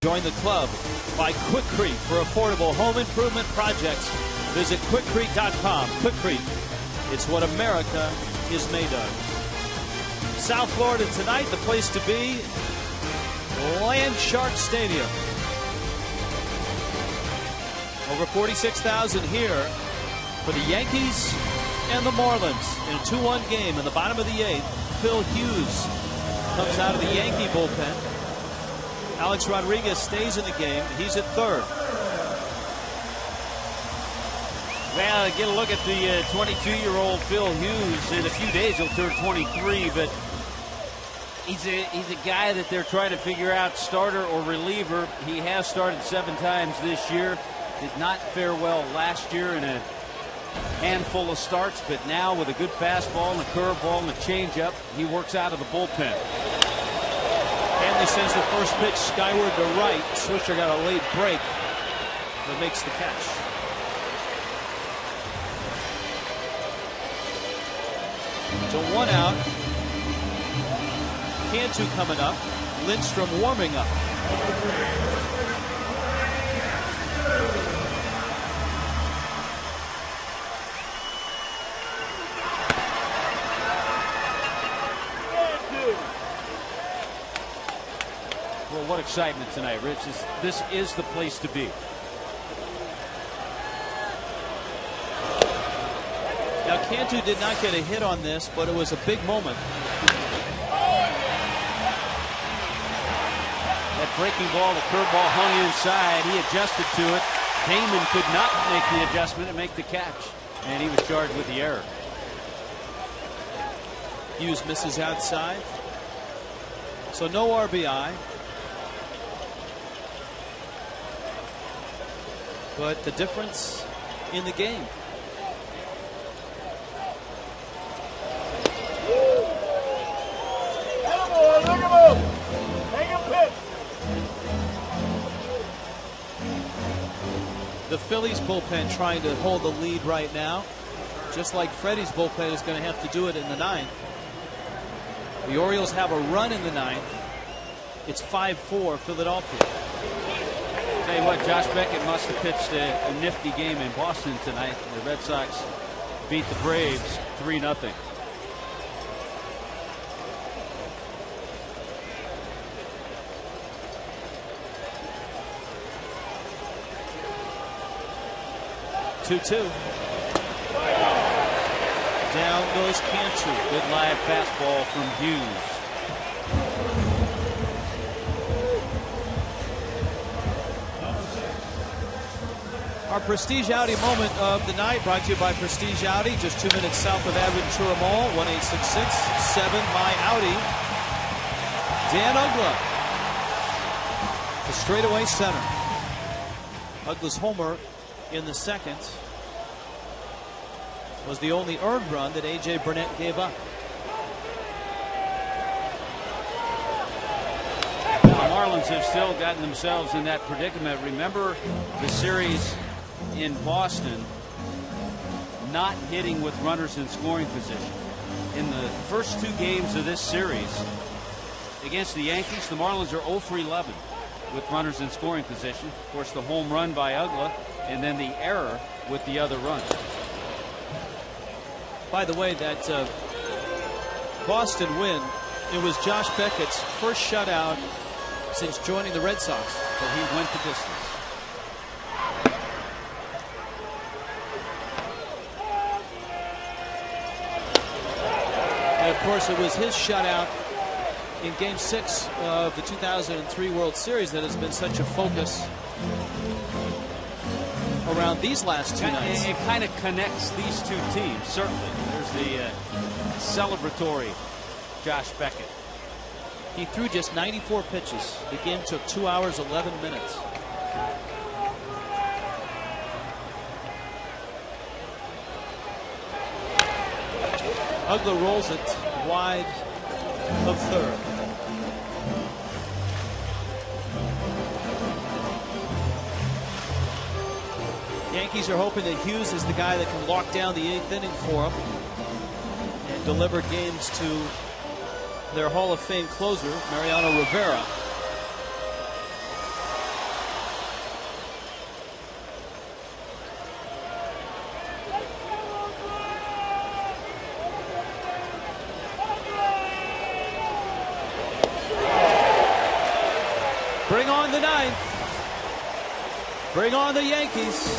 Join the club by Quick Creek for affordable home improvement projects. Visit quickcreek.com. Quick Creek, It's what America is made of. South Florida tonight, the place to be, Land Shark Stadium. Over 46,000 here for the Yankees and the Marlins in a 2-1 game in the bottom of the 8th. Phil Hughes comes out of the Yankee bullpen. Alex Rodriguez stays in the game. He's at third. Well, get a look at the 22-year-old Phil Hughes. In a few days, he'll turn 23, but he's a guy that they're trying to figure out, starter or reliever. He has started 7 times this year. Did not fare well last year in a handful of starts, but now with a good fastball and a curveball and a changeup, he works out of the bullpen. Hanley sends the first pitch skyward to right. Swisher got a late break, but makes the catch. So 1 out. Cantu coming up. Lindstrom warming up. Well, what excitement tonight, Rich. This is the place to be. Now, Cantu did not get a hit on this, but it was a big moment. That breaking ball, the curveball hung inside. He adjusted to it. Damon could not make the adjustment and make the catch. And he was charged with the error. Hughes misses outside. So no RBI. But the difference in the game. The Phillies bullpen trying to hold the lead right now, just like Freddie's bullpen is going to have to do it in the 9th. The Orioles have a run in the 9th. It's 5-4 Philadelphia. Tell you what, Josh Beckett must have pitched a nifty game in Boston tonight. The Red Sox beat the Braves 3-0. Down goes Cantu. Good live fastball from Hughes. Our Prestige Audi moment of the night brought to you by Prestige Audi, just 2 minutes south of Aventura Mall, 1-866-7-MY-AUDI. Dan Uggla, the straightaway center. Uggla's homer in the 2nd was the only earned run that A.J. Burnett gave up. The Marlins have still gotten themselves in that predicament. Remember the series in Boston, not hitting with runners in scoring position. In the first 2 games of this series against the Yankees, the Marlins are 0 for 11 with runners in scoring position. Of course, the home run by Uggla and then the error with the other run. By the way, that Boston win, it was Josh Beckett's first shutout since joining the Red Sox. So he went the distance. And of course, it was his shutout in Game 6 of the 2003 World Series that has been such a focus around these last 2 nights. It kind of connects these 2 teams, certainly. There's the celebratory Josh Beckett. He threw just 94 pitches. The game took 2 hours, 11 minutes. Uggla rolls it wide of third. Yankees are hoping that Hughes is the guy that can lock down the 8th inning for them and deliver games to their Hall of Fame closer, Mariano Rivera. Bring on the Yankees.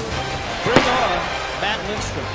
Bring on Matt Lindstrom.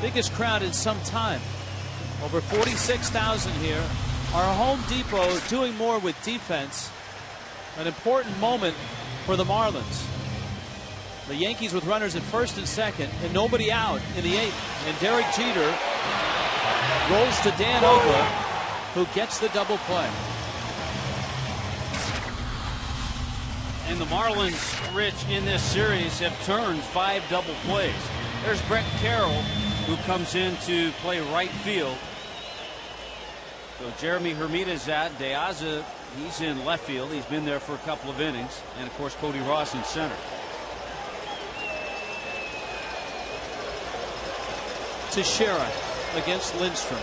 Biggest crowd in some time. Over 46,000 here. Our Home Depot doing more with defense. An important moment for the Marlins. The Yankees with runners at first and second and nobody out in the 8th. And Derek Jeter rolls to Dan Ogler, who gets the double play. And the Marlins, Rich, in this series have turned 5 double plays. There's Brett Carroll, who comes in to play right field. So Jeremy Hermita's out. De Aza, he's in left field. He's been there for a couple of innings. And, of course, Cody Ross in center. Teixeira against Lindstrom.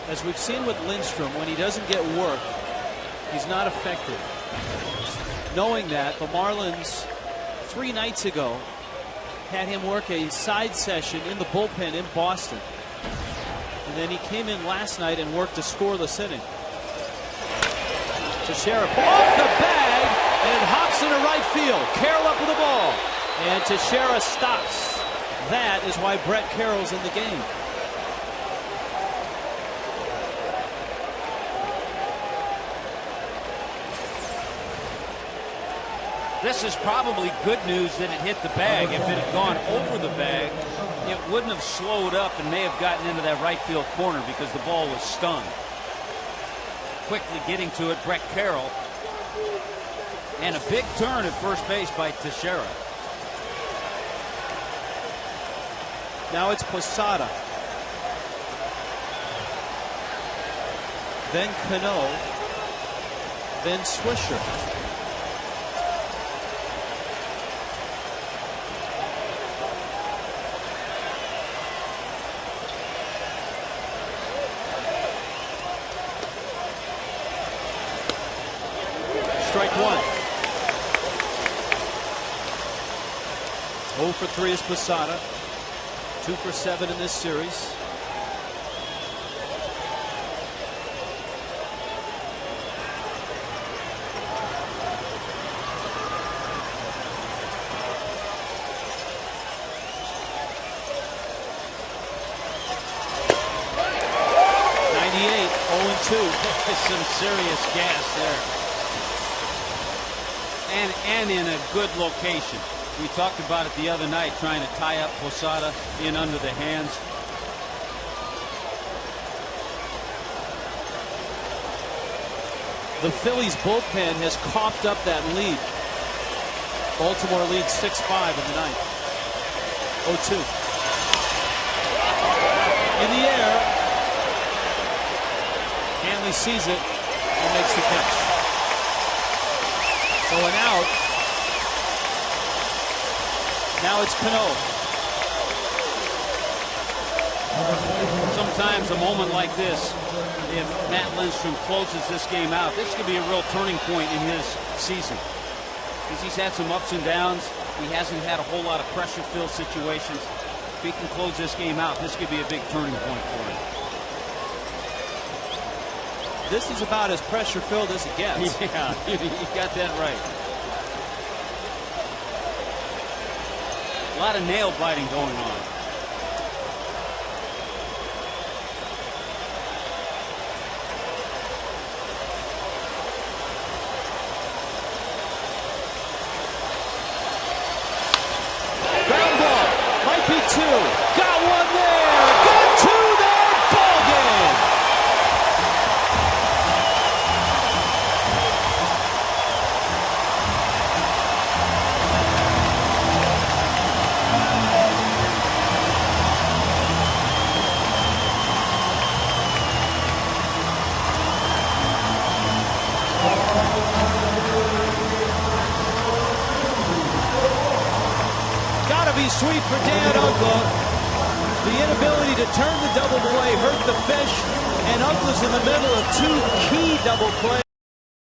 As we've seen with Lindstrom, when he doesn't get work, he's not effective. Knowing that, the Marlins 3 nights ago had him work a side session in the bullpen in Boston. And then he came in last night and worked a scoreless inning. Teixeira off the bag, and it hops into right field. Carroll up with the ball, and Teixeira stops. That is why Brett Carroll's in the game. This is probably good news that it hit the bag. If it had gone over the bag, it wouldn't have slowed up and may have gotten into that right field corner because the ball was stunned. Quickly getting to it, Brett Carroll. And a big turn at first base by Teixeira. Now it's Posada. Then Cano. Then Swisher. Strike 1. 0 for 3 is Posada. 2 for 7 in this series. Some serious gas there. And in a good location. We talked about it the other night, trying to tie up Posada in under the hands. The Phillies bullpen has coughed up that lead. Baltimore leads 6-5 in the ninth. 0-2. In the air. Hanley sees it and makes the catch. So an out. Now it's Cano. Sometimes a moment like this, if Matt Lindstrom closes this game out, this could be a real turning point in his season. Because he's had some ups and downs. He hasn't had a whole lot of pressure-filled situations. If he can close this game out, this could be a big turning point for him. This is about as pressure-filled as it gets. Yeah, you got that right. A lot of nail biting going on. Ground ball. Might be two. Got one there. Got two there. Ball game. Gotta be sweet for Dan Uggla. The inability to turn the double play hurt the Fish, and Ugla's in the middle of two key double plays.